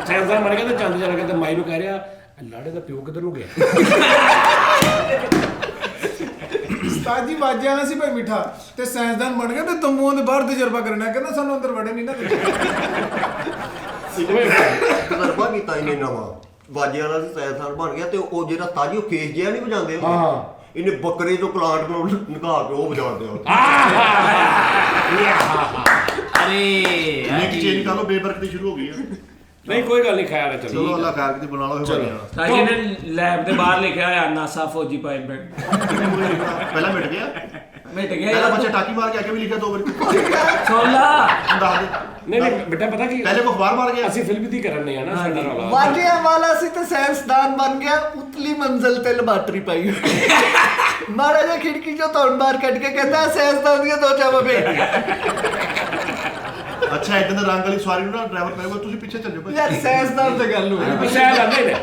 ਸੈਂਸਰ ਮਰ ਗਿਆ ਤੇ ਚੰਦ ਚਲਾ ਗਿਆ ਤੇ ਮਾਈ ਨੂੰ ਕਹਿ ਰਿਹਾ ਲਾੜੇ ਦਾ ਪਿਓ ਕਿੱਧਰ ਨੂੰ ਗਿਆ ਉਸਤਾਦ ਜੀ ਵਾਜੇ ਵਾਲਾ ਸੀ ਭਾਈ ਮਿੱਠਾ ਤੇ ਸਾਇੰਸਦਾਨ ਬਣ ਗਿਆ ਤੇ ਤੰਬੂਆਂ ਦੇ ਬਾਹਰ ਤਜਰਬਾ ਕਰਨਾ ਕਹਿੰਦਾ ਸਾਨੂੰ ਅੰਦਰ ਵੜੇ ਨਹੀਂ ਨਾ ਤਜਰਬਾ ਕੀਤਾ ਇਹਨੇ ਨਵਾਂ ਬਾਜੇ ਵਾਲਾ ਸੀ ਸਾਇੰਸਦਾਨ ਬਣ ਗਿਆ ਤੇ ਉਹ ਜਿਹੜਾ ਤਾਜੀ ਉਹ ਖੇਸ ਜਿਹਾ ਨਹੀਂ ਵਜਾਉਂਦੇ ਹੁੰਦੇ। ਹਾਂ। ਇਹਨੇ ਬੱਕਰੇ ਤੋਂ ਪਲਾਂਟ ਨੂੰ ਨਿਕਾਲ ਕੇ ਉਹ ਵਜਾਉਂਦੇ ਆ अरे ਇੱਕ ਚੇਂਜ ਕਰ ਲਓ ਬੇਬਰਕਤੀ ਸ਼ੁਰੂ ਹੋ ਗਈ ਆ ਨਹੀਂ ਕੋਈ ਗੱਲ ਨਹੀਂ ਖੈਰ ਹੈ ਚਲੋ ਚਲੋ ਅੱਲਾ ਖੈਰ ਕਿਤੇ ਬਣਾ ਲਓ ਇਹ ਬਾਜੀਆਂ ਵਾਲਾ ताजी ने लैब के बाहर लिखा है नासा फौजी पायलट ਪਹਿਲਾਂ ਮਿਟ ਗਿਆ मिट ਪਹਿਲਾਂ गया ਬੱਚਾ ਟਾਕੀ ਮਾਰ ਕੇ ਅੱਗੇ ਵੀ ਲਿਖਿਆ 2 ਵਾਰੀ 16 ਦੱਸ ਦੇ ਨਹੀਂ ਬੇਟਾ ਪਤਾ ਕੀ ਪਹਿਲੇ ਕੋ ਅਖਬਾਰ ਮਾਰ ਗਿਆ ਅਸੀਂ ਫਿਲਮ ਦੀ ਕਰਨੇ ਆ ਨਾ ਸਾਡਾ ਰੌਲਾ ਵਾਜਿਆਂ ਵਾਲਾ ਸੀ ਤੇ ਸਾਇੰਸਦਾਨ ਬਣ ਗਿਆ ਉਤਲੀ ਮੰਜ਼ਲ ਤੇ ਲੈਬਾਰਟਰੀ ਪਾਈ ਹੋਈ ਮਾੜਾ ਜਿਹਾ ਖਿੜਕੀ ਚੋਂ ਧੌਣ ਬਾਹਰ ਕੱਢ ਕੇ ਕਹਿੰਦਾ ਸਾਇੰਸਦਾਨ ਦੀਆਂ 2 ਚਾਵਾਂ ਭੇਜ ਅੱਛਾ ਇਦਾਂ ਦਾ ਰੰਗ ਵਾਲੀ ਸਵਾਰੀ ਨੂੰ ਨਾ ਡਰਾਈਵਰ ਪਾਏਗਾ ਤੁਸੀਂ ਪਿੱਛੇ ਚੱਲ ਜਾਓ ਭਾਈ ਯਾਰ ਸਾਇੰਸਦਾਨ ਤੇ ਗੱਲ ਹੋਈ ਸੈਲ ਆਂਦੇ ਨੇ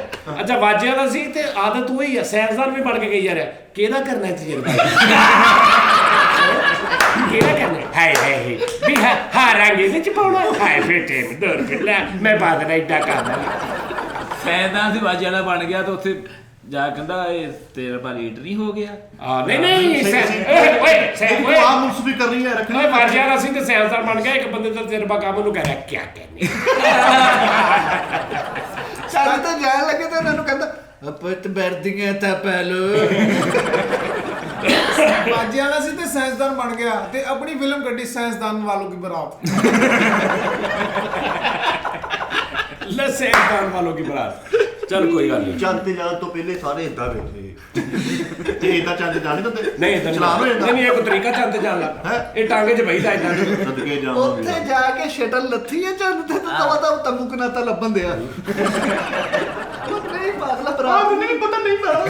ਅੱਛਾ ਵਾਜਿਆਂ ਦਾ ਸੀ ਤੇ ਆਦਤ ਉਹੀ ਆ ਸਾਇੰਸਦਾਨ ਵੀ ਬਣ ਕੇ ਗਈ ਜਾ ਰਿਹਾ ਕਿਹਦਾ ਕਰਨਾ ਤਜਰਬਾ ਕਿਹਦਾ ਕਰਨਾ ਹਾਏ ਹਾਏ ਵੀ ਹਾਂ ਰੰਗ ਇਹਦੇ ਚ ਪਾਉਣਾ ਹਾਏ ਫੇਟੇ ਦਰ ਫਿਰ ਲੈ ਮੈਂ ਬਾਅਦ ਨਾਲ ਇੱਦਾਂ ਕਰਦਾ सैयदान से बाजी वाला बन गया तो उत्थे जा कहंदा ये तेरा पर लीटर नहीं हो गया ਨਹੀਂ ਨਹੀਂ ਉਹ ਓਏ ਆਪ ਮੁਸਫੀ ਕਰਨੀ ਹੈ ਰੱਖਣੀ ਓਏ ਵਾਜਿਆਂ ਦਾ ਸੀ ਤੇ ਸਾਇੰਸਦਾਨ ਬਣ ਗਿਆ ਇੱਕ ਬੰਦੇ ਦਾ ਤਜਰਬਾ ਕੰਮ ਨੂੰ ਕਹਿ ਰਿਹਾ ਕੀ ਕਰਨੀ ਚੱਲ ਤਾਂ ਜਾਣ ਲੱਗੇ ਤੇ ਉਹਨਾਂ ਨੂੰ ਕਹਿੰਦਾ ਆਪਤ ਬਰਦੀਆਂ ਤਾਂ ਪਹਿਲੋ ਵਾਜੇ ਵਾਲਾ ਸੀ ਤੇ ਸਾਇੰਸਦਾਨ ਬਣ ਗਿਆ ਤੇ ਆਪਣੀ ਫਿਲਮ ਕੱਢੀ ਸਾਇੰਸਦਾਨ ਵਾਲੋਂ ਕੀ ਬਰਾਤ ਲੈ ਸਾਇੰਸਦਾਨ ਵਾਲੋਂ ਕੀ ਬਰਾਤ ਚਲ ਕੋਈ ਗੱਲ ਨਹੀਂ ਚੰਦ ਤੇ ਜਾਣ ਤੋਂ ਪਹਿਲੇ ਸਾਰੇ ਇਦਾਂ ਬੈਠੇ ਤੇ ਇਦਾਂ ਚੰਦ ਜਾਣੀ ਤਾਂ ਨਹੀਂ ਇਦਾਂ ਚਲਾਨ ਹੋ ਜਾਂਦਾ ਨਹੀਂ ਇੱਕ ਤਰੀਕਾ ਚੰਦ ਜਾਣ ਦਾ ਹੈਂ? ਇਹ ਟਾਂਗੇ 'ਚ ਬਈਦਾ ਇਦਾਂ ਸਦਕੇ ਉੱਥੇ ਜਾਵਾਂਗੇ ਜਾ ਕੇ ਸ਼ਟਲ ਲੱਥੀ ਹੈ ਚੰਦ ਤੇ ਤਵਾ ਤਾਂ ਤੰਬੂਕ ਨਾ ਤਾਂ ਲੱਭਣ ਦਿਆ ਨਹੀਂ ਪਾਗਲਾ ਭਰਾ ਨਹੀਂ ਪਤਾ ਨਹੀਂ ਪਤਾ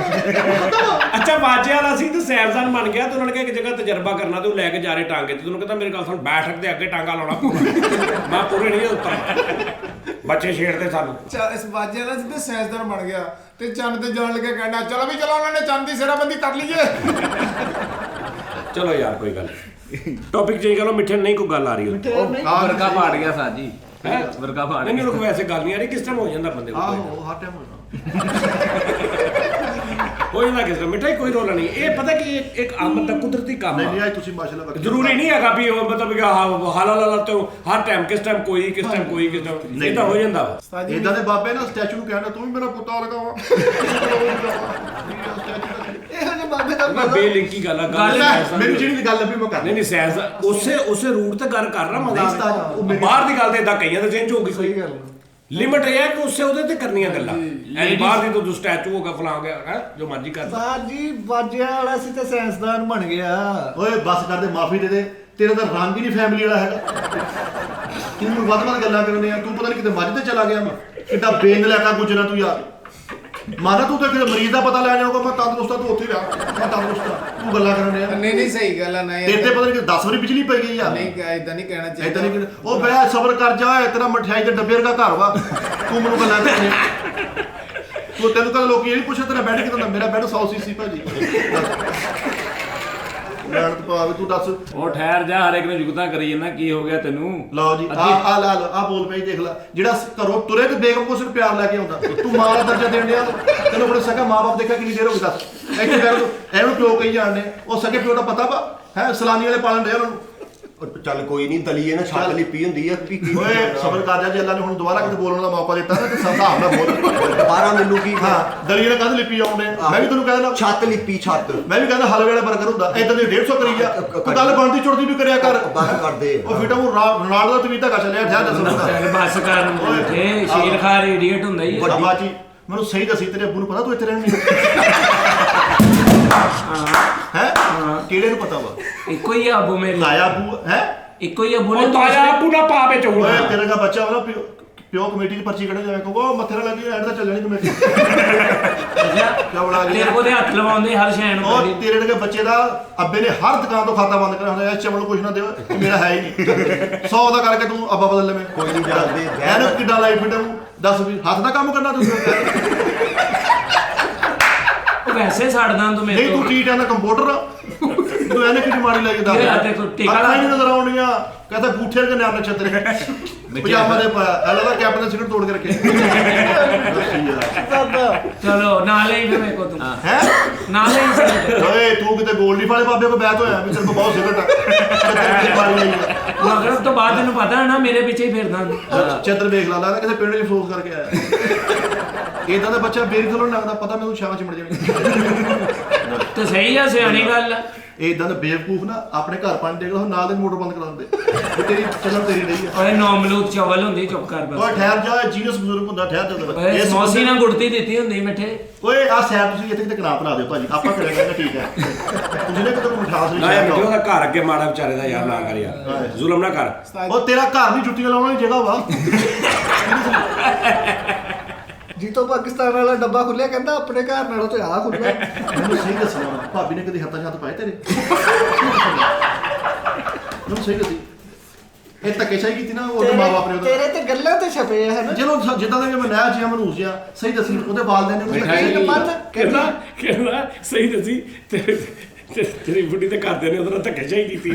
ਅੱਛਾ ਬਾਜੇ ਵਾਲਾ ਸੀ ਤੇ ਸਾਇੰਸਦਾਨ ਬਣ ਗਿਆ ਤੇ ਉਹਨਾਂ ਨੇ ਕਿਹਾ ਇੱਕ ਜਗ੍ਹਾ ਤਜਰਬਾ ਕਰਨਾ ਤੇ ਉਹ ਲੈ ਕੇ ਜਾ ਰਹੇ ਟਾਂਗੇ ਤੇ ਉਹਨੂੰ ਕਹਿੰਦਾ ਮੇਰੇ ਗੱਲ ਸੁਣ ਬੈਠਕ ਦੇ ਅੱਗੇ ਟਾਂਗਾ ਲਾਉਣਾ ਪੂਰਾ ਮੈਂ ਪੂਰੇ ਨਹੀਂ ਉੱਤਰ ਬੱਚੇ ਛੇੜਦੇ ਸਾਨੂੰ ਇਸ ਵਾਜੇ ਵਾਲਾ ਸੀ ਤੇ ਸਾਇੰਸਦਾਨ ਬਣ ਗਿਆ ਤੇ ਚੰਦ ਤੇ ਜਾਣ ਲੱਗੇ ਕਹਿੰਦਾ ਚਲੋ ਵੀ ਚਲੋ ਉਹਨਾਂ ਨੇ ਚੰਦ ਦੀ ਸਿਰਾਬੰਦੀ ਕਰ ਲਈਏ ਚਲੋ ਯਾਰ ਕੋਈ ਗੱਲ ਟੌਪਿਕ ਚੇਂਜ ਕਰੋ ਮਿੱਠੇ ਨਹੀਂ ਕੋਈ ਗੱਲ ਆ ਰਹੀ ਉੱਥੇ वर्का फाड़ गया साजी ਹੈ वर्का फाड़ ਨਹੀਂ ਲੋਕ ਵੈਸੇ ਗੱਲ ਨਹੀਂ ਆ ਰਹੀ ਕਿਸ ਟਾਈਮ ਹੋ ਜਾਂਦਾ ਬੰਦੇ ਕੋਲ ਆਹੋ ਹਰ ਟਾਈਮ ਹੋਣਾ ਹੋ ਜਾਂਦਾ ਕਿਸ ਟਾਈਮ ਮਿੱਠਾ ਕੋਈ ਰੋਲਾ ਨਹੀਂ ਇਹ ਪਤਾ ਕਿ ਇੱਕ ਆਮਦ ਦਾ ਕੁਦਰਤੀ ਕੰਮ ਨਹੀਂ ਆ ਨਹੀਂ ਅੱਜ ਤੁਸੀਂ ਮਾਸ਼ਾਅੱਲਾ ਜ਼ਰੂਰੀ ਨਹੀਂ ਹੈਗਾ ਵੀ ਉਹ ਮਤਲਬ ਕਿ ਹਾਲਾ ਤੇ ਹਰ ਟਾਈਮ ਕਿਸ ਟਾਈਮ ਕੋਈ ਕਿਸ ਟਾਈਮ ਕੋਈ ਕਿਸ ਟਾਈਮ ਇਹ ਤਾਂ ਹੋ ਜਾਂਦਾ ਵਾ ਉਸਤਾਦ ਜੀ ਇਦਾਂ ਦੇ ਬਾਬੇ ਨਾ ਸਟੈਚੂ ਨੂੰ ਕਹਿਣਾ ਤੂੰ ਵੀ ਮੇਰਾ ਪੁੱਤਾ ਲਗਾਵਾ ਇਹੋ ਜਿਹੇ ਬਾਬੇ ਦਾ ਮੈਂ ਬੇਲਿੰਕੀ ਗੱਲ ਆ ਮੈਨੂੰ ਜਿਹੜੀ ਗੱਲ ਲੱਭੀ ਮੈਂ ਕਰ ਨਹੀਂ ਨਹੀਂ ਸੈਂਸ ਉਸੇ ਰੂਟ ਤੇ ਗੱਲ ਕਰ ਰਹਾ ਨਹੀਂ ਉਸਤਾਦ, ਮਜ਼ਾਕ ਬਾਹਰ ਦੀ ਗੱਲ ਤੇ ਇਦਾਂ ਕਈਆਂ ਦਾ ਚੇਂਜ ਹੋ ਗਈ ਸਹੀ ਗੱਲ ਲਿਮਟ ਇਹ ਹੈ ਕਿ ਉਸੇ ਉਹਦੇ ਤੇ ਕਰਨੀਆਂ ਗੱਲਾਂ ਐ ਬਾਹਰ ਦੀ ਤੂੰ ਸਟੈਚੂ ਹੋ ਗਿਆ ਫਲਾਂ ਹੋ ਗਿਆ ਹੈ ਜੋ ਮਰਜ਼ੀ ਕਰ ਉਸਤਾਦ ਜੀ ਬਾਜਿਆਂ ਵਾਲਾ ਸੀ ਤੇ ਸਾਇੰਸਦਾਨ ਬਣ ਗਿਆ। ਓਏ ਬਸ ਕਰਦੇ ਮਾਫੀ ਦੇ ਦੇ, ਤੇਰਾ ਤਾਂ ਰੰਗ ਹੀ ਨਹੀਂ ਫੈਮਿਲੀ ਵਾਲਾ ਹੈਗਾ। ਤੂੰ ਵੱਧ ਗੱਲਾਂ ਕਰਨੇ ਆ, ਤੂੰ ਪਤਾ ਨਹੀਂ ਕਿਤੇ ਮੱਝ ਤੇ ਚਲਾ ਗਿਆ, ਮੈਂ ਕਿੱਡਾ ਬੇਨ ਲੈ ਕੇ ਗੁਜਰਾ ਤੂੰ ਯਾਰ। ਮਾਨਾ ਤੂੰ ਤਾਂ ਕਿਤੇ ਮਰੀਜ਼ ਦਾ ਪਤਾ ਲੈ ਜਾਊਗਾ, ਮੈਂ ਤੰਦਰੁਸਤ ਆ, ਤੂੰ ਉੱਥੇ ਰਿਹਾ, ਮੈਂ ਤੰਦਰੁਸਤ ਆ, ਤੂੰ ਗੱਲਾਂ ਕਰਨ ਡਿਆ। ਨਹੀਂ ਸਹੀ ਗੱਲ ਆ ਨਾ ਤੇਰੇ ਤੇ ਪਤਾ ਨਹੀਂ ਕਿ 10 ਵਾਰੀ ਬਿਜਲੀ ਪਈ ਗਈ ਯਾਰ। ਨਹੀਂ ਇਦਾਂ ਨਹੀਂ ਕਹਿਣਾ ਏਦਾਂ ਚਾਹੀਦਾ। ਨਹੀਂ ਉਹ ਬੈ ਸਬਰ ਕਰ ਜਾ, ਤੇਰਾ ਮਠਿਆਈ ਦੇ ਡੱਬੇ ਵਰਗਾ ਘਰ ਵਾ, ਤੂੰ ਮੈਨੂੰ ਗੱਲਾਂ ਕਰਨੀ। ਤੂੰ ਤੈਨੂੰ ਕਦੇ ਲੋਕੀ ਇਹ ਨਹੀਂ ਪੁੱਛਿਆ ਤੇਰਾ ਬੈੱਡ ਕਿਦਾਂ? ਮੇਰਾ ਬੈੱਡ 100 ਸੀਸੀ ਭਾਜੀ। ਲੈਣ ਤੋਂ ਭਾਵੇਂ ਤੂੰ ਦੱਸ। ਉਹ ਠਹਿਰ ਜਾ, ਹਰੇਕ ਨੂੰ ਜੁਗਤਾਂ ਕਰੀ ਜਾਂਦਾ, ਕੀ ਹੋ ਗਿਆ ਤੈਨੂੰ? ਲਓ ਜੀ ਆ ਲਾ ਲਓ, ਆ ਬੋਲ ਪਈ ਦੇਖ ਲੈ, ਜਿਹੜਾ ਘਰੋਂ ਤੁਰੇ ਤੇ ਬੇਗਮ ਕੋਲ ਸਿਰ ਪਿਆਰ ਲੈ ਕੇ ਆਉਂਦਾ, ਤੂੰ ਮਾਂ ਦਾ ਦਰਜਾ ਦੇਣ ਡਿਆ। ਤੈਨੂੰ ਆਪਣੇ ਸਗਾ ਮਾਂ-ਬਾਪ ਦੇਖਿਆ ਕਿੰਨੀ ਦੇਰ ਹੋ ਗਈ ਦੱਸ? ਇੱਥੇ ਬੈਠ ਤੂੰ ਇਹਨੂੰ ਪਿਓ ਕਹੀ ਜਾਣਦੇ, ਉਹ ਸਗੇ ਪਿਓ ਦਾ ਪਤਾ ਵਾ ਹੈ, ਸਲਾਨੀ ਵਾਲੇ ਪਾਲਣ ਡਿਆ ਉਹਨਾਂ ਨੂੰ। ਚੱਲ ਕੋਈ ਨਹੀਂ, ਦਲੀਏ ਨਾ ਛੱਤ ਲਿਪੀ ਹੁੰਦੀ ਆ ਵੀ ਕੀ ਓਏ ਸਬਰ ਕਰ ਜਾ, ਜੇ ਅੱਲਾ ਨੇ ਹੁਣ ਦੁਬਾਰਾ ਕਿਤੇ ਬੋਲਣ ਦਾ ਮੌਕਾ ਦਿੱਤਾ ਨਾ ਤੇ ਹਿਸਾਬ ਨਾਲ ਬੋਲ। ਦੁਬਾਰਾ ਮੈਨੂੰ ਕੀ ਹਾਂ ਦਲੀਏ ਨੇ ਕਦ ਲਿਪੀ ਆਉਂਦੇ, ਮੈਂ ਵੀ ਤੈਨੂੰ ਕਹਿੰਦਾ ਛੱਤ ਲਿਪੀ ਛੱਤ, ਮੈਂ ਵੀ ਕਹਿੰਦਾ ਹਲਵੇ ਵਾਲਾ ਬਰਗਰ ਹੁੰਦਾ, ਇਦਾਂ ਦੀ 150 ਕਰੀ ਜਾ, ਤੂੰ ਗੱਲ ਬਣਦੀ ਚੁੜਦੀ ਵੀ ਕਰਿਆ ਕਰ। ਬੰਦ ਕਰਦੇ ਉਹ ਫਿਟਾ ਉਹ ਰੋਨਾਲਡੋ ਦਾ ਤਵੀਤਾ ਕਾ ਚੱਲਿਆ ਠਹਿਰ ਦੱਸ। ਚੱਲ ਬੱਸ ਕਰ, ਓਏ ਸ਼ੇਰ ਖਾਰ ਇਡੀਅਟ ਹੁੰਦਾ ਹੀ ਹੈ। ਅੱਬਾ ਜੀ ਮੈਨੂੰ ਸਹੀ ਦੱਸੀ, ਤੇਰੇ ਅੱਬੂ ਨੂੰ ਪਤਾ ਤੂੰ ਇੱਥੇ ਰਹਿਣੀ ਹੈ? ਕਿਹੜੇ ਨੂੰ ਪਤਾ ਵਾ? ਇੱਕੋ ਹੀ ਆ ਅੱਬੂ ਮੇਰੇ, ਤਾਇਆ ਅੱਬੂ ਹੈ? ਇੱਕੋ ਹੀ ਅੱਬੂ ਨੇ। ਉਹ ਤਾਇਆ ਆਪੂ ਨਾ ਪਾ ਵਿੱਚ ਹੋਊਗਾ। ਓਏ ਤੇਰੇ ਦਾ ਬੱਚਾ ਵਾ ਨਾ, ਪਿਓ ਕਮੇਟੀ ਦੀ ਪਰਚੀ ਕੱਢ ਜਾਵੇ, ਕਹੋ ਮੱਥੇ ਨਾਲ ਲੱਗੀ ਐਂਡ ਤਾਂ ਚੱਲਣੀ ਕਮੇਟੀ। ਕਿਆ ਬਣਾ ਗਿਆ ਤੇਰੇ ਕੋਲ ਤੇ ਹੱਥ ਲਵਾਉਂਦੇ ਹਰ ਸ਼ੈ ਨੂੰ। ਉਹ ਤੇਰੇ ਦੇ ਬੱਚੇ ਦਾ ਅੱਬੇ ਨੇ ਹਰ ਦੁਕਾਨ ਤੋਂ ਖਾਤਾ ਬੰਦ ਕਰਿਆ ਹੁੰਦਾ, ਇਸ ਚਮਲ ਕੁਛ ਨਾ ਦਿਓ, ਇਹ ਮੇਰਾ ਹੈ ਹੀ ਨਹੀਂ। 100 ਦਾ ਕਰਕੇ ਤੂੰ ਅੱਬਾ ਬਦਲ ਲਵੇਂ। ਕੋਈ ਨਹੀਂ ਜਾਂਦੇ ਐਨ ਕਿੱਡਾ ਲਾਈਫ ਫਿੱਟ ਨੂੰ ਦੱਸ ਵੀ ਹੱਥ ਦਾ ਕੰਮ ਕਰਨਾ ਤੁਸੀਂ। ਉਹ ਵੈਸੇ ਛੱਡਦਾ ਤੂੰ ਮੇਰੇ ਨਹੀਂ ਤੂੰ ਠੀਕ ਹੈ ਨਾ ਕੰਪਿਊਟਰ ਤੂੰ ਇਹਨੇ ਕਿਹੜੀ ਮਾਰੀ ਲਾਈ ਦੱਸ। ਤੇ ਤੂੰ ਟਿਕਾ ਲਾ। ਅੱਖਾਂ ਹੀ ਨਹੀਂ ਨਜ਼ਰ ਆਉਣੀਆਂ, ਕਹਿੰਦਾ ਗੂਠੇ ਦੇ ਨਾਮ ਨਛਤਰੇ ਪਜਾਮਾ ਦੇ ਪਾਇਆ, ਐਲਾ ਦਾ ਕੈਪਟਨ ਦਾ ਸਿਗਰਟ ਤੋੜ ਕੇ ਰੱਖੇ। ਚਲੋ ਨਾਲੇ ਹੀ ਫਿਰ ਮੇਰੇ ਕੋ ਤੂੰ ਹੈ ਨਾਲੇ ਹੀ ਸਿਗਰਟ। ਓਏ ਤੂੰ ਕਿਤੇ ਗੋਲਡੀ ਵਾਲੇ ਬਾਬੇ ਕੋ ਬੈਠ ਹੋਇਆ ਵੀ ਤੇਰੇ ਕੋ ਬਹੁਤ ਸਿਗਰਟ ਆ ਮਾਰੀ ਲਾਈ ਮਗਰ ਤੋਂ ਬਾਅਦ ਤੈਨੂੰ ਪਤਾ ਹੈ ਨਾ ਮੇਰੇ ਪਿੱਛੇ ਹੀ ਫਿਰਦਾ। ਚੰਦਰ ਵੇਖ ਲਾ ਲੱਗਦਾ ਕਿਸੇ ਪਿੰਡ 'ਚ ਅਫਸੋਸ ਕਰਕੇ ਆਇਆ। ਇਦਾਂ ਦਾ ਬੱਚਾ ਬੇਰੀ ਥਲੋਂ ਲੱਗਦਾ, ਪਤਾ ਮੈਨੂੰ ਛਾਵਾਂ ਚਿਮੜ ਜਾਣੀ। ਤੇ ਸਹੀ ਆ, ਸਿਆਣੀ ਗੱਲ ਆ। ਇਹ ਇਦਾਂ ਦਾ ਬੇਵਕੂਫ ਨਾ ਆਪਣੇ ਘਰ ਪਾਣੀ ਡੇਗਦਾ ਨਾਲ ਦੇ ਮੋਟਰ ਬੰਦ ਕਰਾ ਦਿੰਦੇ, ਤੇਰੀ ਚੱਲਣ ਤੇਰੀ ਨਹੀਂ ਆ। ਓਏ ਨੌਮਲੂਦ ਚਵਲ ਹੁੰਦੀ, ਚੁੱਪ ਕਰ ਬਸ। ਓਏ ਠਹਿਰ ਜਾ, ਜੀਨਸ ਬਜ਼ੁਰਗ ਹੁੰਦਾ, ਠਹਿਰ ਜਾ। ਓਏ ਸਮੋਸੀ ਨਾਲ ਗੁੜਤੀ ਦਿੱਤੀ ਹੁੰਦੀ ਮਿੱਠੇ। ਓਏ ਆ ਸੈਰ ਤੁਸੀਂ ਇੱਥੇ ਕਿਤੇ ਕਨਾਪ ਲਾ ਦਿਓ ਭਾਜੀ, ਆਪਾਂ ਕਰਾਂਗੇ ਠੀਕ ਹੈ। ਤੁਸੀਂ ਨੇ ਕਿਤੇ ਮਿਠਾਸ ਨਾ ਯਾਰ ਨਹੀਂ ਉਹਦਾ ਘਰ ਅੱਗੇ ਮਾੜਾ ਵਿਚਾਰੇ ਦਾ ਯਾਰ, ਨਾ ਕਰ ਯਾਰ, ਜ਼ੁਲਮ ਨਾ ਕਰ। ਉਹ ਤੇਰਾ ਘਰ ਵੀ ਜੁੱਤੀਆਂ ਲਾਉਣ ਵਾਲੀ ਜਗ੍ਹਾ ਵਾ। ਜੀਤੋ ਪਾਕਿਸਤਾਨ ਵਾਲਾ ਡੱਬਾ ਖੁੱਲਿਆ, ਕਹਿੰਦਾ ਆਪਣੇ ਘਰ ਨਾਲੋਂ ਤੇ ਆ ਖੁੱਲਿਆ। ਮੈਨੂੰ ਸਹੀ ਦੱਸਣਾ, ਭਾਬੀ ਨੇ ਕਦੀ ਹੱਥਾਂ 'ਚ ਹੱਥ ਪਾਏ ਤੇਰੇ? ਮੈਨੂੰ ਸਹੀ ਦੱਸੀ, ਇਹ ਧੱਕੇਸ਼ਾਹੀ ਕੀਤੀ ਨਾ ਉਹਦੇ ਮਾਂ-ਬਾਪ ਨੇ ਉਹਦਾ। ਤੇਰੇ ਤੇ ਗੱਲਾਂ ਤੇ ਛਪੇ ਆ ਹਨਾ। ਚਲੋ ਜਿੱਦਾਂ ਦਾ ਮੈਂ ਨਹਿਰ ਜਿਹਾ ਮਨੂਸ ਜਿਹਾ, ਸਹੀ ਦੱਸੀ ਉਹਦੇ ਵਾਲਦਿਆਂ ਨੇ ਇੱਕ ਮਨ ਕਹਿੰਦਾ ਸਹੀ ਦੱਸੀ, ਤੇਰੀ ਬੁੱਢੀ ਤੇ ਘਰਦੇ ਨੇ ਉਹਦੇ ਨਾਲ ਧੱਕੇਸ਼ਾਹੀ ਕੀਤੀ।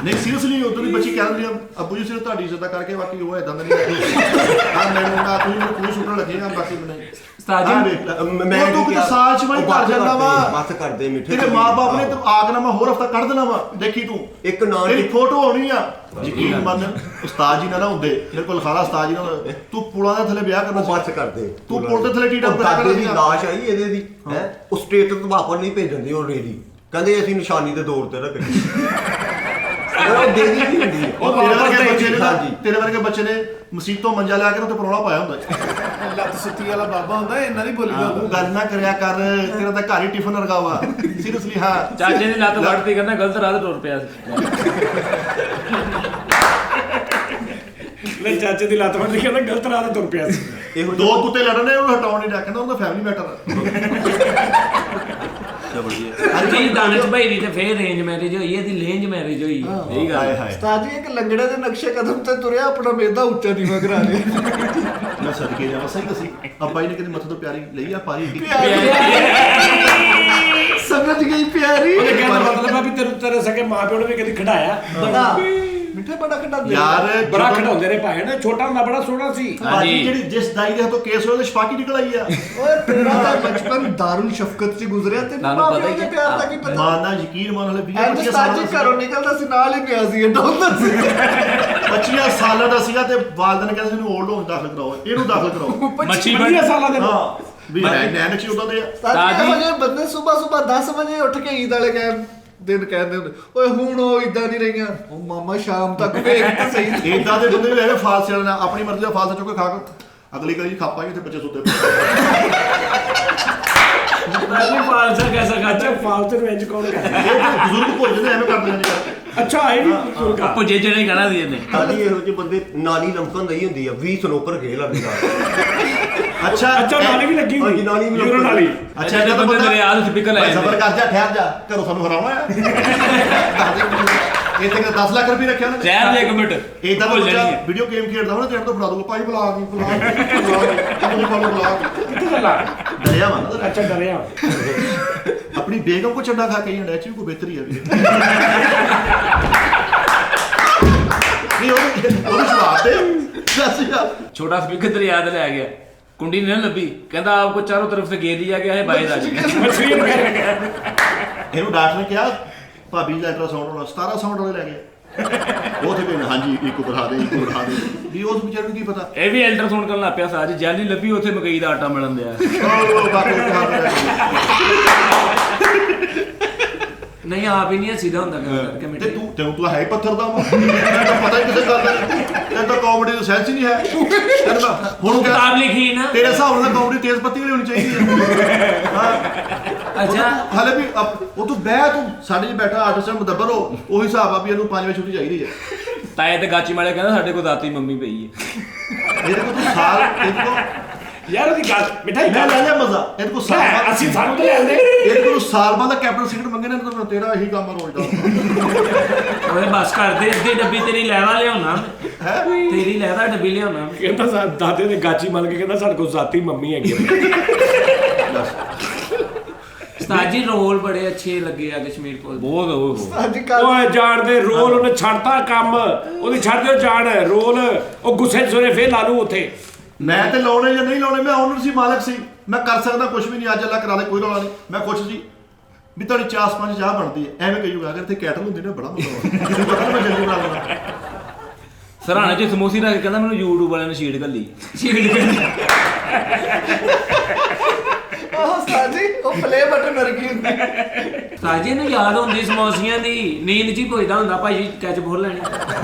ਨਹੀਂ ਸੀਰੀਅਸਲੀ ਉਦੋਂ ਦੀ ਬੱਚੀ ਕਹਿ ਦਿੰਦੀ ਆ, ਅੱਬੂ ਜੀ ਸਿਰਫ ਤੁਹਾਡੀ ਇੱਜ਼ਤ ਕਰਕੇ, ਬਾਕੀ ਉਹ ਇਦਾਂ ਦਾ ਨਹੀਂ ਆ। ਮੈਨੂੰ ਨਾ ਤੂੰ ਸੁਣਨ ਲੱਗੇਗਾ, ਬਾਕੀ ਨਹੀਂ। ਉਸਤਾਦ ਜੀ ਮੈਂ ਤੂੰ ਕਿਤੇ ਸਾਲ 'ਚ ਵਾਰੀ ਘਰ ਜਾਂਦਾ ਵਾ, ਬਸ ਕਰਦੇ ਮਿੱਠੇ। ਤੇਰੇ ਮਾਂ-ਬਾਪ ਨੇ ਤੈਨੂੰ ਆਗ ਨਾ ਮੈਂ ਹੋਰ ਹਫਤਾ ਕੱਢ ਦੇਣਾ ਵਾ, ਦੇਖੀ ਤੂੰ। ਇੱਕ ਨਾਂ ਤੇਰੀ ਫੋਟੋ ਹੋਣੀ ਆ, ਯਕੀਨ ਮੰਨ। ਉਸਤਾਦ ਜੀ ਨਾ ਹੁੰਦੇ, ਮੇਰੇ ਕੋਲ ਖਾਲਾ ਉਸਤਾਦ ਜੀ ਨਾਲ, ਤੂੰ ਪੁਲਾਂ ਦੇ ਥੱਲੇ ਵਿਆਹ ਕਰਨਾ ਬਸ ਕਰਦੇ। ਤੂੰ ਪੁਲ ਦੇ ਥੱਲੇ ਟੀਟਾ ਦਾਦੇ ਦੀ ਲਾਸ਼ ਆਈ ਇਹਦੇ ਦੀ ਹੈ, ਉਹ ਸਟੇਟਸ ਵਾਪਸ ਨਹੀਂ ਭੇਜਣ ਦੀ ਆਲਰੇਡੀ, ਕਹਿੰਦੇ ਅਸੀਂ ਨਿਸ਼ਾਨੀ ਦੇ ਦੌਰ ਤੇ ਰੱਖਣੀ। ਉਹ ਦੇਦੀ ਨਹੀਂ ਹੁੰਦੀ। ਉਹ ਤੇਰੇ ਵਰਗੇ ਬੱਚੇ ਨੇ ਮਸੀਤੋਂ ਮੰਜਾ ਲਿਆ ਕੇ ਤੇ ਪਰੌਣਾ ਪਾਇਆ ਹੁੰਦਾ। ਲੱਤ ਸੁੱਤੀ ਵਾਲਾ ਬਾਬਾ ਹੁੰਦਾ, ਇਹਨਾਂ ਦੀ ਬੋਲੀ ਤੂੰ ਗੱਲ ਨਾ ਕਰਿਆ ਕਰ, ਤੇਰਾ ਤਾਂ ਘਰ ਹੀ ਟਿਫਨ ਵਰਗਾ ਵਾ। ਸੀਰੀਅਸਲੀ ਹਾਂ। ਚਾਚੇ ਦੀ ਲੱਤ ਵੜਤੀ ਕਰਨਾ, ਗਲਤ ਰਾਹ ਤੇ ਟੁਰ ਪਿਆ ਸੀ। ਲੈ ਚਾਚੇ ਦੀ ਲੱਤ ਵੱਢ ਕੇ ਨਾ ਗਲਤ ਰਾਹ ਤੇ ਤੁਰ ਪਿਆ ਸੀ। ਇਹੋ ਦੋ ਕੁੱਤੇ ਲੜਨੇ, ਉਹਨੂੰ ਹਟਾਉਣ ਨਹੀਂ ਰੱਖਦਾ, ਉਹਦਾ ਫੈਮਿਲੀ ਮੈਟਰ ਆ। ਜੀ ਦਾਨਿਸ਼ ਭਾਈ ਦੀ ਤੇ ਫੇਰ ਰੇਂਜ ਮੈਰਿਜ ਹੋਈ, ਇਹਦੀ ਲੇਂਜ ਮੈਰਿਜ ਹੋਈ। ਇਹੀ ਗੱਲ ਹੈ। ਉਸਤਾਦ ਜੀ ਇੱਕ ਲੰਗੜੇ ਦੇ ਨਕਸ਼ੇ ਕਦਮ ਤੇ ਤੁਰਿਆ, ਆਪਣਾ ਮੇਦਾ ਉੱਚਾ ਨੀਵਾ ਕਰਾ ਲਿਆ। ਮੈਂ ਸਦਕੇ ਜਾਵਾਂ, ਸਹੀ ਦੱਸੀ ਅੱਬਾ ਜੀ ਨੇ ਕਦੇ ਮੱਥੇ ਤੋਂ ਪਿਆਰੀ ਲਈ ਆ, ਪਾਰੀ ਸਮਝ ਗਈ ਪਿਆਰੀ। ਉਹਦੇ ਕਹਿਣ ਦਾ ਮਤਲਬ ਆ ਵੀ ਤੇਰੇ ਸਕੇ ਮਾਂ ਪਿਓ ਨੇ ਵੀ ਕਦੀ ਖਿਡਾਇਆ। ਬੜਾ ਮਿੱਠੇ ਬੜਾ ਖਿਡਾਉਂਦੇ ਯਾਰ ਬੜਾ ਖਿਡਾਉਂਦੇ ਨੇ ਭਾਈ ਨਾ, ਛੋਟਾ ਹੁੰਦਾ ਬੜਾ ਸੋਹਣਾ ਸੀ। ਭਾਜੀ ਜਿਹੜੀ ਜਿਸ ਦਾਈ ਦੇ ਹੱਥੋਂ ਕੇਸ ਹੋਇਆ, ਉਹਦੇ ਸ਼ਪਾਕੀ ਨਿਕਲ ਆਈ ਆ। ਓਏ ਤੇਰਾ ਤਾਂ ਬਚਪਨ ਦਾਰੁਲ ਸ਼ਫਕਤ ਚ ਗੁਜ਼ਰਿਆ, ਤੈਨੂੰ ਮਾਂ ਪਿਓ ਦੇ ਪਿਆਰ ਦਾ ਕੀ ਪਤਾ। ਮਾਨਾ ਯਕੀਨ ਮੰਨ ਲੈ 20 ਸਾਲ ਜੀ ਘਰੋਂ ਨਿਕਲਦਾ ਸੀ, ਨਾਲ ਹੀ ਪਿਆ ਸੀ, ਡੋਲਦਾ ਸੀ। 25 ਸਾਲਾਂ ਦਾ ਸੀਗਾ ਤੇ ਵਾਲਦਨ ਨੇ ਕਹਿੰਦੇ ਇਹਨੂੰ 올ਡ ਹੋਮ ਦਾਖਲ ਕਰਾਓ, ਇਹਨੂੰ ਦਾਖਲ ਕਰਾਓ। ਮੱਛੀ 20 ਸਾਲਾਂ ਦੇ। ਹਾਂ ਵੀ ਹੈ ਨੈਨਕ ਸੀ ਉਦੋਂ ਦੇ ਆ। ਸਾਡੀ ਵਜੇ ਬੰਦੇ ਸਵੇਰ 10 ਵਜੇ ਉੱਠ ਕੇ ਈਦ ਵਾਲੇ ਕਹਿਣ ਦਿਨ ਕਹਿੰਦੇ ਹੁੰਦੇ ਓਏ ਹੁਣ ਉਹ ਇਦਾਂ ਨਹੀਂ ਰਹੀਆਂ ਉਹ ਮਾਮਾ ਸ਼ਾਮ ਤੱਕ ਵੇਖ ਤਾਂ ਸਹੀ ਇਦਾਂ ਦੇ ਬੰਦੇ ਵੀ ਹੈਗੇ ਫਾਲਸੇ ਵਾਲੇ ਨਾਲ ਆਪਣੀ ਮਰਜ਼ੀ ਦਾ ਫਾਲਸਾ ਚੁੱਕ ਕੇ ਖਾ ਕੇ ਅਗਲੀ ਕਰੀ ਖਾਪਾ ਹੀ ਤੇ ਬੱਚੇ ਸੁੱਤੇ ਨਹੀਂ ਫਾਲਸਾ ਕੈਸਾ ਅੱਛਾ ਖਾਚਾ ਫਾਲਤੂ ਨੂੰ ਇੰਜ ਕੌਣ ਕਰਦਾ ਬਜ਼ੁਰਗ ਭੁੱਲ ਜਾਂਦੇ ਐਵੇਂ ਕਰਦੇ ਨੇ ਅੱਛਾ ਇਹ ਵੀ ਸੁਣਗਾ ਪੁੱਜੇ ਜਿਹੜੇ ਕਹਿਣਾ ਦੀ ਇਹਨੇ ਸਾਡੀ ਇਹੋ ਜਿਹੇ ਬੰਦੇ ਨਾਲੀ ਲਮਕਣ ਦਈ ਹੁੰਦੀ ਆ 20 ਸਨੋਕਰ ਖੇਲ ਆਦੀ ਅੱਛਾ ਨਾਲੀ ਵੀ ਲੱਗੀ ਹਾਂਜੀ, ਹੋਈ ਨਾਲੀ ਵੀ ਯੂਰੋ ਨਾਲੀ ਅੱਛਾ ਇਹਦੇ ਬੰਦੇ ਮੇਰੇ ਆਦ ਸਪੀਕਰ ਲਾਏ ਸਬਰ ਕਰ ਜਾ ਠਹਿਰ ਜਾ ਘਰੋਂ ਸਾਨੂੰ ਹਰਾਉਣਾ ਆ ਇਹ ਤੇ 10 ਲੱਖ ਰੁਪਏ ਰੱਖਿਆ ਉਹਨੇ ਠਹਿਰ ਜਾ ਇੱਕ ਮਿੰਟ ਇਦਾਂ ਦਾ ਭੁੱਲ ਬੱਚਾ ਜਾਣੀ ਹੈ। ਵੀਡੀਓ ਗੇਮ ਖੇਡਦਾ ਹੋਣਾ ਤੇ ਤੋਂ ਫੜਾ ਦੂਗਾ ਭਾਈ ਬੁਲਾ ਕੇ ਬੁਲਾ ਕਿੱਥੇ ਚੱਲਾ ਡਰਿਆ ਵਾ ਅੱਛਾ ਡਰਿਆ ਆਪਣੀ ਬੇਗਮ ਕੋ ਚੰਡਾ ਖਾ ਕੇ ਜਾਂਦਾ ਐਚ ਕੋ ਬਿਹਤਰੀ ਹੈ ਵੀ ਨਹੀਂ ਉਹ ਜਵਾਬ ਦੇ ਸੱਚੀ छोटा स्पीकर तेरे याद ले आ गया कुंडी नहीं लभी कहता आपको चारों तरफ से घेर दिया गया है बाहर आ गया ਮਛਲੀ ਨੂੰ ਕਹਿ ਰਿਹਾ ਇਹਨੂੰ ਡਾਕਟਰ ਨੇ ਕਿਹਾ ਭਾਬੀ ਦਾ ਅਲਟਰਾਸਾਊਂਡ ਹੋਣਾ 17 ਸਾਊਂਡ ਵਾਲੇ ਲੈ ਗਏ ਉਹ ਤੇ ਕਹਿੰਦੇ ਹਾਂਜੀ ਇੱਕ ਬਣਾ ਦੇ ਵੀ ਉਸ ਵਿਚਾਰੇ ਨੂੰ ਕੀ ਪਤਾ ਇਹ ਵੀ ਅਲਟਰਾਸਾਊਂਡ ਕਰਨ ਲੱਗ ਪਿਆ ਸਾਜ ਜੈਲੀ ਲੱਭੀ ਉੱਥੇ ਮਕਈ ਦਾ ਆਟਾ ਮਿਲਣ ਦਿਆ ਉਹ ਬਾਕੀ ਤੇ ਹੱਥ ਲੈ ਨਹੀਂ ਆਪ ਹੀ ਨਹੀਂ ਸਿੱਧਾ ਹੁੰਦਾ ਕਰਕੇ ਤੇ ਤੂੰ ਹੈ ਹੀ ਪੱਥਰ ਦਾ ਵਾ ਤੈਨੂੰ ਤਾਂ ਪਤਾ ਹੀ ਕਿਸੇ ਗੱਲ ਦਾ ਤੈਨੂੰ ਤਾਂ ਕਾਮੇਡੀ ਦਾ ਸੈਂਸ ਹੀ ਨਹੀਂ ਹੈ ਤੈਨੂੰ ਤਾਂ ਹੁਣ ਕਿਤਾਬ ਲਿਖੀ ਨਾ ਤੇਰੇ ਹਿਸਾਬ ਨਾਲ ਕਾਮੇਡੀ ਤੇਜ਼ ਪੱਤੀ ਵਾਲੀ ਹੋਣੀ ਚਾਹੀਦੀ ਹੈ ਹਾਂ ਅੱਛਾ ਹਾਲੇ ਵੀ ਉਹ ਤੂੰ ਬਹਿ ਤੂੰ ਸਾਡੇ ਚ ਬੈਠਾ ਆਰਟਿਸਟ ਮੁਦੱਬਰ ਹੋ ਉਹੀ ਹਿਸਾਬ ਆ ਵੀ ਇਹਨੂੰ 5 ਵਜੇ ਛੁੱਟੀ ਚਾਹੀਦੀ ਹੈ ਤਾਏ ਤੇ ਗਾਚੀ ਮਾਲੇ ਕਹਿੰਦਾ ਸਾਡੇ ਕੋਲ ਦਾਤੀ ਮੰਮੀ ਪਈ ਹੈ ਇਹਦੇ ਕੋਲ ਤੂੰ ਸਾਲ ਇਹਦੇ ਕੋਲ ਯਾਰ ਉਹਦੀ ਗੱਲ ਮਿਠਾਈ ਮੈਂ ਲੈ ਲਿਆ ਮਜ਼ਾ ਇਹਦੇ ਕੋਲ ਸਾਲ ਬਾਅਦ ਅਸੀਂ ਸਾਨੂੰ ਤਾਂ ਲੈਂਦੇ ਇਹਦੇ ਕੋਲ ਸਾਲ ਬਾਅਦ ਦਾ ਕੈਪਟਨ ਸਿਗਰਟ ਮੰਗੇ ਨੇ ਤਾਂ ਤੇਰਾ ਇਹੀ ਕੰਮ ਆ ਰੋਜ਼ ਦਾ ਓਏ ਬਸ ਕਰ ਦੇ ਅੱਧੀ ਡੱਬੀ ਤੇਰੀ ਲੈਵਾ ਲਿਆਉਣਾ ਤੇਰੀ ਲੈਦਾ ਡੱਬੀ ਲਿਆਉਣਾ ਕਹਿੰਦਾ ਦਾਦੇ ਦੇ ਗਾਚੀ ਮਲ ਕੇ ਕਹਿੰਦਾ ਸਾਡੇ ਕੋਲ ਜ਼ਾਤੀ ਮੰਮੀ ਹੈਗੀ ਸਾਜੀ ਰੋਲ ਬੜੇ ਅੱਛੇ ਲੱਗੇ ਆ ਕਸ਼ਮੀਰ ਕੋਲ ਬਹੁਤ ਅੱਜ ਕੱਲ ਓਏ ਜਾਣ ਦੇ ਰੋਲ ਉਹਨੇ ਛੱਡਤਾ ਕੰਮ ਉਹਦੀ ਛੱਡ ਦਿਓ ਜਾਣ ਰੋਲ ਉਹ ਗੁੱਸੇ 'ਚ ਸੋਰੇ ਫੇਰ ਲਾ ਲੂ ਉੱਥੇ ਮੈਂ ਤੇ ਲਾਉਣੇ ਜਾਂ ਨਹੀਂ ਲਾਉਣੇ ਮੈਂ ਓਨਰ ਸੀ ਮਾਲਕ ਸੀ ਮੈਂ ਕਰ ਸਕਦਾ ਕੁਝ ਵੀ ਨਹੀਂ ਅੱਜ ਅੱਲਾ ਕਰਾ ਦੇ ਕੋਈ ਰੌਲਾ ਨਹੀਂ ਮੈਂ ਖੁਸ਼ ਸੀ ਵੀ ਤੁਹਾਡੀ ਚਾਸ ਪੰਜ ਚਾਹ ਬਣਦੀ ਹੈ ਐਵੇਂ ਕਹੀੂਗਾ ਅਗਰ ਇੱਥੇ ਕੈਟਲ ਹੁੰਦੀ ਨਾ ਬੜਾ ਮਜ਼ਾ ਆਉਂਦਾ ਪਤਾ ਮੈਂ ਜਲਦੀ ਬਣਾ ਲੈਂਦਾ ਸਰਾਣੇ ਚ ਸਮੋਸੀ ਰੱਖ ਕੇ ਕਹਿੰਦਾ ਮੈਨੂੰ YouTube ਵਾਲਿਆਂ ਨੇ ਸ਼ੀਟ ਗੱਲੀ ਉਹ ਸਾਜੀ ਉਹ ਪਲੇ ਬਟਨ ਵਰਗੀ ਹੁੰਦੀ ਸਾਜੀ ਨੂੰ ਯਾਦ ਹੁੰਦੀ ਸਮੋਸੀਆਂ ਦੀ ਨੀਂਦ ਜੀ ਪੁੱਛਦਾ ਹੁੰਦਾ ਭਾਈ ਕੈਚ ਬੋਲ ਲੈਣੀ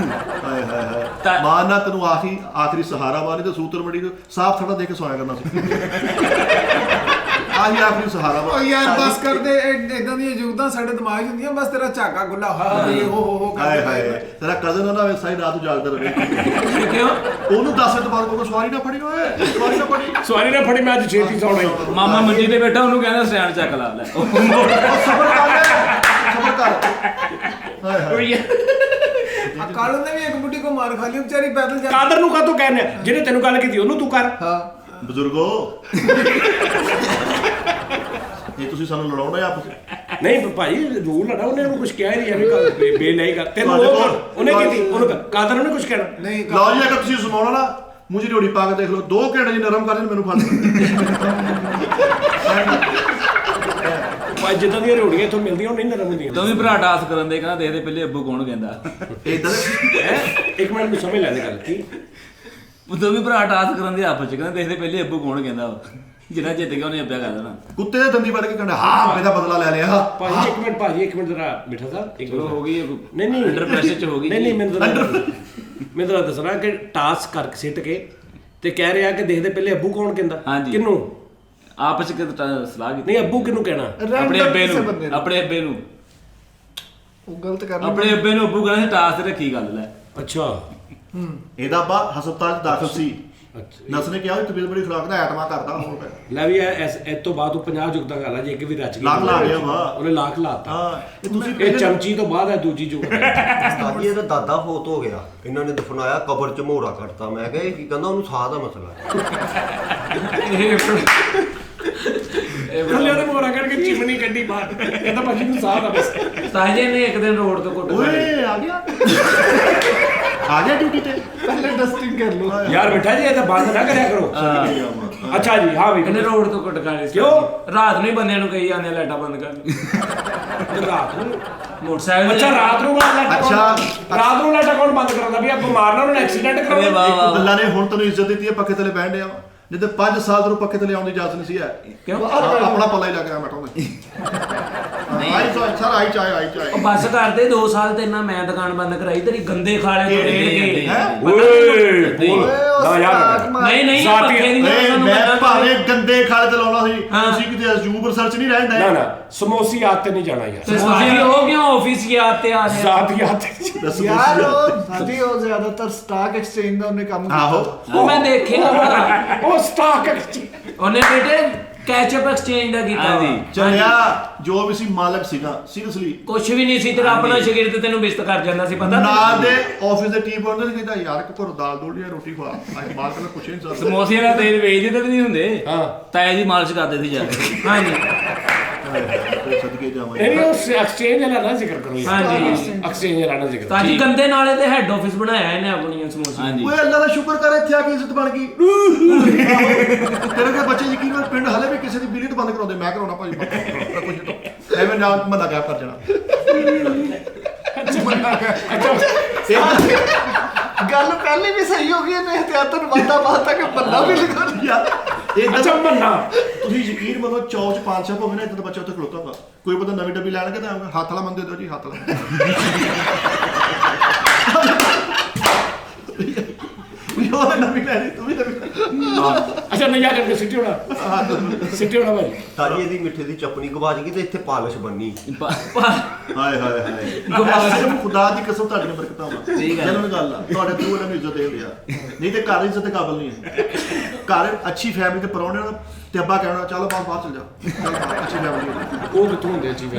ਹਾਏ ਹਾਏ ਹਾਏ ਮਾਂ ਨਾ ਤੈਨੂੰ ਆਖਰੀ ਸਹਾਰਾ ਵਾ ਨਹੀਂ ਤੇ ਸੂਤਰ ਮੜੀ ਨੂੰ ਸਾਫ ਥੜਾ ਦੇ ਕੇ ਸੋਇਆ ਕਰਨਾ ਸੀ ਆਹੀ ਆਖਰੀ ਸਹਾਰਾ ਵਾ ਉਹ ਯਾਰ ਬਸ ਕਰਦੇ ਇਦਾਂ ਦੀਆਂ ਜੁਗਤਾਂ ਸਾਡੇ ਦਿਮਾਗ 'ਚ ਹੁੰਦੀਆਂ ਬਸ ਤੇਰਾ ਝਾਕਾ ਗੁੱਲਾ ਇਹ ਹੋ ਹਾਏ ਕਰਦੇ ਹਾਏ ਤੇਰਾ ਕਜ਼ਨ ਨਾ ਸਾਰੀ ਰਾਤ ਨੂੰ ਜਾਗਦਾ ਰਹੇ ਕਿਉਂ ਉਹਨੂੰ 10 ਮਿੰਟ ਬਾਅਦ ਕੋਈ ਸਵਾਰੀ ਨਾ ਫੜੀ ਓਏ ਸਵਾਰੀ ਨਾ ਫੜੀ ਸਵਾਰੀ ਨਾ ਫੜੀ ਮੈਂ ਅੱਜ ਛੇਤੀ ਸੌਣਾ ਹੀ ਮਾਮਾ ਮੰਜੀ ਤੇ ਬੈਠਾ ਉਹਨੂੰ ਕਹਿੰਦਾ ਸਟੈਂਡ ਚੱਕ ਲਾ ਲੈ ਸਬਰ ਕਰ ਹਾਏ ਹਾਏ ਆ ਕਾਲੂ ਨੇ ਵੀ ਇੱਕ ਬੁੱਢੀ ਕੋ ਮਾਰ ਖਾ ਲਈ ਵਿਚਾਰੀ ਪੈਦਲ ਜਾ ਕਾਦਰ ਨੂੰ ਕਾਹਤੋਂ ਕਹਿੰਦੇ ਜਿਹਨੇ ਤੈਨੂੰ ਗੱਲ ਕੀਤੀ ਉਹਨੂੰ ਤੂੰ ਕਰ ਹਾਂ ਬਜ਼ੁਰਗੋ ਇਹ ਤੁਸੀਂ ਸਾਨੂੰ ਲੜਾਉਣਾ ਆਪਸ ਵਿੱਚ ਨਹੀਂ ਭਾਈ ਰੂਲ ਲੜਾ ਉਹਨੇ ਕੁਝ ਕਿਹਾ ਹੀ ਨਹੀਂ ਐਵੇਂ ਗੱਲ ਬੇ ਨਹੀਂ ਕਰ ਤੈਨੂੰ ਉਹਨੇ ਕੀਤੀ ਉਹਨੂੰ ਕਾਦਰ ਉਹਨੇ ਕੁਝ ਕਹਿਣਾ ਨਹੀਂ ਲਓ ਜੀ ਅਗਰ ਤੁਸੀਂ ਸੁਣਾਉਣਾ ਨਾ ਮੂੰਹ ਰੋੜੀ ਪਾ ਕੇ ਦੇਖ ਲਓ 2 ਘੰਟੇ ਜੀ ਨਰਮ ਕਰ ਦੇਣ ਮੈਨੂੰ ਫੜ ਭਾਈ ਜਿੱਦਾਂ ਦੀਆਂ ਰੋੜੀਆਂ ਇੱਥੋਂ ਮਿਲਦੀਆਂ ਉਹ ਨਹੀਂ ਨਰਮ ਹੁੰਦੀਆਂ ਤੂੰ ਵੀ ਭਰਾ ਟਾਸ ਕਰਨ ਦੇ ਕਹਿੰਦਾ ਦੇਖਦੇ ਪਹਿਲੇ ਅੱਬੂ ਕੌਣ ਕਹਿੰਦਾ ਇਦਾਂ ਇੱਕ ਮਿੰਟ ਨੂੰ ਸਮਝ ਲੈ ਦੇ ਗੱਲ ਕੀ ਤੂੰ ਵੀ ਭਰਾ ਟਾਸ ਕਰਨ ਦੇ ਆਪਸ ਚ ਕਹਿੰਦਾ ਦੇਖਦੇ ਪਹਿਲੇ ਅੱਬੂ ਕੌਣ ਕਹਿੰਦਾ ਜਿਹੜਾ ਜਿੱਤ ਗਿਆ ਉਹਨੇ ਅੱਬਿਆ ਕਰ ਦੇਣਾ ਕੁੱਤੇ ਦੇ ਦੰਦੀ ਵੱਢ ਕੇ ਕਹਿੰਦਾ ਹਾਂ ਮੇਰਾ ਬਦਲਾ ਲੈ ਲਿਆ ਭਾਜੀ ਇੱਕ ਮਿੰਟ ਜ਼ਰਾ ਮਿੱਠਾ ਸਾਹਿਬ ਇੱਕ ਚਲੋ ਹੋ ਗਈ ਨਹੀਂ ਅੰਡਰ ਪ੍ਰੈਸ਼ਰ ਚ ਹੋ ਗਈ ਨਹੀਂ ਮੈਨੂੰ ਦੱਸਣਾ ਕਿ ਟਾਸਕ ਕਰਕੇ ਸਿੱਟ ਕੇ ਤੇ ਕਹਿ ਰਿਹਾ ਕਿ ਦੇਖਦੇ ਪਹਿਲੇ ਅੱਬੂ ਕੌਣ ਕਹਿੰਦਾ ਹਾਂਜੀ। ਕਿਹਨੂੰ ਆਪਸ ਚ ਸਲਾਹ ਕੀਤੀ ਨਹੀਂ ਅੱਬੂ ਕਿਹਨੂੰ ਕਹਿਣਾ ਆਪਣੇ ਅੱਬੇ ਨੂੰ ਉਹ ਗਲਤ ਕਰਨਾ ਆਪਣੇ ਅੱਬੇ ਨੂੰ ਅੱਬੂ ਕਹਿੰਦਾ ਟਾਸ ਤੇ ਰੱਖੀ ਗੱਲ ਲੈ ਅੱਛਾ ਇਹਦਾ ਅੱਬਾ ਹਸਪਤਾਲ 'ਚ ਦਾਖਲ ਸੀ ਨਸ ਨੇ ਕਿਹਾ ਵੀ ਤਬੀਅਤ ਬੜੀ ਖਰਾਬ ਦਾ ਐਟਮਾ ਕਰਦਾ ਹੁਣ ਲੈ ਵੀ ਇਸ ਤੋਂ ਬਾਅਦ ਉਹ 50 ਜੁਗਤਾਂ ਗੱਲ ਆ ਜੇ ਇੱਕ ਵੀ ਰਚ ਗਈ ਲੱਖ ਲਾ ਗਿਆ ਵਾ ਉਹਨੇ ਲੱਖ ਲਾਤਾ ਹਾਂ ਇਹ ਤੁਸੀਂ ਇਹ ਚਮਚੀ ਤੋਂ ਬਾਅਦ ਹੈ ਦੂਜੀ ਜੁਗਤ ਸਾਡੀ ਇਹਦਾ ਦਾਦਾ ਫੋਤ ਹੋ ਗਿਆ ਇਹਨਾਂ ਨੇ ਦਫਨਾਇਆ ਕਬਰ 'ਚ ਮੋਹਰਾ ਕੱਟਤਾ ਮੈਂ ਕਿਹਾ ਇਹ ਕੀ ਕਹਿੰਦਾ ਉਹਨੂੰ ਸਾਹ ਦਾ ਮਸਲਾ ਥੱਲੇ ਉਹਨੇ ਮੋਹਰਾ ਕੱਢ ਕੇ ਚਿਮਨੀ ਕੱਢੀ ਬਾਹਰ ਕਹਿੰਦਾ ਭਾਜੀ ਨੂੰ ਸਾਹ ਦਾ ਬਸ ਸਾਜੇ ਨੇ ਇੱਕ ਦਿਨ ਰੋਡ ਤੋਂ ਘੁੱਟ ਓਏ ਆ ਗਿਆ ਡਿਊਟੀ ਤੇ ਪਹਿਲੇ ਡਸਟਿੰਗ ਕਰ ਲਓ ਯਾਰ ਬੇਟਾ ਜੀ ਇਹ ਤਾਂ ਬੰਦ ਨਾ ਕਰਿਆ ਕਰੋ ਅੱਛਾ ਜੀ ਹਾਂ ਵੀ ਕਹਿੰਦੇ ਰੋਡ ਤੋਂ ਘੁੱਟ ਖਾਣੇ ਕਿਉਂ? ਰਾਤ ਨੂੰ ਹੀ ਬੰਦਿਆਂ ਨੂੰ ਕਹੀ ਜਾਂਦੇ ਲਾਈਟਾਂ ਬੰਦ ਕਰ ਰਾਤ ਨੂੰ ਮੋਟਰਸਾਈਕਲ ਅੱਛਾ ਰਾਤ ਨੂੰ ਰਾਤ ਨੂੰ ਲਾਈਟਾਂ ਕੌਣ ਬੰਦ ਕਰਾਉਂਦਾ ਵੀ ਆ ਬਿਮਾਰ ਨਾ ਉਹਨਾਂ ਐਕਸੀਡੈਂਟ ਅਰੇ ਕਰਾਉਂਦਾ ਵਾਹ ਵਾਹ ਅੱਲਾ ਨੇ ਹੁਣ ਤੈਨੂੰ ਇੱਜ਼ਤ ਦਿੱਤੀ ਹੈ ਪੱਖੇ ਥੱਲੇ ਬਹਿਣ ਡਿਆ ਨਹੀਂ ਤੇ 5 ਸਾਲ ਤੋਂ ਪੱਕੇ ਥੱਲੇ ਆਉਣ ਦੀ ਇਜਾਜ਼ਤ ਨਹੀਂ ਸੀ ਹੈ ਕਿਉਂ? ਆਪਣਾ ਪੱਲਾ ਹੀ ਲੱਗ ਰਿਹਾ ਬੈਠਾ ਆਈ ਸਰ ਆਈ ਚਾਹੇ ਉਹ ਬੱਸ ਕਰਦੇ 2 ਸਾਲ ਤੇ ਨਾ ਮੈਂ ਦੁਕਾਨ ਬੰਦ ਕਰਾਈ ਤੇਰੀ ਗੰਦੇ ਖਾਲੇ ਤੋਂ ਓਏ ਨਾ ਯਾਰ ਨਹੀਂ ਜ਼ਾਤੀ- ਪੱਕੇ ਨਹੀਂ ਸਾਨੂੰ ਮੈਂ ਬੰਦਾ ਭਾਵੇਂ ਗੰਦੇ ਖਾਲੇ ਤੇ ਲਾਉਣਾ ਸੀ ਹਾਂ। ਤੁਸੀਂ ਕਿਤੇ ਅਜੂਬ ਰਿਸਰਚ ਨਹੀਂ ਰਹਿੰਦਾ ਨਾ ਸਮੋਸੀ ਆਤ ਤੇ ਨਹੀਂ ਜਾਣਾ ਯਾਰ ਤੇ ਸਾਡੀ ਹੋ ਗਿਆ ਆਫਿਸ ਯਾਦ ਤੇ ਆ ਰਿਹਾ ਜ਼ਾਤੀ ਆਤ ਯਾਰ ਉਹ ਸਾਡੀ ਉਹ ਜ਼ਿਆਦਾਤਰ ਸਟਾਕ ਐਕਸਚੇਂਜ ਦਾ ਉਹਨੇ ਕੰਮ ਆਹੋ ਉਹ ਮੈਂ ਦੇਖਿਆ ਵਾ। ਉਹ ਸਟਾਕ ਉਹਨੇ ਬੇਟੇ ਕੈਚਅਪ ਐਕਸਚੇਂਜ ਦਾ ਕੀਤਾ ਹਾਂਜੀ। ਚੱਲਿਆ ਜੋ ਵੀ ਸੀ ਮਾਲਕ ਸੀਗਾ ਸੀਰੀਅਸਲੀ ਕੁਝ ਵੀ ਨਹੀਂ ਸੀ ਤੇਰਾ ਆਪਣਾ ਸ਼ਗਿਰਦ ਤੈਨੂੰ ਬਿਸਤ ਕਰ ਜਾਂਦਾ ਸੀ ਪਤਾ ਨਾਲ ਦੇ ਆਫਿਸ ਦੇ ਟੀਮ ਬੰਦੇ ਨੇ ਕਹਿੰਦਾ ਯਾਰ ਕਿ ਘਰੋਂ ਦਾਲ ਦੋਲ ਲਿਆ ਰੋਟੀ ਖਵਾ ਅੱਜ ਮਾਲਕ ਨੇ ਪੁੱਛਿਆ ਨਹੀਂ ਸਰ ਸਮੋਸੇ ਦਾ ਤੇਲ ਵੇਚਦੇ ਤਾਂ ਨਹੀਂ ਹੁੰਦੇ ਹਾਂ। ਤਾਇਆ ਜੀ ਮਾਲਿਸ਼ ਕਰਦੇ ਸੀ ਜਾ ਕੇ ਹਾਂਜੀ ਸਦਕੇ ਜਾਵਾਂ ਨਹੀਂ ਉਹ ਐਕਸਚੇਂਜ ਵਾਲਾ ਨਾ ਜ਼ਿਕਰ ਕਰੋ ਯਾਰ ਹਾਂਜੀ ਐਕਸਚੇਂਜ ਵਾਲਾ ਨਾ ਜ਼ਿਕਰ ਤਾਜੀ ਗੰਦੇ ਨਾਲੇ ਤੇ ਹੈੱਡ ਆਫਿਸ ਬਣਾਇਆ ਇਹਨੇ ਆਪਣੀਆਂ ਸਮੋਸੇ ਹਾਂਜੀ ਓਏ ਅੱਲਾ ਦਾ ਸ਼ੁਕਰ ਕਰ ਇੱਥੇ ਆ ਕੇ ਇੱਜ਼ਤ ਬਣ ਗਈ ਤੇਰੇ ਦੇ ਬੱਚੇ ਯਕੀਨ ਕਰ ਪਿੰਡ ਹਲੇ ਵੀ ਕਿਸੇ ਦੀ ਬਿਲੀਟ ਬੰਦ ਕਰਾਉਂਦੇ ਮੈਂ ਕਰਾਉਣਾ ਭਾਜੀ ਕੁਝ ਐਵੇਂ ਨਾ ਮੰਨਾ ਗਿਆ ਕਰ ਜਾਣਾ ਗੱਲ ਪਹਿਲੇ ਵੀ ਸਹੀ ਹੋ ਗਈ ਇਹਨੇ ਇhtiyatan ਵਾਦਾ ਬਾਤਾ ਕਿ ਬੰਦਾ ਵੀ ਲਿਖਾ ਯਾਰ ਇਹ ਅੱਛਾ ਮੰਨਾ ਤੁਸੀਂ ਯਕੀਨ ਮੰਨੋ ਚੌਚ 500 ਹੋਵੇ ਨਾ ਇੱਦਾਂ ਦਾ ਬੱਚਾ ਉੱਥੇ ਖਲੋਤਾ ਹੋਗਾ ਕੋਈ ਬੰਦਾ ਨਵੀਂ ਡੱਬੀ ਲੈਣਗੇ ਤਾਂ ਹੱਥ ਵਾਲਾ ਮੰਦੇ ਦਿਓ ਜੀ ਹੱਥ ਵਾਲਾ ਉਹ ਨਵੀਂ ਲੈਣੀ ਤੂੰ ਵੀ ਨਵੀਂ ਅੱਛਾ ਨਹੀਂ ਜਾ ਕਰਕੇ ਸਿੱਟੀ ਹੋਣਾ ਭਾਈ ਸਾਰੀ ਇਹਦੀ ਮਿੱਠੇ ਦੀ ਚਪਣੀ ਗਵਾਚ ਗਈ ਤੇ ਇੱਥੇ ਪਾਲਿਸ਼ ਬੰਨੀ ਹਾਏ ਹਾਏ ਹਾਏ ਸਿਰਫ ਖੁਦਾ ਦੀ ਕਸਮ ਤੁਹਾਡੀ ਨੂੰ ਬਰਕਤਾਂ ਵਾ ਸਹੀ ਗੱਲ। ਜਨਮ ਗੱਲ ਆ ਤੁਹਾਡੇ ਤੋਂ ਇਹਨਾਂ ਨੂੰ ਇੱਜ਼ਤ ਦੇ ਲਿਆ ਨਹੀਂ ਤੇ ਘਰ ਇੱਜ਼ਤ ਦੇ ਕਾਬਲ ਨਹੀਂ ਹੈ ਘਰ ਅੱਛੀ ਫੈਮਿਲੀ ਤੇ ਪਰੌਣੇ ਨਾਲ ਤੇ ਅੱਬਾ ਕਹਿਣਾ ਚਲੋ ਬਾਹਰ ਚਲ ਜਾ ਚੱਲ ਬਾਹਰ, ਅੱਛੀ ਫੈਮਿਲੀ ਉਹ ਕਿੱਥੋਂ ਹੁੰਦੇ ਚੀਜ਼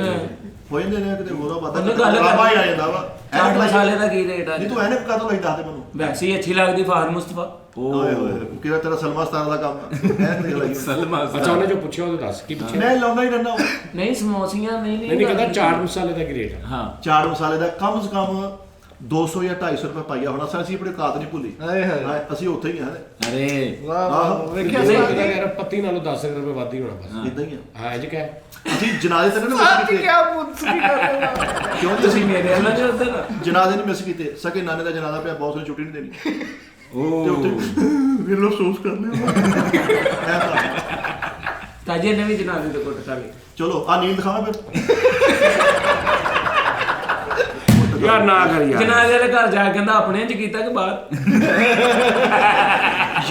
ਹੋ ਜਾਂਦੇ ਨੇ ਕਿਤੇ ਹੋਰਾ ਬਾਤਾਂ ਉਹਨੇ ਗੱਲ ਕਰ- ਬਾਬਾ ਹੀ ਆ ਜਾਂਦਾ ਵਾ ਚਾਟ ਮਸਾਲੇ ਦਾ ਕੀ ਰੇਟ ਆ ਨਹੀਂ ਤੂੰ ਐਨਕ ਕਾਹਤੋਂ ਲਈ ਦੱਸ ਦੇ ਮੈਨੂੰ ਵੈਸੇ ਹੀ ਅੱਛੀ ਲੱਗਦੀ ਫਾਰ ਮੁਸਤਫਾ ਓਏ ਹੋਏ ਕਿਹੜਾ ਤੇਰਾ ਸਲਮਾ ਸਤਾਰ ਦਾ ਕੰਮ ਐ ਨਹੀਂ ਲਾਈ ਸਲਮਾ ਅੱਛਾ ਉਹਨੇ ਜੋ ਪੁੱਛਿਆ ਉਹ ਦੱਸ ਕੀ ਪੁੱਛਿਆ ਮੈਂ ਲਾਉਂਦਾ ਹੀ ਰਹਿੰਦਾ ਨਹੀਂ ਸਮੋਸੀਆਂ ਨਹੀਂ ਕਹਿੰਦਾ ਚਾਟ ਮਸਾਲੇ ਦਾ ਕੀ ਰੇਟ ਹੈ ਹਾਂ ਚਾਟ ਮਸਾਲੇ ਦਾ ਕਮ ਸੇ ਕਮ 200 ਜਾਂ 250 ਰੁਪਏ ਪਾਈਆ ਹੋਣਾ ਸੀ ਅਸੀਂ ਆਪਣੀ ਕਾਤ ਨਹੀਂ ਭੁੱਲੀ ਹਾਏ ਹਾਏ ਹਾਂ, ਅਸੀਂ ਉੱਥੇ ਹੀ ਹਾਂ ਅਰੇ ਵਾਹ ਵਾਹ ਵੇਖਿਆ ਨਹੀਂ ਸਾਡੀ ਕਹਿੰਦਾ ਯਾਰ ਪੱਤੀ ਨਾਲੋਂ 10 ਰੁਪਏ ਵੱਧ ਹੀ ਹੋਣਾ ਬਸ ਇਦਾਂ ਹੀ ਆ ਹਾਂ ਇਹ ਕਹਿ ਅਸੀਂ ਜਨਾਜ਼ੇ ਤੇ ਨਾ ਮਿਸ ਸਾਡੀ ਕੀਤੇ ਕੀ ਮੁੱਛ ਕੀ ਕਰ ਰਿਹਾ ਕਿਉਂ ਤੁਸੀਂ ਤੁਸੀਂ ਮੇਰੇ ਨਾਲ ਜਰਦੇ ਨਾ ਜਨਾਜ਼ੇ ਨਹੀਂ ਮਿਸ ਕੀਤੇ ਸਕੇ ਨਾਨੇ ਦਾ ਜਨਾਜ਼ਾ ਪਿਆ ਬਹੁਤ ਸਾਰੀ ਛੁੱਟੀ ਨਹੀਂ ਦੇਣੀ ਤੇ ਉਹ ਉੱਥੇ ਵੀ ਲੋਕ ਅਫਸੋਸ ਕਰਨੇ ਐ ਤਾਂ ਤਾਜੇ ਨੇ ਵੀ ਜਨਾਜ਼ੇ ਦੇ ਕੋਟ ਕਰ ਲਈ ਚਲੋ ਆ ਨੀਂਦ ਦਿਖਾਵਾਂ ਫਿਰ ਯਾਰ ਨਾ ਕਰ ਯਾਰ ਜਨਾਜ਼ੇ ਵਾਲੇ ਘਰ ਜਾ ਕੇ ਕਹਿੰਦਾ ਆਪਣੇ ਚ ਕੀਤਾ ਕਿ ਬਾਹਰ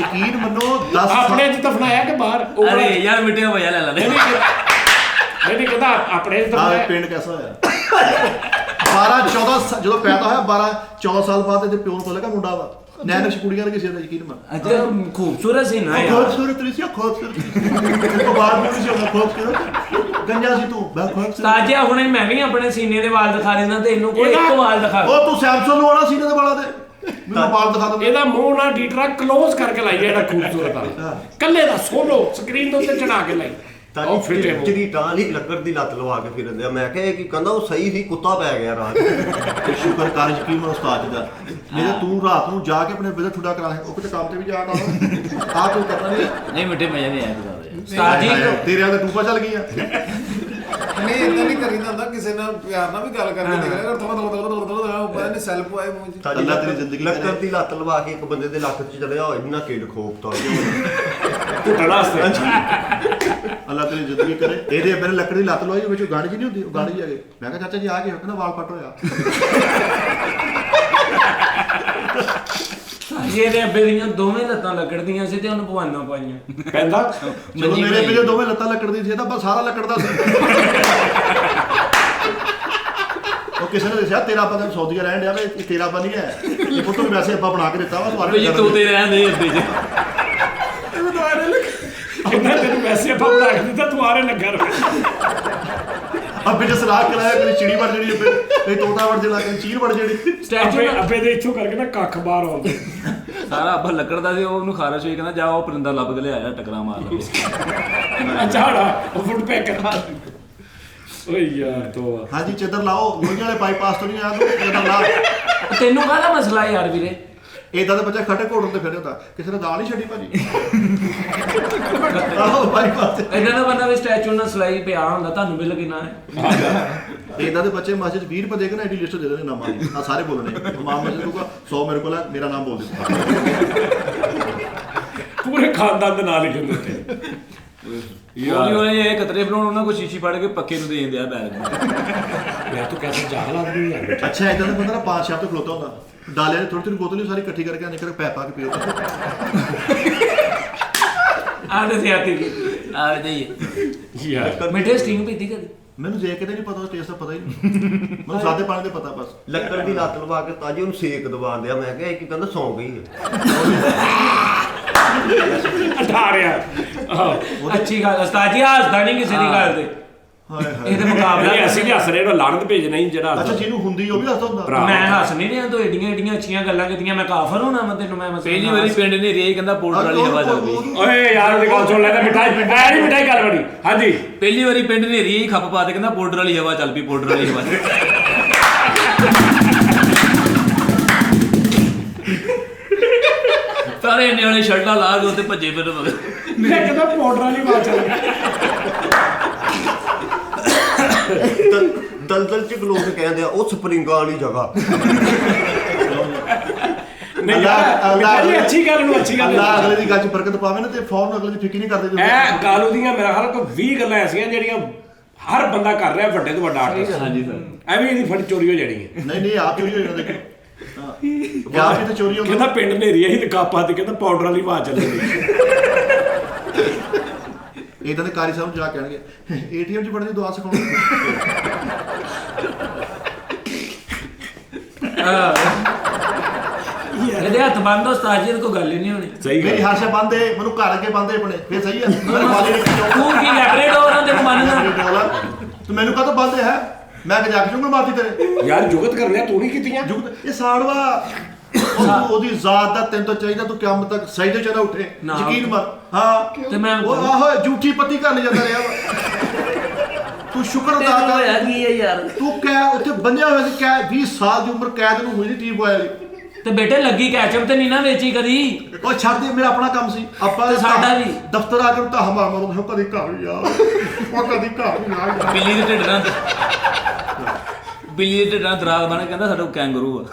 ਯਕੀਨ ਮੰਨੋ 10 ਆਪਣੇ ਚ ਦਫਨਾਇਆ ਕਿ ਬਾਹਰ ਉਹ ਅਰੇ ਯਾਰ ਮਿੱਟੇ ਮਜ਼ਾ ਲੈ ਲੈਂਦੇ ਨਹੀਂ ਕਹਿੰਦਾ ਆਪਣੇ ਚ ਆਹ ਦਫਨਾਇਆ ਪਿੰਡ ਕੈਸਾ ਹੋਇਆ 12 14 ਜਦੋਂ ਪੈਦਾ ਹੋਇਆ 12 14 ਸਾਲ ਬਾਅਦ ਇਹਦੇ ਪਿਓ ਨੂੰ ਪਤਾ ਲੱਗਾ ਮੁੰਡਾ ਵਾ ਨੈਨਸ਼ ਕੁੜੀਆਂ ਨੇ ਕਿਸੇ ਦਾ ਯਕੀਨ ਮੰਨ ਅੱਛਾ ਖੂਬਸੂਰਤ ਸੀ ਨਾ ਯਾਰ ਖੂਬਸੂਰਤ ਨਹੀਂ ਸੀ ਖੂਬਸੂਰਤ ਉਹ ਬਾਹਰ ਨਹੀਂ ਸੀ ਖੂਬਸੂਰਤ ਗੰਜਾ ਸੀ ਤੂੰ ਬਾ ਖੂਬਸੂਰਤ ਤਾਜਿਆ ਹੁਣੇ ਮੈਂ ਵੀ ਆਪਣੇ ਸੀਨੇ ਦੇ ਵਾਲ ਦਿਖਾ ਦਿੰਦਾ ਤੇ ਇਹਨੂੰ ਕੋਈ ਇੱਕ ਵਾਲ ਦਿਖਾ ਉਹ ਤੂੰ ਸੈਮਸੰਗ ਲਵਾਉਣਾ ਸੀ ਇਹਦੇ ਵਾਲਾ ਤੇ ਮੈਨੂੰ ਬਾਲ ਦਿਖਾ ਦਿੰਦਾ ਇਹਦਾ ਮੂੰਹ ਨਾ ਡੀਟਰਾ ਕਲੋਜ਼ ਕਰਕੇ ਲਾਈ ਜਿਹੜਾ ਖੂਬਸੂਰਤ ਆ ਕੱਲੇ ਦਾ ਸੋਲੋ ਸਕਰੀਨ ਦੇ ਉੱਤੇ ਚੜਾ ਕੇ ਲਾਈ ਉਹ ਫਿੱਟੇ ਮੂੰਹ ਜਿਹੜੀ ਟਾਂ ਲਈ ਲੱਕੜ ਦੀ ਲੱਤ ਲਵਾ ਕੇ ਫਿਰਦੇ ਆ ਮੈਂ ਕਿਹਾ ਇਹ ਕੀ ਕਹਿੰਦਾ ਉਹ ਸਹੀ ਸੀ ਕੁੱਤਾ ਪੈ ਗਿਆ ਰਾਤ ਤੇ ਸ਼ੁਕਰ ਕਰ ਯਕੀਨ ਮਨ ਉਸਤਾਦ ਦਾ ਨਹੀਂ ਤੇ ਤੂੰ ਰਾਤ ਨੂੰ ਜਾ ਕੇ ਆਪਣੇ ਬਿਜ਼ਨਸ ਠੁੱਡਾ ਕਰਾ ਲੈ ਉਹ ਕਿਤੇ ਕੰਮ ਤੇ ਵੀ ਜਾ ਨਾ ਆ ਤੂੰ ਕਰਨਾ ਨਹੀਂ ਨਹੀਂ ਮਿੱਟੇ ਮਜ਼ਾ ਨਹੀਂ ਆਇਆ ਤੁਹਾਡੇ ਉਸਤਾਦ ਜੀ ਤੇਰੇ ਆ ਤਾਂ ਟੂਪਾ ਚੱਲ ਗਈ ਆ ਨਹੀਂ ਇਦਾਂ ਨਹੀਂ ਕਰੀਦਾ ਹੁੰਦਾ ਕਿਸੇ ਨਾਲ ਪਿਆਰ ਨਾਲ ਵੀ ਗੱਲ ਕਰਕੇ ਦੇਖ ਲੈ ਥੋੜਾ ਥੋੜਾ ਉੱਪਰ ਨੇ ਸੈਲਫ ਆਏ ਮੂੰਹ 'ਚ ਅੱਲਾ ਤੇਰੀ ਜ਼ਿੰਦਗੀ ਲੱਕੜ ਦੀ ਲੱਤ ਲਵਾ ਕੇ ਇੱਕ ਬੰਦੇ ਦੇ ਲੱਕ 'ਚ ਚੜਿਆ ਹੋਇਆ ਇਹਨਾਂ ਕਿਡ ਖੋਪਤਾ ਘੁੱਟਣ ਵਾਸਤੇ ਅੱਲਾ ਤੇਰੀ ਜ਼ਿੰਦਗੀ ਕਰੇ ਇਹਦੇ ਮੇਰੇ ਲੱਕੜ ਦੀ ਲੱਤ ਲਵਾਈ ਵਿੱਚ ਗਾੜੀ ਜੀ ਨਹੀਂ ਹੁੰਦੀ ਉਹ ਗਾੜੀ ਜੀ ਆ ਗਈ ਮੈਂ ਕਿਹਾ ਚਾਚਾ ਜੀ ਆ ਕੇ ਕਹਿੰਦਾ ਵਾਲ ਪੱਟ ਹੋਇਆ ਤਾਜੇ ਦੇ ਅੱਬੇ ਦੀਆਂ ਦੋਵੇਂ ਲੱਤਾਂ ਲੱਕੜਦੀਆਂ ਸੀ ਤੇ ਉਹਨੂੰ ਭਵਾਨਾ ਪਾਈਆਂ ਕਹਿੰਦਾ ਚਲੋ ਮੇਰੇ ਪਿੱਛੇ ਦੋਵੇਂ ਲੱਤਾਂ ਲੱਕੜ ਦੀ ਸੀ ਤਾਂ ਬਸ ਸਾਰਾ ਲੱਕੜ ਦਾ ਸੀ ਉਹ ਕਿਸੇ ਨੇ ਦੱਸਿਆ ਤੇਰਾ ਪਤਾ ਸੌਦੀਆ ਰਹਿਣ ਡਿਆ ਵੇ ਇਹ ਤੇਰਾ ਪਾ ਨਹੀਂ ਹੈ ਇਹ ਪੁੱਤ ਨੂੰ ਵੈਸੇ ਆਪਾਂ ਬਣਾ ਕੇ ਦਿੱਤਾ ਵਾ ਵੀ ਜੀ ਤੂੰ ਤੇ ਰਹਿੰਦੇ ਅੱਬੇ ਜੀ ਕਹਿੰਦਾ ਤੈਨੂੰ ਵੈਸੇ ਆਪਾਂ ਬਣਾ ਕੇ ਦਿੱਤਾ ਤੂੰ ਆਰੇ ਲੱਗਾ ਰਹੇ ਅੱਬੇ ਜੇ ਸਲਾਹ ਕਰਾਇਆ ਕਿ ਚਿੜੀ ਵੜ ਜਣੀ ਅੱਬੇ ਇਹ ਤੋਤਾ ਵੜ ਜਣਾ ਕਿ ਚੀਲ ਵੜ ਜਣੀ ਸਟੈਚੂ ਅੱਬੇ ਦੇ ਇੱਥੋਂ ਕਰਕੇ ਨਾ ਕੱਖ ਬਾਹਰ ਆਉਂਦੇ ਸਾਰਾ ਅੱਬਾ ਲੱਕੜ ਦਾ ਸੀ ਉਹਨੂੰ ਖਾਰਸ਼ ਹੋਈ ਕਹਿੰਦਾ ਜਾ ਉਹ ਪਰਿੰਦਾ ਲੱਭ ਕੇ ਲਿਆਇਆ ਟਕਰਾ ਮਾਰ ਲਵੇ ਝਾੜਾ ਉਹ ਫੁੱਟ ਪੈਕ ਕਰਾ ਓਏ ਯਾਰ ਤੋ ਹਾਂਜੀ ਚਦਰ ਲਾਓ ਲੋਹੀਆਂ ਵਾਲੇ ਬਾਈਪਾਸ ਤੋਂ ਨਹੀਂ ਆਇਆ ਤੂੰ ਚਦਰ ਲਾ ਤੈਨੂੰ ਕਾਹਦਾ ਮਸਲਾ ਯਾਰ ਵੀਰੇ ਇਦਾਂ ਦੇ ਬੱਚਾ ਖੱਟੇ ਘੋੜਨ ਤੇ ਫਿਰੇ ਹੁੰਦਾ ਕਿਸੇ ਨੇ ਦਾਲ ਨਹੀਂ ਛੱਡੀ ਭਾਜੀ ਆਹੋ ਬਾਈਪਾਸ ਇਹਨਾਂ ਦਾ ਬੰਦਾ ਵੀ ਸਟੈਚੂ ਨਾਲ ਸਲਾਈ ਪਿਆ ਹੁੰਦਾ ਤੁਹਾਨੂੰ ਬਿੱਲ ਕਿੰਨਾ ਹੈ ਇਦਾਂ ਦੇ ਬੱਚੇ ਮਾਸਟਰ 20 ਰੁਪਏ ਦੇ ਕੇ ਨਾ ਐਡੀ ਲਿਸਟ ਦੇ ਦੇਣੇ ਨਾਮਾਂ ਦੀ ਆ ਸਾਰੇ ਬੋਲਣੇ ਮਾਮਾ ਜੀ ਕਹੂਗਾ 100 ਮੇਰੇ ਕੋਲ ਹੈ ਮੇਰਾ ਨਾਮ ਬੋਲ ਦੇ ਪੂਰੇ ਖਾਨਦਾਨ ਦੇ ਨਾਂ ਲਿਖੇ ਹੁੰਦੇ ਉੱਤੇ ਯਾਰ ਉਹਨੇ ਇਹ ਕਤਰੇ ਬਣਾਉਣ ਉਹਨਾਂ ਕੋ ਸ਼ੀਸ਼ੀ ਫੜ ਕੇ ਪੱਕੇ ਨੂੰ ਦੇ ਦਿੰਦੇ ਆ ਬੈਗ ਯਾਰ ਤੂੰ ਕੈਸੇ ਜਾਗਲ ਆਦਮੀ ਯਾਰ ਬੇਟਾ। ਅੱਛਾ ਇਦਾਂ ਦਾ ਬੰਦਾ ਨਾ ਬਾਦਸ਼ਾਹ ਤੋਂ ਖਲੋਤਾ ਹੁੰਦਾ ਡਾਲਿਆਂ ਦੀ ਥੋੜੀ ਥੋੜੀ ਬੋਤਲ ਸਾਰੀ ਇਕੱਠੀ ਕਰਕੇ ਨਿਕਲ ਪੈ ਪਾ ਕੇ ਪੀਓ ਆਦੇ ਸਿਆਤੀ ਆ ਜਾਈਏ ਯਾਰ ਮਿੱਠੇ ਸਟਿੰਗ ਪੀਤੀ ਕਦੀ ਮੈਨੂੰ ਦੇਖ ਕੇ ਤਾਂ ਨਹੀਂ ਪਤਾ ਉਸ ਟੇਸਟ ਦਾ ਪਤਾ ਹੀ ਨਹੀਂ ਮੈਨੂੰ ਸਾਦੇ ਪਾਣੀ ਦੇ ਪਤਾ ਬਸ ਲੱਕੜ ਦੀ ਲੱਤ ਲਵਾ ਕੇ ਤਾਜੀ ਉਹਨੂੰ ਸੇਕ ਦਵਾ ਦਿਆ। ਮੈਂ ਕਿਹਾ ਇਹ ਕੀ ਕਹਿੰਦਾ ਸੌਂ ਗਈ ਹੈ। ਅਠਾ ਰਿਹਾ ਅੱਛੀ ਗੱਲ ਉਸਤਾਦ ਜੀ ਹੱਸਦਾ ਨਹੀਂ ਕਿਸੇ ਦੀ ਗੱਲ ਤੇ ਹਾਏ ਹਾਏ ਇਹਦੇ ਮੁਕਾਬਲਾ ਨਹੀਂ ਅਸੀਂ ਵੀ ਹੱਸ ਰਹੇ ਹਾਂ ਲਾਣਤ ਭੇਜਣਾ ਹੀ ਜਿਹੜਾ ਅੱਛਾ ਹੱਸਦਾ। ਜਿਹਨੂੰ ਹੁੰਦੀ ਉਹ ਵੀ ਹੱਸਦਾ ਹੁੰਦਾ ਭਰਾ। ਮੈਂ ਹੱਸ ਨਹੀਂ ਰਿਹਾ ਤੂੰ ਏਡੀਆਂ ਏਡੀਆਂ ਅੱਛੀਆਂ ਗੱਲਾਂ ਕੀਤੀਆਂ ਮੈਂ ਕਾਫਰ ਹੋਣਾ ਮੈਂ ਤੈਨੂੰ ਮੈਂ ਪਹਿਲੀ ਵਾਰੀ ਪਿੰਡ ਨੇ ਰੇ ਕਹਿੰਦਾ ਪਾਊਡਰ ਵਾਲੀ ਹਵਾ ਚੱਲਦੀ ਓਏ ਯਾਰ ਉਹਦੀ ਗੱਲ ਸੁਣ ਲੈ ਤਾਂ ਮਿਠਾਈ ਨਹੀਂ ਮਿਠਾਈ ਗੱਲ ਬਣੀ ਹਾਂਜੀ ਪਹਿਲੀ ਵਾਰੀ ਪਿੰਡ ਨੇ ਰੇ ਖੱਪ ਪਾ ਤੇ ਕਹਿੰਦਾ ਪਾਊਡਰ ਵਾਲੀ ਹਵਾ ਚੱਲ ਪਈ ਪਾਊਡਰ ਵਾਲੀ ਹਵਾ ਸਾਰੇ ਨਿਆਣੇ ਸ਼ਰਟਾਂ ਲਾ ਕੇ ਉੱਤੇ ਭੱਜੇ ਫਿਰ ਮੈਂ ਕਹਿੰਦਾ ਪਾਊਡਰ ਵਾਲੀ ਬਾਤ ਚੱਲ ਦਲਦਲ ਚ ਲੋਕ ਕਹਿੰਦੇ ਆ ਉਹ ਸਪਰਿੰਗਾਂ ਵਾਲੀ ਜਗ੍ਹਾ। ਨਹੀਂ ਯਾਰ ਮਿਠਾਈ ਅੱਛੀ ਗੱਲ ਨੂੰ ਅੱਛੀ ਗੱਲ ਅੱਲਾ ਅਗਲੇ ਦੀ ਗੱਲ 'ਚ ਬਰਕਤ ਪਾਵੇ ਨਾ ਤੇ ਫੌਰਨ ਅਗਲੇ ਦੀ ਫਿਕਰ ਨਹੀਂ ਕਰਦੇ ਇਹ ਕਾਲੂ ਦੀਆਂ ਮੇਰਾ ਖਿਆਲ ਕੋਈ 20 ਗੱਲਾਂ ਐਸੀਆਂ ਜਿਹੜੀਆਂ ਹਰ ਬੰਦਾ ਕਰ ਰਿਹਾ ਵੱਡੇ ਤੋਂ ਵੱਡਾ ਆਰਟਿਸਟ। ਹਾਂਜੀ ਸਰ ਐਵੇਂ ਇਹਦੀ ਫੜ ਚੋਰੀ ਹੋ ਜਾਣੀ ਹੈ। ਨਹੀਂ ਆਪ ਚੋਰੀ ਹੋ ਜਾਣਾ ਦੇਖੋ ਹਾਂ ਆਪ ਹੀ ਤਾਂ ਚੋਰੀ ਹੁੰਦਾ ਕਹਿੰਦਾ ਪਿੰਡ ਨੇਰੀ ਆਹੀ ਤੇ ਕਾਪਾ ਤੇ ਕਹਿੰਦਾ ਪਾਊਡਰ ਵਾਲੀ ਬਾਤ ਚੱਲੇਗੀ। ਇਦਾਂ ਦੇ ਕਾਰੀ ਸਾਹਿਬ ਜਾ ਕਹਿਣਗੇ ਏਟੀਐਮ 'ਚ ਬੜਨੀ ਦੁਆ ਸਿਖਾਉਣੀ ਇਹਦੇ ਹੱਥ ਬੰਦ ਉਸਤਾਦ ਜੀ ਕੋਈ ਗੱਲ ਹੀ ਨਹੀਂ ਹੋਣੀ ਸਹੀ ਮੇਰੀ ਗੱਲ ਹਰਸ਼ਾ ਬੰਦੇ ਮੈਨੂੰ ਘਰ ਅੱਗੇ ਬੰਦੇ ਆਪਣੇ ਫੇਰ ਸਹੀ ਆ ਮੈਨੂੰ ਵਾਲੇ ਨੇ ਤੂੰ ਕੀ ਲੈਬਰੇਟੋਰ ਆ ਤੈਨੂੰ ਮੰਨਣਾ ਤੂੰ ਮੈਨੂੰ ਕਾਹਤੋਂ ਬੰਦੇ ਹੈ ਮੈਂ ਕਿ ਜਾ ਕੇ ਚੁੰਗਲ ਮਾਰਦੀ ਤੇਰੇ ਯਾਰ ਜੁਗਤ ਕਰ ਲਿਆ ਤੂੰ ਨਹੀਂ ਕੀਤੀਆਂ ਇਹ ਸਾੜਵਾ ਉਹਦੀ ਜ਼ਾਤ ਦਾ ਤੈਨੂੰ ਤਾਂ ਚਾਹੀਦਾ ਤੂੰ ਕਿਆਮਤ ਤੱਕ ਸਹੀ ਤੇ ਚੜਾ ਉੱਠੇ ਯਕੀਨ ਮਤ ਹਾਂ ਤੇ ਮੈਂ ਉਹ ਆਹੋ ਝੂਠੀ ਪੱਤੀ ਕਰਨ ਜਾਂਦਾ ਰਿਹਾ ਵਾ। ਤੂੰ ਸ਼ੁਕਰ ਅਦਾ ਕਰ ਕੀ ਹੈ ਯਾਰ ਤੂੰ ਕਹਿ ਉੱਥੇ ਬੰਨਿਆ ਹੋਇਆ ਸੀ ਕਹਿ 20 ਸਾਲ ਦੀ ਉਮਰ ਕੈਦ ਨੂੰ ਹੋਈ ਨਹੀਂ ਟੀਪ ਹੋਇਆ ਤੇ ਬੇਟੇ ਲੱਗੀ ਕੈਚਅਪ ਤੇ ਨਹੀਂ ਨਾ ਵੇਚੀ ਕਦੀ ਉਹ ਛੱਡ ਦੇ ਮੇਰਾ ਆਪਣਾ ਕੰਮ ਸੀ ਆਪਾਂ ਤੇ ਸਾਡਾ ਵੀ। ਦਫ਼ਤਰ ਆ ਕੇ ਤਾਂ ਹਮਾਰ ਮਾਰੋ ਕਦੀ ਘਰ ਯਾਰ ਉਹ ਕਦੀ ਘਰ ਨਹੀਂ ਆਇਆ ਬਿੱਲੀ ਦੇ ਢਿੱਡ ਨਾਲ ਬਿੱਲੀ ਦੇ ਢਿੱਡ ਨਾਲ ਦਰਾਗ ਬਣ ਕਹਿੰਦਾ ਸਾਡਾ ਕੈਂਗਰੂ ਆ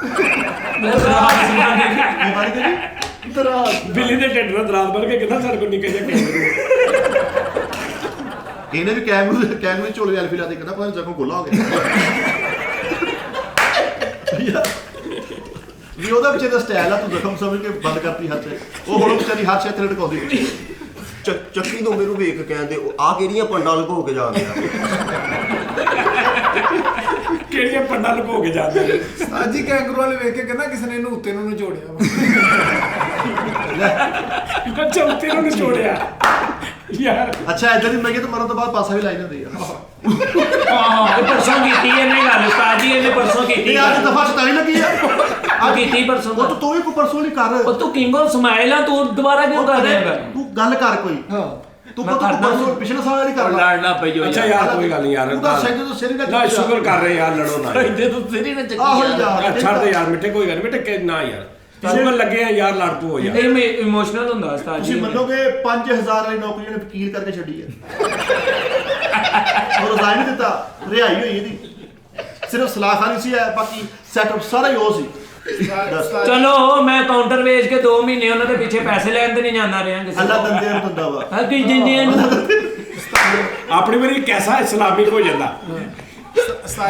ਬਿੱਲੀ ਦੇ ਢਿੱਡ ਨਾਲ ਦਰਾਜ਼ ਬਣ ਕੇ ਕਹਿੰਦਾ ਸਾਡੇ ਕੋਲ ਨਿੱਕੇ ਜਿਹਾ ਕੈਮਰਾ ਇਹਨੇ ਵੀ ਕੈਂਗਰੂ ਝੋਲੇ ਐਲਫੀ ਲਾ ਦੇ ਕਹਿੰਦਾ ਪਤਾ ਜਗੋਂ ਗੋਲਾ ਹੋ ਗਿਆ ਵੀ ਉਹਦਾ ਵਿਚਾਰੇ ਦਾ ਸਟਾਈਲ ਆ ਤੂੰ ਜ਼ਖਮ ਸਮਝ ਕੇ ਬੰਦ ਕਰਤੀ ਹੱਥ ਉਹ ਹੁਣ ਵਿਚਾਰੀ ਹਰ ਸ਼ੇਤਰ ਲਟਕਾਉਂਦੀ ਚੱਕੀ ਤੋਂ ਮੈਨੂੰ ਵੇਖ ਕਹਿੰਦੇ ਆ ਕਿਹੜੀਆਂ ਪੰਡਾਂ ਲਗੋ ਕੇ ਜਾਂਦੇ ਆ। ਕਿਹੜੀਆਂ ਪੰਡਾਂ ਲੁਕੋ ਕੇ ਜਾਂਦੇ ਨੇ। ਸਾਜੀ ਕੈਂਗਰੂ ਵਾਲੇ ਵੇਖ ਕੇ ਕਹਿੰਦਾ ਕਿਸੇ ਨੇ ਇਹਨੂੰ ਉੱਤੇ ਨੂੰ ਨਿਚੋੜਿਆ ਅੱਛਾ ਉੱਤੇ ਨੂੰ ਨਿਚੋੜਿਆ ਯਾਰ ਅੱਛਾ ਇਦਾਂ ਦੀ ਮੈਂ ਕਿਹਾ ਮਰਨ ਤੋਂ ਬਾਅਦ ਪਾਸਾ ਵੀ ਲਾਈ ਜਾਂਦੀ ਆ ਇਹ ਪਰਸੋਂ ਕੀਤੀ ਇਹਨੇ ਗੱਲ ਉਸਤਾਦ ਜੀ ਇਹਨੇ ਪਰਸੋਂ ਕੀਤੀ ਇਹ ਅੱਜ ਦਫਾ ਚ ਤਾਂ ਹੀ ਲੱਗੀ ਆ ਆ ਕੀਤੀ ਪਰਸੋਂ ਉਹ ਤੂੰ ਵੀ ਕੋਈ ਪਰਸੋਂ ਨਹੀਂ ਕਰ ਉਹ ਤੂੰ ਕਿੰਗ ਆਫ ਸਮਾਈਲ ਆ ਤੂੰ ਦੁਬਾਰਾ ਕਿਉਂ ਕਰ ਰਿਹਾ ਹੈਗਾ ਤੂੰ ਗੱਲ ਕਰ ਕੋਈ ਹਾਂ ਤੂੰ ਪਰਸੋਂ ਪਿਛਲੇ ਸਾਲ ਨਹੀਂ ਕਰਦਾ ਲੜਨਾ ਪਈ ਜੋ ਅੱਛਾ ਯਾਰ ਕੋਈ ਗੱਲ ਨਹੀਂ ਯਾਰ ਤੂੰ ਤਾਂ ਸੈਂਜ ਤੋਂ ਸਿਰ ਨਾ ਸ਼ੁਕਰ ਕਰ ਰਹੇ ਯਾਰ ਲੜੋ ਨਾ ਇੱਥੇ ਤੂੰ ਸਿਰੀ ਨਾ ਆਹੋ ਚੱਕੀ ਯਾਰ ਛੱਡ ਦੇ ਯਾਰ ਮਿੱਠੇ ਕੋਈ ਗੱਲ ਨਹੀਂ ਮਿੱਠੇ ਨਾ ਯਾਰ ਸ਼ੁਕਰ ਲੱਗੇ ਆ ਯਾਰ ਲੜ ਤੂੰ ਹੋ ਯਾਰ ਇਹ ਇਮੋਸ਼ਨਲ ਹੁੰਦਾ ਉਸਤਾਦ ਜੀ ਤੁਸੀਂ ਮੰਨੋਗੇ 5000 ਵਾਲੀ ਨੌਕਰੀ ਨੇ ਫਕੀਰ ਕਰਕੇ ਛੱਡੀ ਹੈ ਉਹ ਰਜ਼ਾਈ ਨਹੀਂ ਦਿੱਤਾ ਰਿਹਾਈ ਹੋਈ ਇਹਦੀ ਸਿਰਫ ਸਲਾਹਖਾਨੀ ਸੀ ਹੈ ਬਾਕੀ ਸੈਟਅਪ ਸਾਰਾ ਹੀ ਉਹ ਸੀ ਚਲੋ ਮੈਂ ਕਾਊਂਟਰ ਵੇਚ ਕੇ 2 ਮਹੀਨੇ ਉਹਨਾਂ ਦੇ ਪਿੱਛੇ ਪੈਸੇ ਲੈਣ ਤੇ ਨਹੀਂ ਜਾਂਦਾ ਰਿਹਾ ਕਿਸੇ ਅੱਲਾ ਦੰਦੇ ਨੂੰ ਦਿੰਦਾ ਵਾ ਹਾਂ ਕਿ ਜਿੰਦੀਆਂ ਨੂੰ ਆਪਣੀ ਵਾਰੀ ਕੈਸਾ ਇਸਲਾਮਿਕ ਹੋ ਜਾਂਦਾ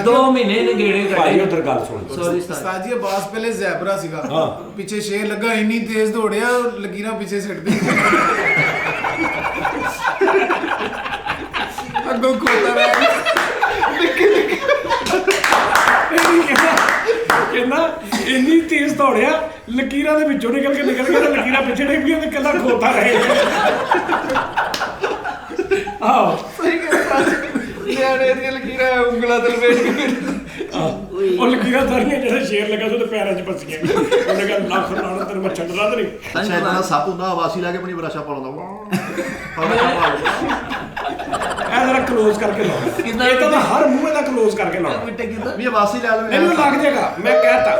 2 ਮਹੀਨੇ ਨੇ ਗੇੜੇ ਭਾਈ ਕੱਢੇ ਉਧਰ ਗੱਲ ਸੁਣ ਸੌਰੀ ਉਸਤਾਦ ਉਸਤਾਦ ਜੀ ਅਬਾਸ ਪਹਿਲੇ ਜ਼ੈਬਰਾ ਸੀਗਾ ਹਾਂ। ਪਿੱਛੇ ਸ਼ੇਰ ਲੱਗਾ ਇੰਨੀ ਤੇਜ਼ ਦੌੜਿਆ ਲਕੀਰਾਂ ਪਿੱਛੇ ਸਿੱਟਦੀ ਅੱਗੋਂ ਖੋਤਾ ਰਹਿ ਕਹਿੰਦਾ ਇੰਨੀ ਤੇਜ਼ ਦੌੜਿਆ ਲਕੀਰਾਂ ਦੇ ਵਿੱਚੋਂ ਨਿਕਲ ਕੇ ਤੇ ਲਕੀਰਾਂ ਪਿੱਛੇ ਡਿੱਗ ਗਈਆਂ ਤੇ ਕੱਲਾ ਖੋਤਾ ਰਹੇ ਆਹ ਸਹੀ ਕਹਿੰਦਾ ਨਿਆਣੇ ਦੀਆਂ ਲਕੀਰਾਂ ਉਂਗਲਾਂ ਤੇ ਲਪੇਟ ਕੇ ਉਹ ਲਕੀਰਾਂ ਸਾਰੀਆਂ ਜਿਹੜਾ ਸ਼ੇਰ ਲੱਗਾ ਸੀ ਉਹਦੇ ਪੈਰਾਂ 'ਚ ਫਸ ਗਈਆਂ ਉਹਨੇ ਕਿਹਾ ਲੱਖ ਲਾਣਾ ਤੈਨੂੰ ਮੈਂ ਛੱਡਦਾ ਤੇ ਨਹੀਂ ਅੱਛਾ ਇਹਦਾ ਸੱਪ ਹੁੰਦਾ ਆਵਾਸੀ ਲਾ ਕੇ ਆਪਣੀ ਬਰਾਸ਼ਾ ਪਾਉਂਦਾ ਇਹ ਜਰਾ ਕਲੋਜ਼ ਕਰਕੇ ਲਾਉਣਾ ਇਹ ਤਾਂ ਹਰ ਮੂੰਹ ਇਹਦਾ ਕਲੋਜ਼ ਕਰਕੇ ਲਾਉਣਾ ਵੀ ਆਵਾਸੀ ਲੈ ਲਓ ਇਹਨੂੰ ਲੱਗ ਜਾਏਗਾ ਮੈਂ ਕਹਿਤਾ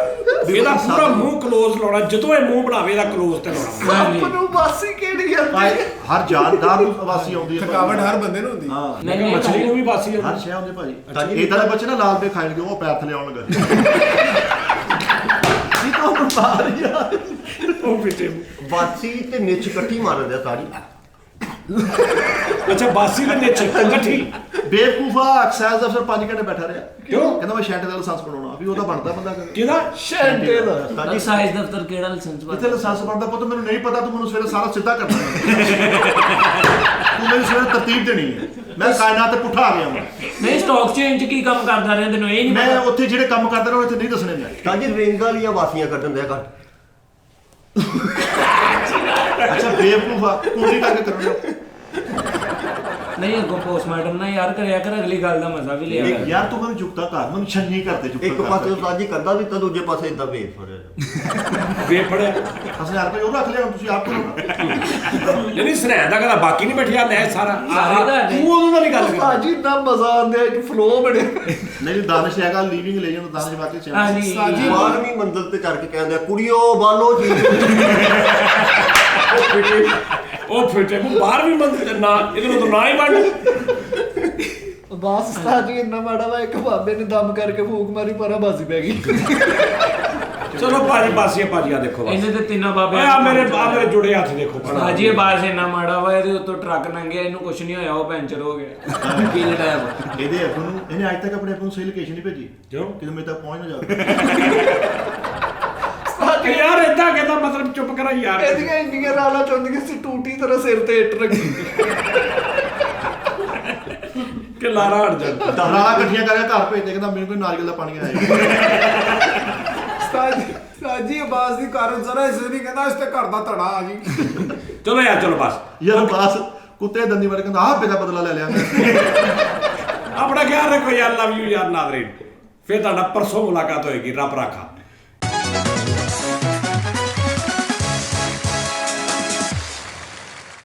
ਇਹਦਾ ਪੂਰਾ ਮੂੰਹ ਕਲੋਜ਼ ਲਾਉਣਾ ਜਦੋਂ ਇਹ ਮੂੰਹ ਬਣਾਵੇ ਇਹਦਾ ਕਲੋਜ਼ ਤੇ ਲਾਉਣਾ ਸੱਪ ਨੂੰ ਬਾਸੀ ਕਿਹੜੀ ਆਉਂਦੀ ਹਰ ਜਾਨਦਾਰ ਨੂੰ ਆਵਾਸੀ ਆਉਂਦੀ ਹੈ ਥਕਾਵਟ ਹਰ ਬੰਦੇ ਨੂੰ ਹੁੰਦੀ ਹਾਂ ਮੈਂ ਕਿਹਾ ਮੱਛਲੀ ਨੂੰ ਵੀ ਬਾਸੀ ਹਰ ਸ਼ੈ ਹੁੰਦੇ ਭਾਜੀ ਇਦਾਂ ਦੇ ਬੱਚੇ ਨਾ ਲਾਲ ਪੇ ਖਾਣਗੇ ਉਹ ਪੈਰ ਥਲੇ ਆਉਣ ਲੱਗੇ ਇਹ ਤਾਂ ਮਾਰ ਯਾਰ ਉਹ ਫਿੱਟੇ ਵਾਸੀ ਤੇ ਨਿੱਚ ਇਕੱਠੀ ਮਾਰਦੇ ਆ ਸਾਰੀ। ਅੱਛਾ ਬਾਸੀ ਦੇ ਨਿੱਚ ਇਕੱਠੀ। ਬੇਵਕੂਫਾ ਐਕਸਾਈਜ਼ ਅਫਸਰ 5 ਘੰਟੇ ਬੈਠਾ ਰਿਹਾ। ਕਿਉਂ? ਕਹਿੰਦਾ ਮੈਂ ਸ਼ੈਂਟੇ ਦਾ ਲਾਇਸੈਂਸ ਬਣਾਉਣਾ ਵੀ ਉਹਦਾ ਬਣਦਾ ਬੰਦਾ ਕਰੇ। ਕਿਹਦਾ? ਸ਼ੈਂਟੇ ਦਾ ਐਕਸਾਈਜ਼ ਦਫ਼ਤਰ ਕਿਹੜਾ ਲਾਇਸੈਂਸ ਜਿੱਥੇ ਲਾਇਸੈਂਸ ਬਣਦਾ ਪੁੱਤ ਮੈਨੂੰ ਨਹੀਂ ਪਤਾ, ਤੂੰ ਮੈਨੂੰ ਸਵੇਰੇ ਸਾਰਾ ਸਿੱਧਾ ਕਰਨਾ। ਤੂੰ ਮੈਨੂੰ ਸਵੇਰੇ ਤਰਤੀਬ ਦੇਣੀ ਹੈ। ਮੈਂ ਕਾਇਨਾਤ ਤੇ ਪੁੱਠਾ ਆ ਗਿਆ ਮੈਂ। ਨਹੀਂ ਸਟਾਕ ਚੇਂਜ ਚ ਕੀ ਕੰਮ ਕਰਦਾ ਰਿਹਾ ਤੈਨੂੰ ਇਹ ਨਹੀਂ ਮੈਂ ਪਤਾ? ਉੱਥੇ ਜਿਹੜੇ ਕੰਮ ਕਰਦਾ ਰਿਹਾ ਉਹ ਇੱਥੇ ਨਹੀਂ ਦੱਸਣੇ ਮੈਂ। ਤਾਂ ਜੀ ਰਿੰਗ ਵਾਲੀਆਂ ਵਾਸੀਆਂ ਕੱਢਣ ਦਿਆ ਘੱਟ। ਅੱਛਾ ਬੇਵਕੂਫਾ ਕੁੰਡੀ ਕਰਕੇ ਕਰਨਾ। ਨਹੀਂ ਅੱਗੋਂ ਪੋਸਟਮਾਰਟਮ ਨਾ ਯਾਰ ਕਰਿਆ ਕਰ, ਅਗਲੀ ਗੱਲ ਦਾ ਮਜ਼ਾ ਵੀ ਲਿਆ ਕਰ। ਯਾਰ ਤੂੰ ਮੈਨੂੰ ਜੁਗਤਾ ਕਰ, ਮੈਨੂੰ ਛੰਨੀ ਕਰਦੇ ਜੁਗਤਾ ਇੱਕ ਪਾਸੇ ਉਸਤਾਦ ਜੀ ਕਰਦਾ ਵੀ ਤਾਂ ਦੂਜੇ ਪਾਸੇ ਇਦਾਂ ਵੇਖ ਫੜਿਆ। ਵੇ ਫੜਿਆ 1000 ਰੁਪਏ ਉਹ ਰੱਖ ਲਿਆ, ਹੁਣ ਤੁਸੀਂ ਆਪ ਕਰੋ। ਨਹੀਂ ਸਰਹੰਦ ਦਾ ਕਹਿੰਦਾ ਬਾਕੀ ਨਹੀਂ ਬੈਠਿਆ ਲੈ ਸਾਰਾ ਸਾਰੇ ਦਾ ਤੂੰ ਉਦੋਂ ਦਾ ਨਹੀਂ ਗੱਲ ਕਰ। ਉਸਤਾਦ ਜੀ ਇੰਨਾ ਮਜ਼ਾ ਆਉਂਦਾ ਇੱਕ ਫਲੋ ਬਣਿਆ। ਨਹੀਂ ਦਾਨਿਸ਼ ਹੈਗਾ ਲੀਵਿੰਗ ਲੈ ਜਾਂਦਾ ਦਾਨਿਸ਼ ਵਾਕਈ ਚ। ਹਾਂਜੀ 12ਵੀਂ ਮੰਜ਼ਿਲ ਤੇ ਚੜ ਕੇ ਕਹਿੰਦੇ ਕੁੜੀਓ ਬਾਲੋ ਜੀ। ਉਹ ਫਿੱਟੇ ਨੂੰ 12ਵੀਂ ਮੰਜ਼ਿਲ ਨਾ ਇਹਨੂੰ ਤਾਂ ਨਾ ਹੀ ਬਣ। ਬਸ ਉਸਤਾਦ ਜੀ ਇੰਨਾ ਮਾੜਾ ਵਾ ਇੱਕ ਬਾਬੇ ਨੇ ਦਮ ਕਰਕੇ ਫੂਕ ਮਾਰੀ ਪਰਾਂ ਬਾਜ਼ੀ ਪੈ ਗਈ। ਚਲੋ ਭਾਜੀ ਬਾਸੀਆਂ ਭਾਜੀਆਂ ਦੇਖੋ ਬਸ। ਇਹਨੇ ਤੇ ਤਿੰਨਾਂ ਬਾਬਿਆਂ ਆ ਮੇਰੇ ਜੁੜੇ ਹੱਥ ਦੇਖੋ ਹਾਜੀ ਇਹ ਬਾਸ ਇੰਨਾ ਮਾੜਾ ਵਾ, ਇਹਦੇ ਉੱਤੋਂ ਟਰੱਕ ਲੰਘਿਆ, ਇਹਨੂੰ ਕੁਝ ਨਹੀਂ ਹੋਇਆ, ਉਹ ਪੈਂਚਰ ਹੋ ਗਿਆ। ਕੀ ਲਟਾਇਆ ਇਹਦੇ ਆਪ ਨੂੰ ਇਹਨੇ ਅੱਜ ਤੱਕ ਆਪਣੇ ਆਪ ਨੂੰ ਸਹੀ ਲੋਕੇਸ਼ਨ ਨਹੀਂ ਭੇਜੀ। ਕਿਉਂ? ਕਿਤੇ ਮੇਰੇ ਤੱਕ ਪਹੁੰਚ ਨਾ ਜਾਵੇ। ਯਾਰ ਏਦਾਂ ਕਹਿੰਦਾ ਮਤਲਬ ਚੁੱਪ ਕਰਾ ਯਾਰ। ਇਹਦੀਆਂ ਇੰਨੀਆਂ ਰਾਲਾਂ ਚੁੰਦੀਆਂ ਸੀ ਟੂਟੀ ਤਰ੍ਹਾਂ ਸਿਰ ਤੇ ਇੱਟ ਰੱਖੀ। ਕਿ ਲਾਰਾ ਹਟ ਜਾ। ਰਾਲਾਂ ਇਕੱਠੀਆਂ ਕਰਕੇ ਘਰ ਭੇਜਦੇ, ਕਹਿੰਦਾ ਮੈਨੂੰ ਕੋਈ ਨਾਰੀਅਲ ਦਾ ਪਾਣੀ ਆਇਆ। ਉਸਤਾਦ ਜੀ ਆਵਾਜ਼ ਦੀ ਕਾਰਨ ਜ਼ਰਾ ਇਸ ਨਹੀਂ ਕਹਿੰਦਾ ਇਸ ਤੇ ਘਰ ਦਾ ਧੜਾ ਆ ਜੀ। ਚਲੋ ਯਾਰ ਚਲੋ ਬਸ। ਯਾਰ ਬਾਸ ਕੁੱਤੇ ਦੰਦੀ ਵਾਲੇ ਕਹਿੰਦਾ ਆਹ ਬੇਦਾ ਬਦਲਾ ਲੈ ਲਿਆ ਮੈਂ। ਆਪਣਾ ਖਿਆਲ ਰੱਖੋ ਯਾਰ। ਲਵ ਯੂ ਯਾਰ ਨਾਜ਼ਰੀਨ। ਫਿਰ ਤੁਹਾਡਾ ਪਰਸੋਂ ਮੁਲਾਕਾਤ ਹੋਏਗੀ। ਰੱਬ ਰਾਖਾ।